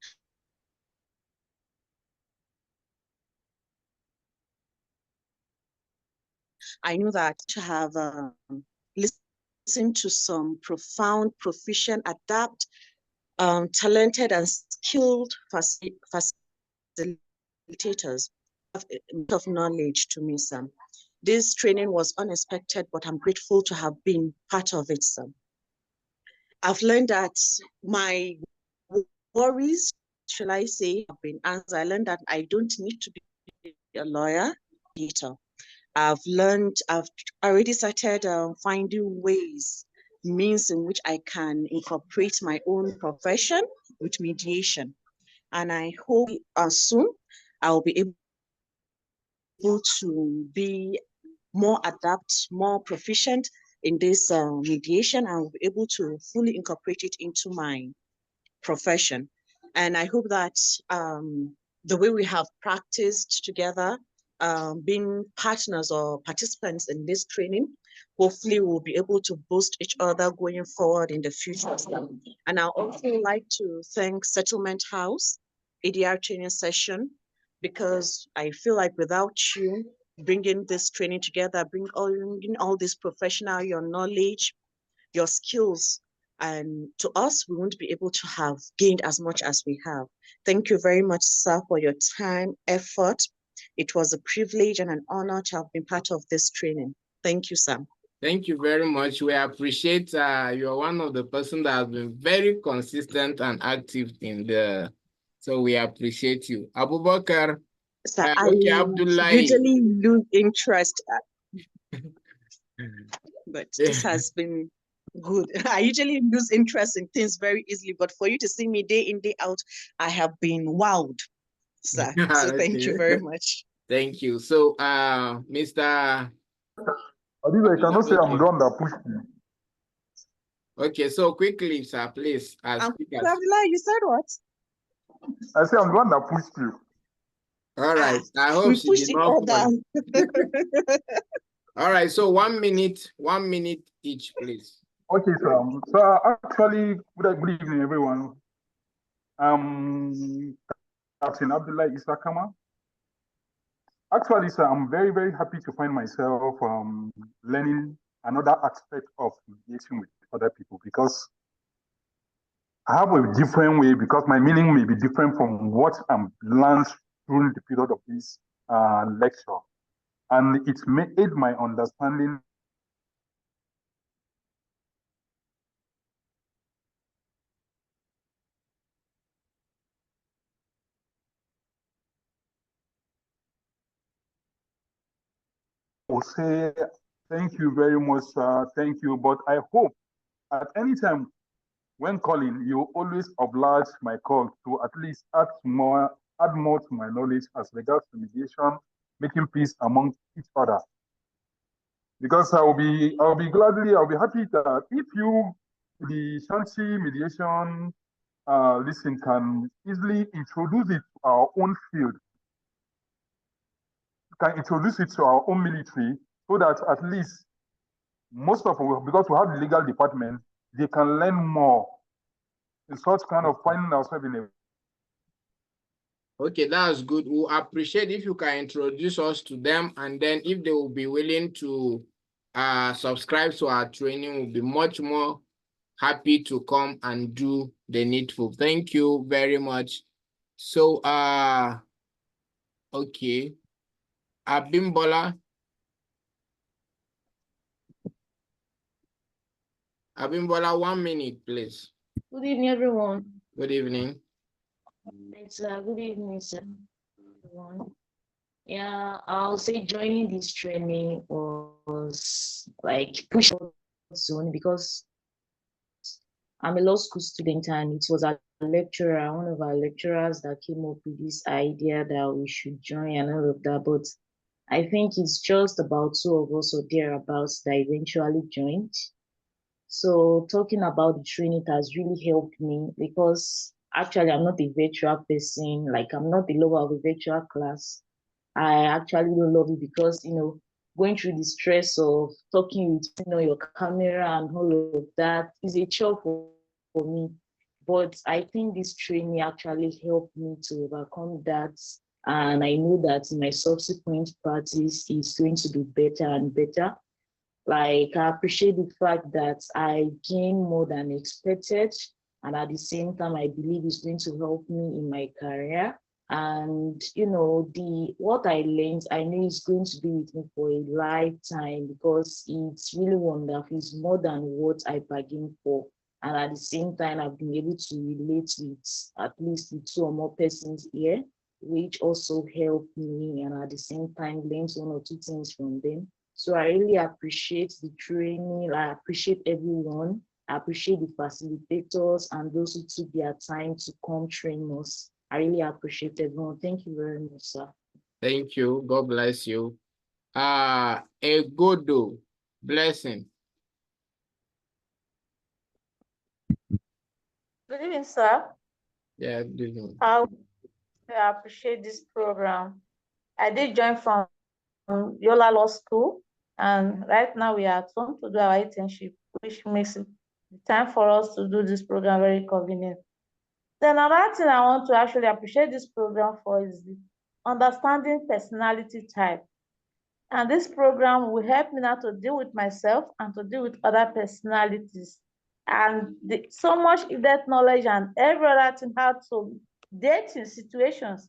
I knew that to have listened to some profound, proficient, adapt, talented and skilled facilitators of knowledge to me, Sam. This training was unexpected, but I'm grateful to have been part of it, Sam. I've learned that my worries, shall I say, have been answered. I learned that I don't need to be a lawyer later. I've already started finding ways, means in which I can incorporate my own profession with mediation. And I hope soon I'll be able to be more adept, more proficient in this mediation, and will be able to fully incorporate it into my profession. And I hope that the way we have practiced together, being partners or participants in this training, hopefully we'll be able to boost each other going forward in the future. And I also like to thank Settlement House, ADR training session, because I feel like without you bringing this training together, bringing all this professional, your knowledge, your skills, and to us, we won't be able to have gained as much as we have. Thank you very much, sir, for your time, effort. It was a privilege and an honor to have been part of this training. Thank you, sir. Thank you very much. We appreciate you're one of the person that has been very consistent and active in the, so we appreciate you. Abubakar. Sir, Okay, I Abdullah. usually lose interest, but this has been good. I usually lose interest in things very easily, but for you to see me day in, day out, I have been wowed, sir. So thank you very much. Thank you. So, Mr. Adiba, you cannot say I'm the one that pushed you. Okay, so quickly, sir, please. You said what? I say I'm the one that pushed you. All right. I hope she did not fall. All right. So 1 minute each, please. Okay, sir. So actually, good evening, everyone. Captain Abdullah Isakama. Actually, sir, I'm very, very happy to find myself learning another aspect of mediation with other people, because I have a different way, because my meaning may be different from what I'm learned during the period of this lecture. And it may aid my understanding will say thank you very much, thank you. But I hope at any time when calling, you always oblige my call to at least add more to my knowledge as regards to mediation, making peace among each other. Because I'll be happy that if you, the Shanti mediation listen, can easily introduce it to our own field, can introduce it to our own military, so that at least most of us, because we have the legal department, they can learn more in such kind of finding ourselves in a. Okay, that's good. We'll appreciate if you can introduce us to them, and then if they will be willing to subscribe to our training, we'll be much more happy to come and do the needful. Thank you very much. So, okay. Abimbola. Abimbola, 1 minute, please. Good evening, everyone. Good evening. It's good evening, sir. Everyone. Yeah, I'll say joining this training was like push zone, because I'm a law school student, and it was a lecturer, one of our lecturers, that came up with this idea that we should join and all of that. But I think it's just about 2 of us or thereabouts that eventually joined. So talking about the training has really helped me, because actually I'm not a virtual person. Like, I'm not the lover of a virtual class. I actually don't love it, because, going through the stress of talking with, your camera and all of that is a chore for me. But I think this training actually helped me to overcome that. And I know that my subsequent practice is going to be better and better. Like, I appreciate the fact that I gain more than expected. And at the same time, I believe it's going to help me in my career. And, what I learned, I know it's going to be with me for a lifetime, because it's really wonderful. It's more than what I bargained for. And at the same time, I've been able to relate with at least the 2 or more persons here, which also helped me, and at the same time, learned 1 or 2 things from them. So I really appreciate the training. I appreciate everyone. I appreciate the facilitators and those who took their time to come train us. I really appreciate everyone. Thank you very much, sir. Thank you. God bless you. Egodo, blessing. Good evening, sir. Yeah, good evening. I appreciate this program. I did join from Yola Law School, and right now we are at home to do our internship, which makes it the time for us to do this program very convenient. Then another thing I want to actually appreciate this program for is the understanding personality type. And this program will help me now to deal with myself and to deal with other personalities. And so much in-depth knowledge and every other thing, how to date in situations,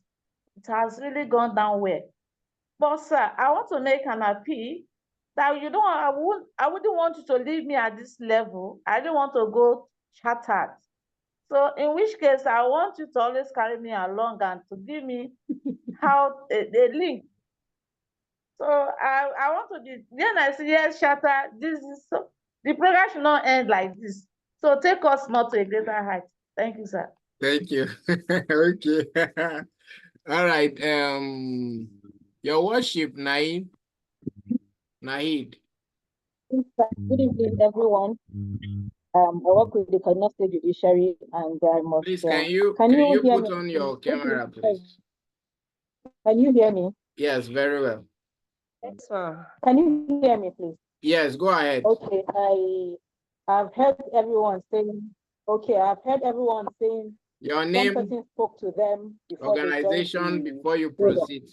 it has really gone down well. But sir, I want to make an appeal that I wouldn't want you to leave me at this level. I don't want to go shattered. So in which case, I want you to always carry me along and to give me how a link. So I want to be, then I say, yes, Shatter, this is so, the program should not end like this. So take us not to a greater height. Thank you, sir. Thank you. Okay. All right. Your worship, Nahid. Nahid. Good evening, everyone. I work with the Kaduna State Judiciary, and I must. Please, can you hear put me? on your camera, please? Can you hear me? Yes, very well. Yes, sir. Can you hear me, please? Yes, go ahead. Okay, I've heard everyone saying. Okay, I've heard everyone saying. Your Some name, person spoke to them before organization, before you proceed.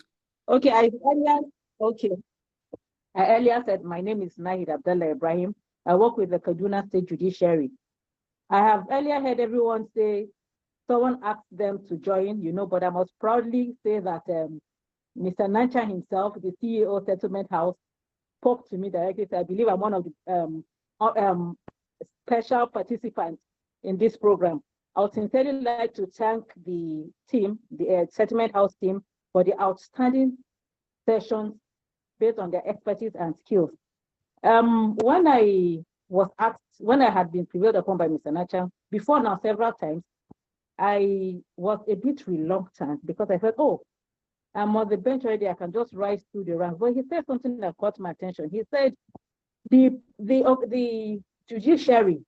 Okay, I earlier said my name is Nahid Abdullah Ibrahim. I work with the Kaduna State Judiciary. I have earlier heard everyone say someone asked them to join, but I must proudly say that Mr. Nancha himself, the CEO Settlement House, spoke to me directly. So I believe I'm one of the special participants in this program. I would sincerely like to thank the team, the Settlement House team, for the outstanding sessions based on their expertise and skills. When I had been prevailed upon by Mr. Nacha, before now several times, I was a bit reluctant because I felt, oh, I'm on the bench already, I can just rise through the ranks. But he said something that caught my attention. He said, the judiciary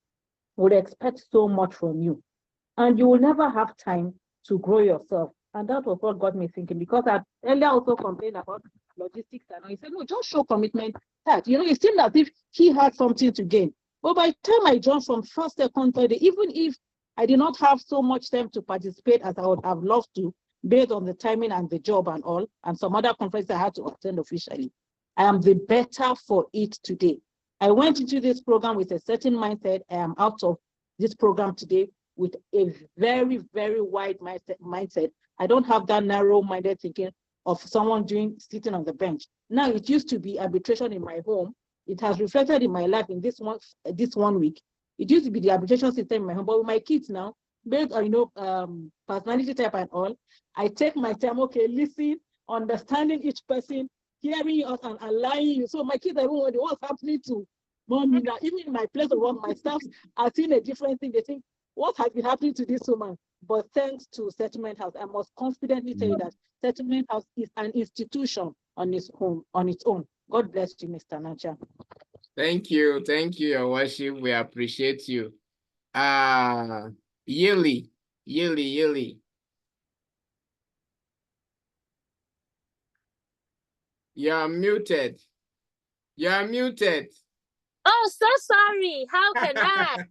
would expect so much from you, and you will never have time to grow yourself. And that was what got me thinking, because I earlier also complained about logistics, and he said, no, just show commitment. That, it seemed as if he had something to gain. But by the time I joined from first, second, third, even if I did not have so much time to participate as I would have loved to, based on the timing and the job and all, and some other conferences I had to attend officially, I am the better for it today. I went into this program with a certain mindset. I am out of this program today with a very, very wide mindset. I don't have that narrow-minded thinking of someone sitting on the bench. Now, it used to be arbitration in my home. It has reflected in my life in this 1 week. It used to be the arbitration system in my home, but with my kids now, based on personality type and all, I take my time. Okay, listen, understanding each person, hearing us and allowing you. So my kids are even wondering what's happening to mommy now. Even in my place of work, my staff are seeing a different thing. They think, what has been happening to this woman? But thanks to Settlement House, I must confidently tell you that Settlement House is an institution on its own. God bless you, Mr. Nacha. Thank you, Your Worship. We appreciate you. Yili. You're muted. Oh, so sorry. How can I?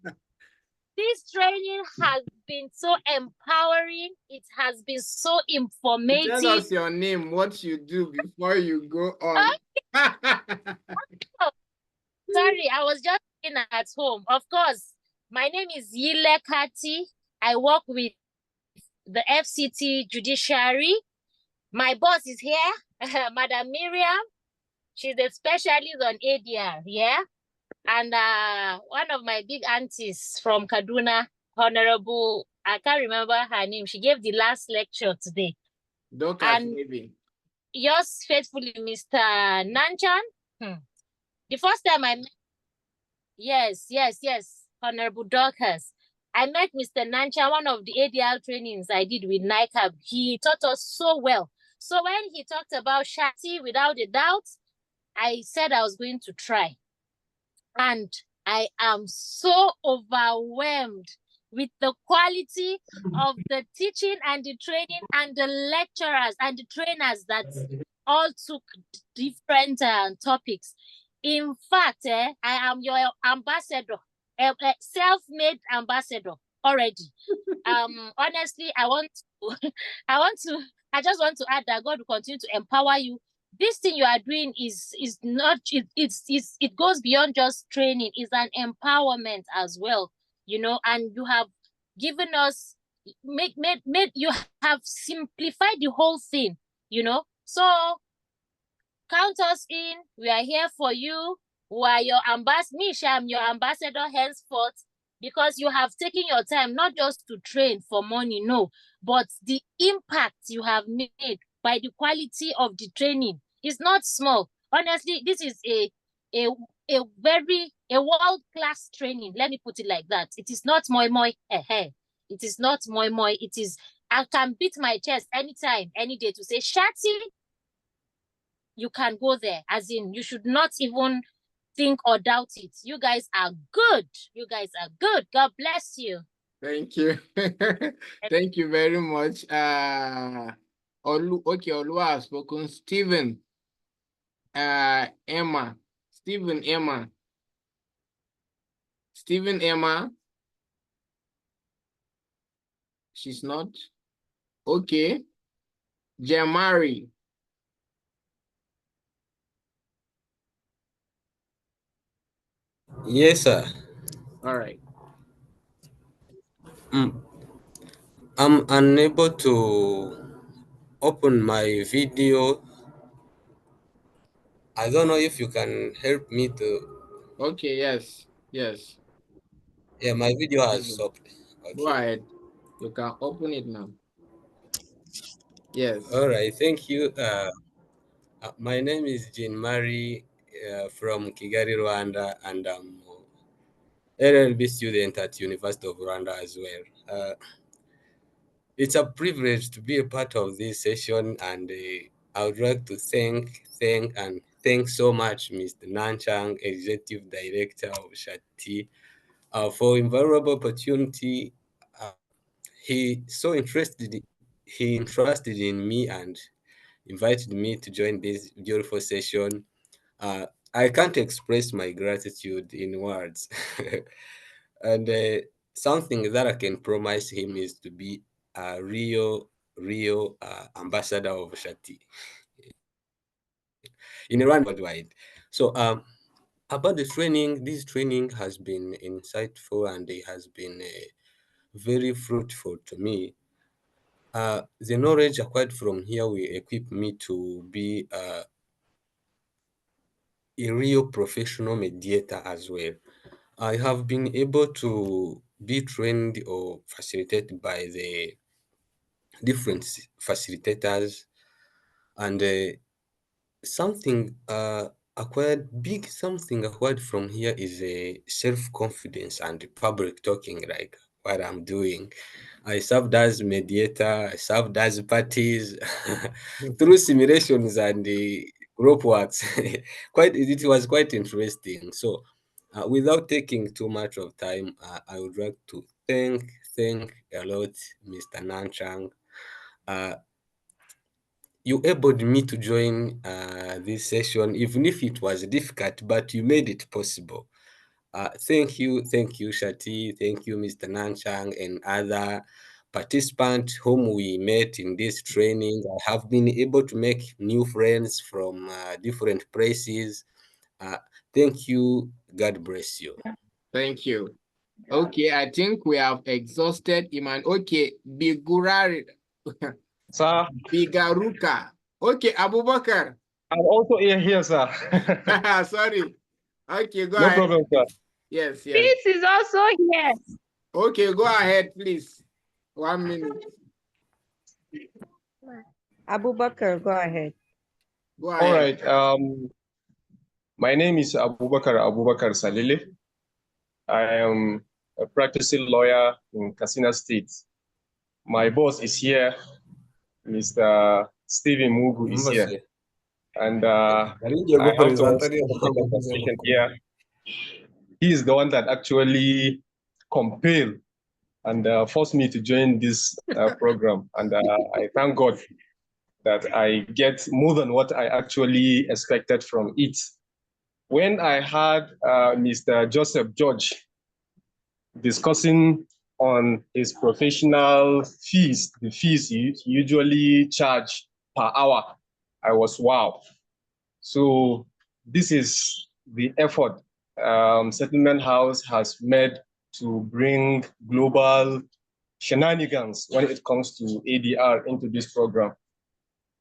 This training has been so empowering. It has been so informative. Tell us your name, what you do before you go on. Oh, sorry, I was just at home. Of course, my name is Yile Kati. I work with the FCT Judiciary. My boss is here, Madam Miriam. She's a specialist on ADR, yeah? And one of my big aunties from Kaduna, Honorable, I can't remember her name. She gave the last lecture today. And maybe. Yours faithfully, Mr. Nanchan. The first time I met, yes, Honorable Dorcas. I met Mr. Nanchan, one of the ADL trainings I did with NICAB. He taught us so well. So when he talked about Shati, without a doubt, I said I was going to try. And I am so overwhelmed with the quality of the teaching and the training and the lecturers and the trainers that all took different topics. In fact, I am your ambassador, self-made ambassador already. Honestly, I just want to add that God will continue to empower you. This thing you are doing is not, it goes beyond just training. It's an empowerment as well, and you have given us, you have simplified the whole thing, so count us in. We are here for you. We are your ambassador. I'm your ambassador henceforth, because you have taken your time not just to train for money, no, but the impact you have made by the quality of the training is not small. Honestly, this is a world-class training. Let me put it like that. It is not moi moi. It is not moi moi. It is, I can beat my chest anytime, any day to say, Shati, you can go there. As in, you should not even think or doubt it. You guys are good. God bless you. Thank you. Thank you very much. Olu has spoken. Stephen, Emma. She's not. Okay. Jamari. Yes, sir. All right. I'm unable to open my video. I don't know if you can help me to. Okay, yes, yes. Yeah, my video has Mhm. stopped. Go Okay. ahead. You can open it now. Yes. All right. Thank you. My name is Jean Marie from Kigali, Rwanda, and I'm LLB student at University of Rwanda as well. It's a privilege to be a part of this session, and I would like to thank so much Mr. Nanchang, Executive Director of Shati, for invaluable opportunity. Uh, he interested in me and invited me to join this beautiful session. I can't express my gratitude in words. And something that I can promise him is to be a real ambassador of Shati in Iran worldwide. So about the training, this training has been insightful and it has been very fruitful to me. The knowledge acquired from here will equip me to be a real professional mediator as well. I have been able to be trained or facilitated by the different facilitators, and something acquired from here is a self-confidence and public talking, like what I'm doing. I served as mediator, I served as parties through simulations and the group works. It was quite interesting. So without taking too much of time, I would like to thank a lot Mr. Nanchang. Uh, you enabled me to join this session, even if it was difficult, but you made it possible. Thank you, Shati. Thank you, Mr. Nanchang, and other participants whom we met in this training. I have been able to make new friends from different places. Thank you. God bless you. Thank you. Okay, I think we have exhausted Iman. Okay, Bigurari. Sir, Bigaruka. Okay, Abubakar. I'm also here, sir. Sorry. Okay, go No ahead. problem, sir. Yes, yes. Peace is also here. Okay, go ahead, please. 1 minute. Abubakar, go ahead. Go All ahead. right. My name is Abubakar Salile. I am a practicing lawyer in Katsina State. My boss is here, Mr. Stephen Mugu is here. And I have to also take the position here. He is the one that actually compelled and forced me to join this program. And I thank God that I get more than what I actually expected from it. When I had Mr. Joseph George discussing on his professional fees, the fees he usually charge per hour, I was wow. So this is the effort Settlement House has made to bring global shenanigans when it comes to ADR into this program.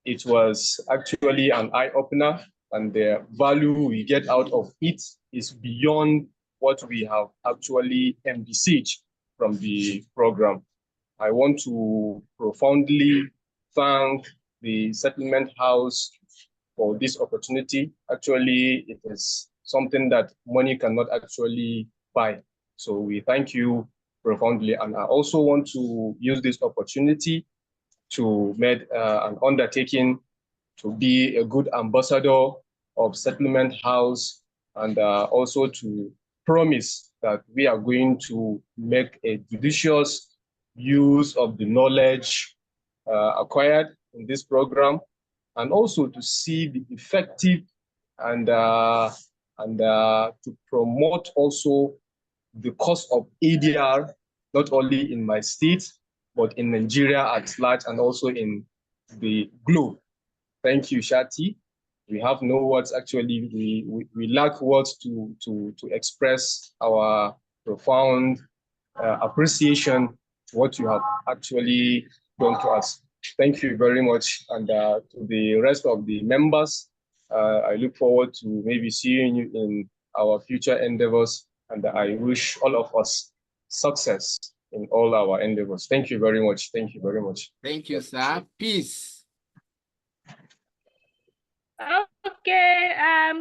It was actually an eye-opener, and the value we get out of it is beyond what we have actually envisaged from the program. I want to profoundly thank the Settlement House for this opportunity. Actually, it is something that money cannot actually buy. So we thank you profoundly. And I also want to use this opportunity to make an undertaking to be a good ambassador of Settlement House, and also to promise that we are going to make a judicious use of the knowledge acquired in this program, and also to see the effective and to promote also the cost of ADR, not only in my state, but in Nigeria at large and also in the globe. Thank you, Shati. We have no words. Actually, we lack words to express our profound appreciation to what you have actually done to us. Thank you very much. And to the rest of the members, I look forward to maybe seeing you in our future endeavors. And I wish all of us success in all our endeavors. Thank you very much. Thank you very much. Thank you, sir. Peace. Okay,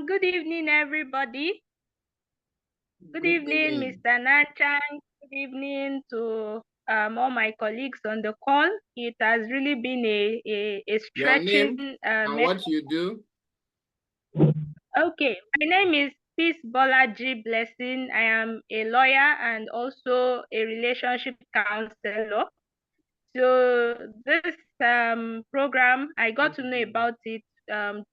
good evening, everybody. Good evening, Mr. Nanchan. Good evening to all my colleagues on the call. It has really been a Your stretching name and what you do? Okay, my name is Peace Bolaji Blessing. I am a lawyer and also a relationship counselor. So this program, I got to know about it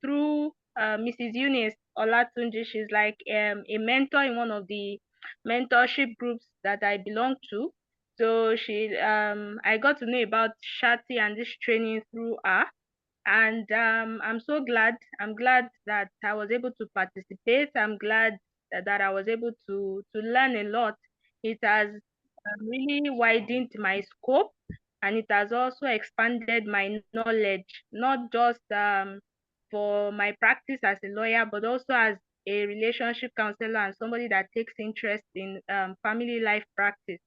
through Mrs. Eunice Olatunji. She's like a mentor in one of the mentorship groups that I belong to. So I got to know about Shati and this training through her. And I'm so glad. I'm glad that I was able to participate. I'm glad that I was able to learn a lot. It has really widened my scope, and it has also expanded my knowledge, not just for my practice as a lawyer, but also as a relationship counselor and somebody that takes interest in family life practice.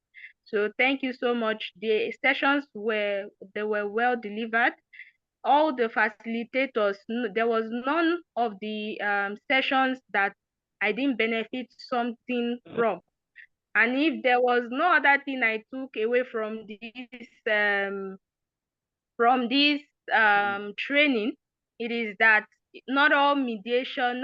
So thank you so much. The sessions were well delivered. All the facilitators, there was none of the sessions that I didn't benefit something from. And if there was no other thing I took away from this training, it is that not all mediation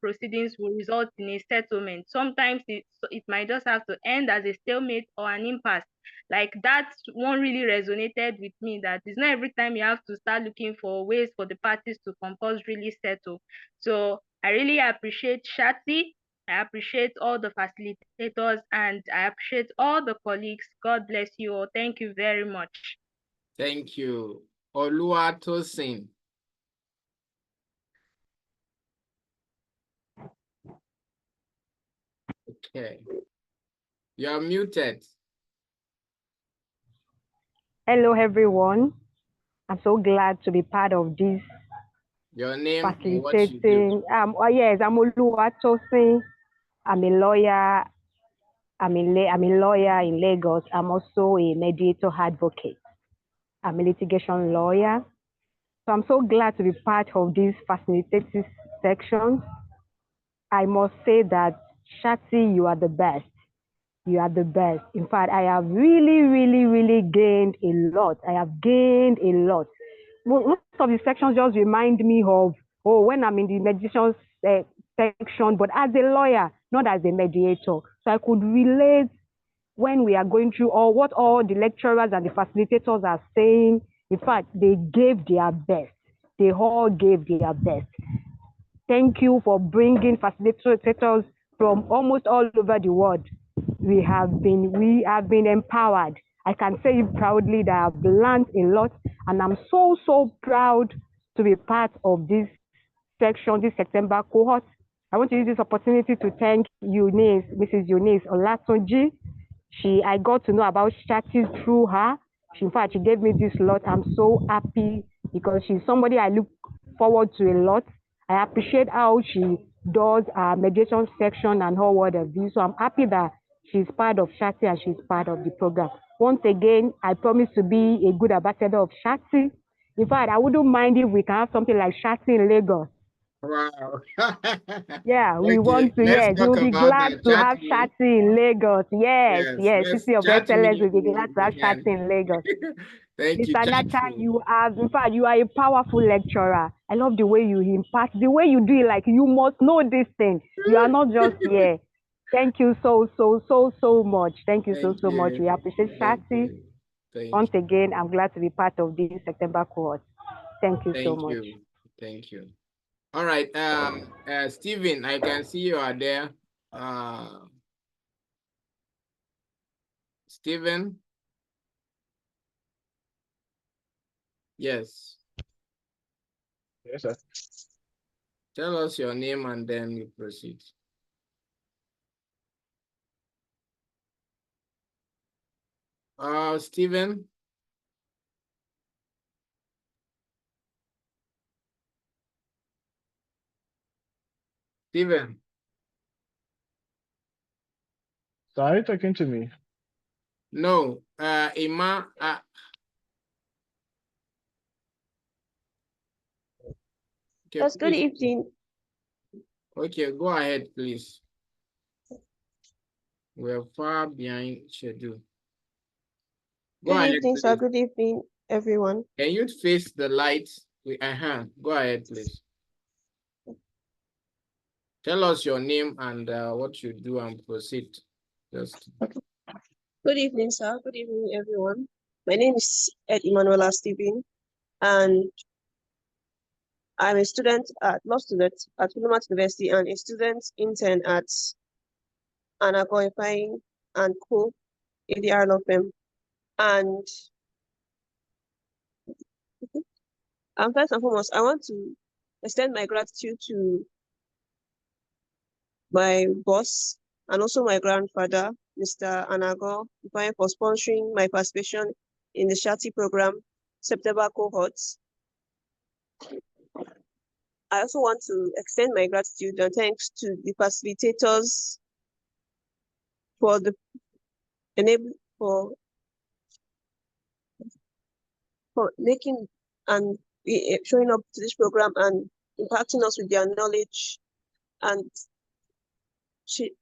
proceedings will result in a settlement. Sometimes it might just have to end as a stalemate or an impasse. Like that one really resonated with me, that it's not every time you have to start looking for ways for the parties to compulsorily settle. So I really appreciate Shati. I appreciate all the facilitators, and I appreciate all the colleagues. God bless you all. Thank you very much. Thank you. Oluwatosin. Okay. You're muted. Hello, everyone. I'm so glad to be part of this Your name and what you do. facilitating. Yes, I'm Oluwatosin. I'm a lawyer. I'm a lawyer in Lagos. I'm also a mediator advocate. I'm a litigation lawyer. So I'm so glad to be part of this facilitative section. I must say that, Shati, you are the best. You are the best. In fact, I have really, really, really gained a lot. I have gained a lot. Most of the sections just remind me of, when I'm in the mediation section, but as a lawyer, not as a mediator. So I could relate when we are going through what all the lecturers and the facilitators are saying. In fact, they gave their best. They all gave their best. Thank you for bringing facilitators from almost all over the world. We have been empowered. I can say it proudly that I've learned a lot, and I'm so proud to be part of this section, this September cohort. I want to use this opportunity to thank Mrs. Eunice Olatunji. I got to know about Shati through her. In fact, she gave me this lot. I'm so happy because she's somebody I look forward to a lot. I appreciate how she does our mediation section and her word of view. So I'm happy that she's part of Shati and she's part of the program. Once again, I promise to be a good ambassador of Shati. In fact, I wouldn't mind if we can have something like Shati in Lagos. Wow. Yeah, we Okay, want to, let's yes. talk We'll be about glad the to have Shati. Shati in Lagos. Yes, Let's City of Excellence. We'll be glad to have again. Shati in Lagos. Thank you, Mr. Nacha, Shati. in fact, you are a powerful lecturer. I love the way you impart, the way you do it, like you must know this thing. You are not just here. Thank you so much. Thank you so much. We appreciate Shati. Once again, I'm glad to be part of this September cohort. Thank you so much. Thank you. All right, Stephen, I can see you are there. Stephen? Yes. Yes, sir. Tell us your name and then we proceed. Stephen. Stephen. So are you talking to me? No, Emma. Okay, Yes, good please. evening. Okay, go ahead, please. We're far behind schedule. Go Good ahead, evening, sir. please. Good evening, everyone. Can you face the light? Go ahead, please. Tell us your name and what you do and proceed. Just. Good evening, sir. Good evening, everyone. My name is Ed Emanuela Stephen, and I'm a student law student at Wilmot University and a student intern at Anago Ifeanyi and Co. ADR law firm. And first and foremost, I want to extend my gratitude to my boss and also my grandfather, Mr. Anago Ifeanyi, for sponsoring my participation in the Shati program, September cohorts. I also want to extend my gratitude and thanks to the facilitators for the for making and showing up to this program and impacting us with their knowledge and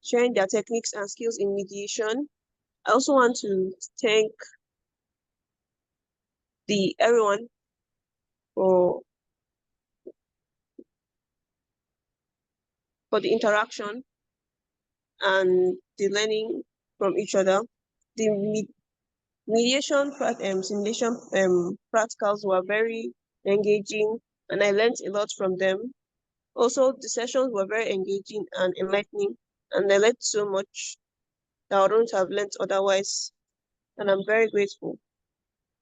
sharing their techniques and skills in mediation. I also want to thank everyone for the interaction and the learning from each other. The mediation simulation practicals were very engaging and I learned a lot from them. Also, the sessions were very engaging and enlightening, and I learned so much that I wouldn't have learned otherwise, and I'm very grateful.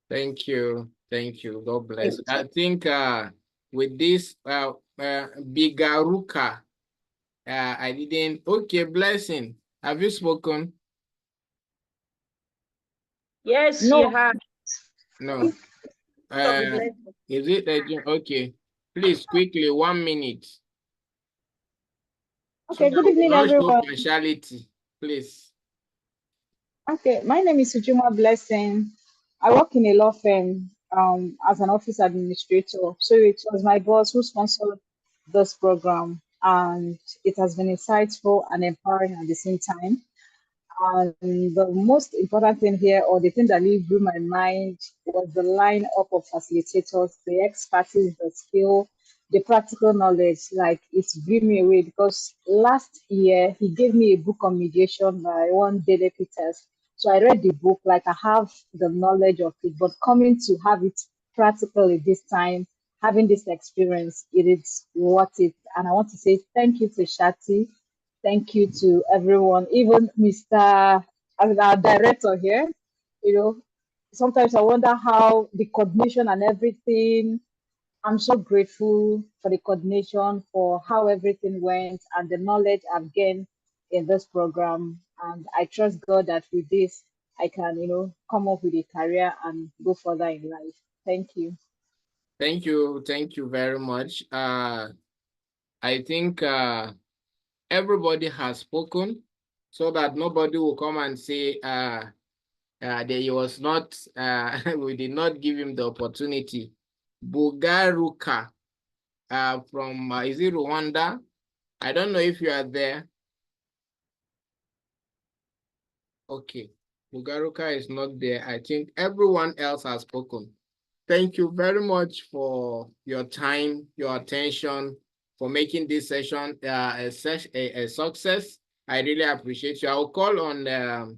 Thank you. Thank you. God bless. Thank you. I think with this Bigaruka, I didn't. Okay, Blessing. Have you spoken? Yes, No. you have. No. Is it okay? Please, quickly, 1 minute. Okay, good evening, No show everyone. partiality, please. Okay, my name is Ujuma Blessing. I work in a law firm as an office administrator. So it was my boss who sponsored this program, and it has been insightful and empowering at the same time. And the most important thing here, or the thing that really blew my mind, was the lineup of facilitators, the expertise, the skill, the practical knowledge. Like, it blew me away because last year he gave me a book on mediation by one Dele Peters. So I read the book, like I have the knowledge of it, but coming to have it practically this time, having this experience, it is worth it. And I want to say thank you to Shati. Thank you to everyone, even Mr. as our director here. You know, sometimes I wonder how the coordination and everything. I'm so grateful for the coordination, for how everything went, and the knowledge I've gained in this program. And I trust God that with this, I can, come up with a career and go further in life. Thank you. Thank you. Thank you very much. I think everybody has spoken so that nobody will come and say that he was not, we did not give him the opportunity. Bugaruka from, is it Rwanda? I don't know if you are there. Okay, Bugaruka is not there. I think everyone else has spoken. Thank you very much for your time, your attention, for making this session a success. I really appreciate you. I'll call on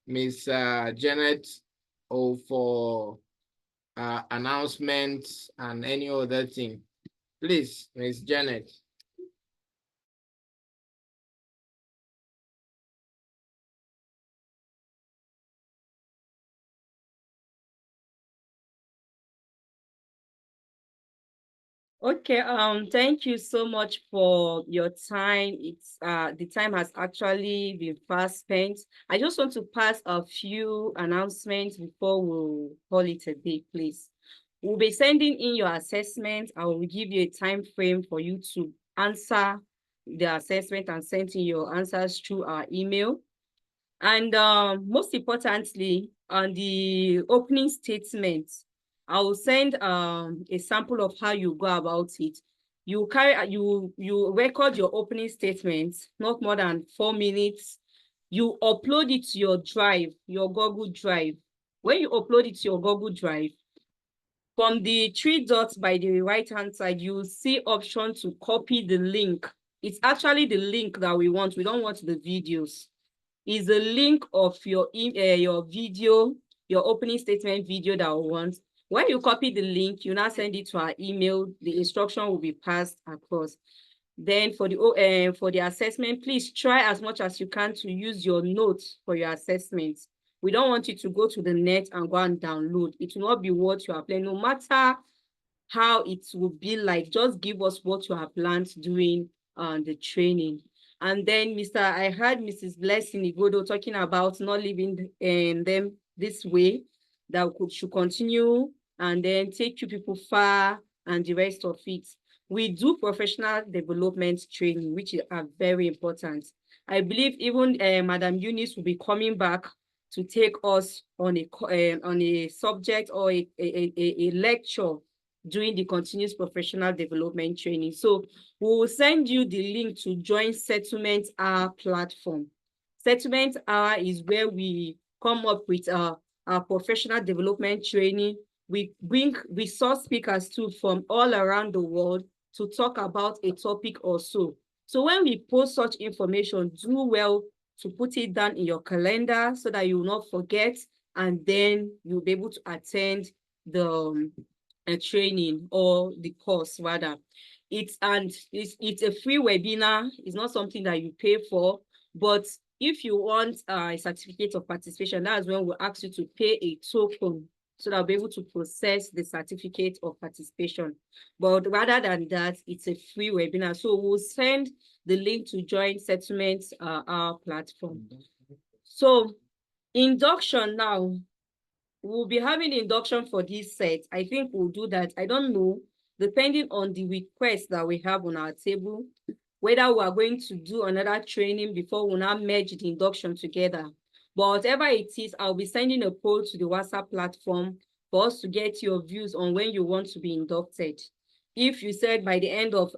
Miss Janet for announcements and any other thing. Please, Miss Janet. Okay, thank you so much for your time. It's the time has actually been fast spent. I just want to pass a few announcements before we call it a day, please. We'll be sending in your assessment. I will give you a time frame for you to answer the assessment and send in your answers through our email. And most importantly, on the opening statement, I will send a sample of how you go about it. You record your opening statement, not more than 4 minutes. You upload it to your drive, your Google Drive. When you upload it to your Google Drive, from the three dots by the right-hand side, you will see option to copy the link. It's actually the link that we want. We don't want the videos. Is the link of your video, your opening statement video that we want. When you copy the link, you now send it to our email. The instruction will be passed across. Then for the assessment, please try as much as you can to use your notes for your assessment. We don't want you to go to the net and go and download. It will not be what you are playing, no matter how it will be like. Just give us what you have planned during the training. And then I heard Mrs. Blessing Igodo talking about not leaving them this way, that should continue and then take you people far and the rest of it. We do professional development training, which are very important. I believe even Madam Eunice will be coming back to take us on a subject or a lecture during the continuous professional development training. So we will send you the link to join Settlement Hour platform. Settlement Hour is where we come up with our professional development training. We bring resource speakers too from all around the world to talk about a topic or so. So when we post such information, do well to put it down in your calendar so that you will not forget, and then you'll be able to attend the training or the course rather. It's a free webinar. It's not something that you pay for, but if you want a certificate of participation, that's when we'll ask you to pay a token so that I'll be able to process the certificate of participation. But rather than that, it's a free webinar. So we'll send the link to join Settlement our platform. So induction now. We'll be having induction for this set. I think we'll do that. I don't know, depending on the request that we have on our table, whether we are going to do another training before we now merge the induction together. But whatever it is, I'll be sending a poll to the WhatsApp platform for us to get your views on when you want to be inducted. If you said by the end of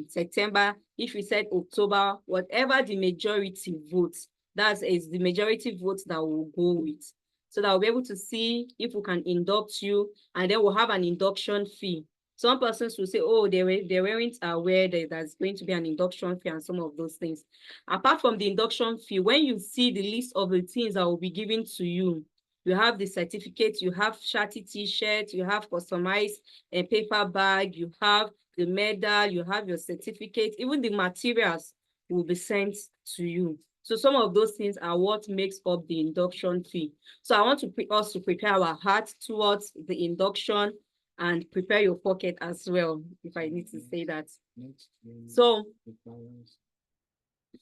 September, if you said October, whatever the majority votes, that is the majority votes that we'll go with. So that we'll be able to see if we can induct you, and then we'll have an induction fee. Some persons will say, oh, they weren't aware that there's going to be an induction fee and some of those things. Apart from the induction fee, when you see the list of the things that will be given to you, you have the certificate, you have Shati t-shirt, you have customized a paper bag, you have the medal, you have your certificate, even the materials will be sent to you. So some of those things are what makes up the induction fee. So I want us to prepare our heart towards the induction and prepare your pocket as well, if I need to say that. So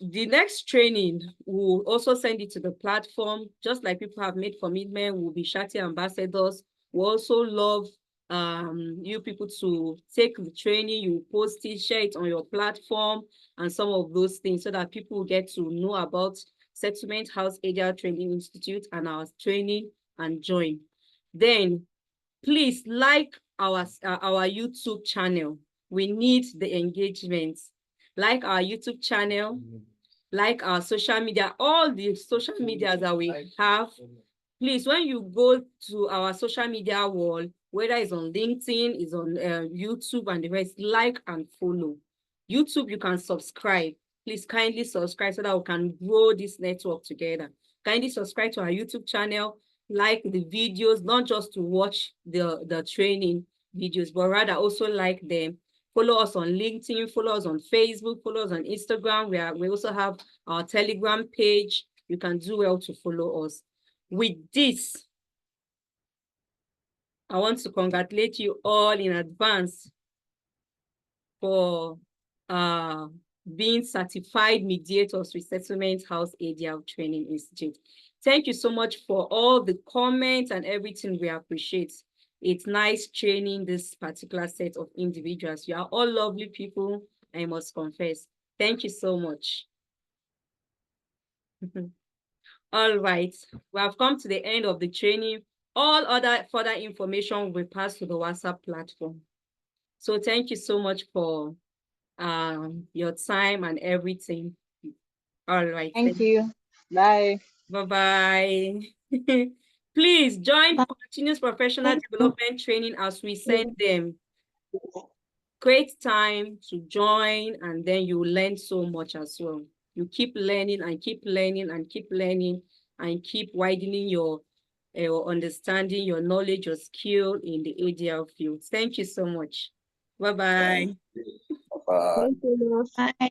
the next training, we'll also send it to the platform. Just like people have made commitment, we'll be Shati ambassadors. We also love you people to take the training, you post it, share it on your platform and some of those things so that people get to know about Settlement House Area Training Institute and our training and join. Then please like our YouTube channel. We need the engagement. Like our YouTube channel, like our social media, all the social media that we have. Please, when you go to our social media wall, whether it's on LinkedIn, it's on YouTube and the rest, like and follow. YouTube, you can subscribe. Please kindly subscribe so that we can grow this network together. Kindly subscribe to our YouTube channel, like the videos, not just to watch the training videos, but rather also like them. Follow us on LinkedIn, follow us on Facebook, follow us on Instagram. We also have our Telegram page. You can do well to follow us. With this, I want to congratulate you all in advance for being certified mediators with Settlement House ADL Training Institute. Thank you so much for all the comments and everything. We appreciate. It's nice training this particular set of individuals. You are all lovely people, I must confess. Thank you so much. All right, we have come to the end of the training. All other further information will be passed to the WhatsApp platform. So thank you so much for your time and everything. All right. Thank you. Bye. Bye-bye. Please join continuous professional development training as we send them. Create time to join, and then you learn so much as well. You keep learning and keep learning and keep learning and keep widening your understanding, your knowledge, your skill in the ADL field. Thank you so much. Bye-bye. Thank you, Nurse. Bye.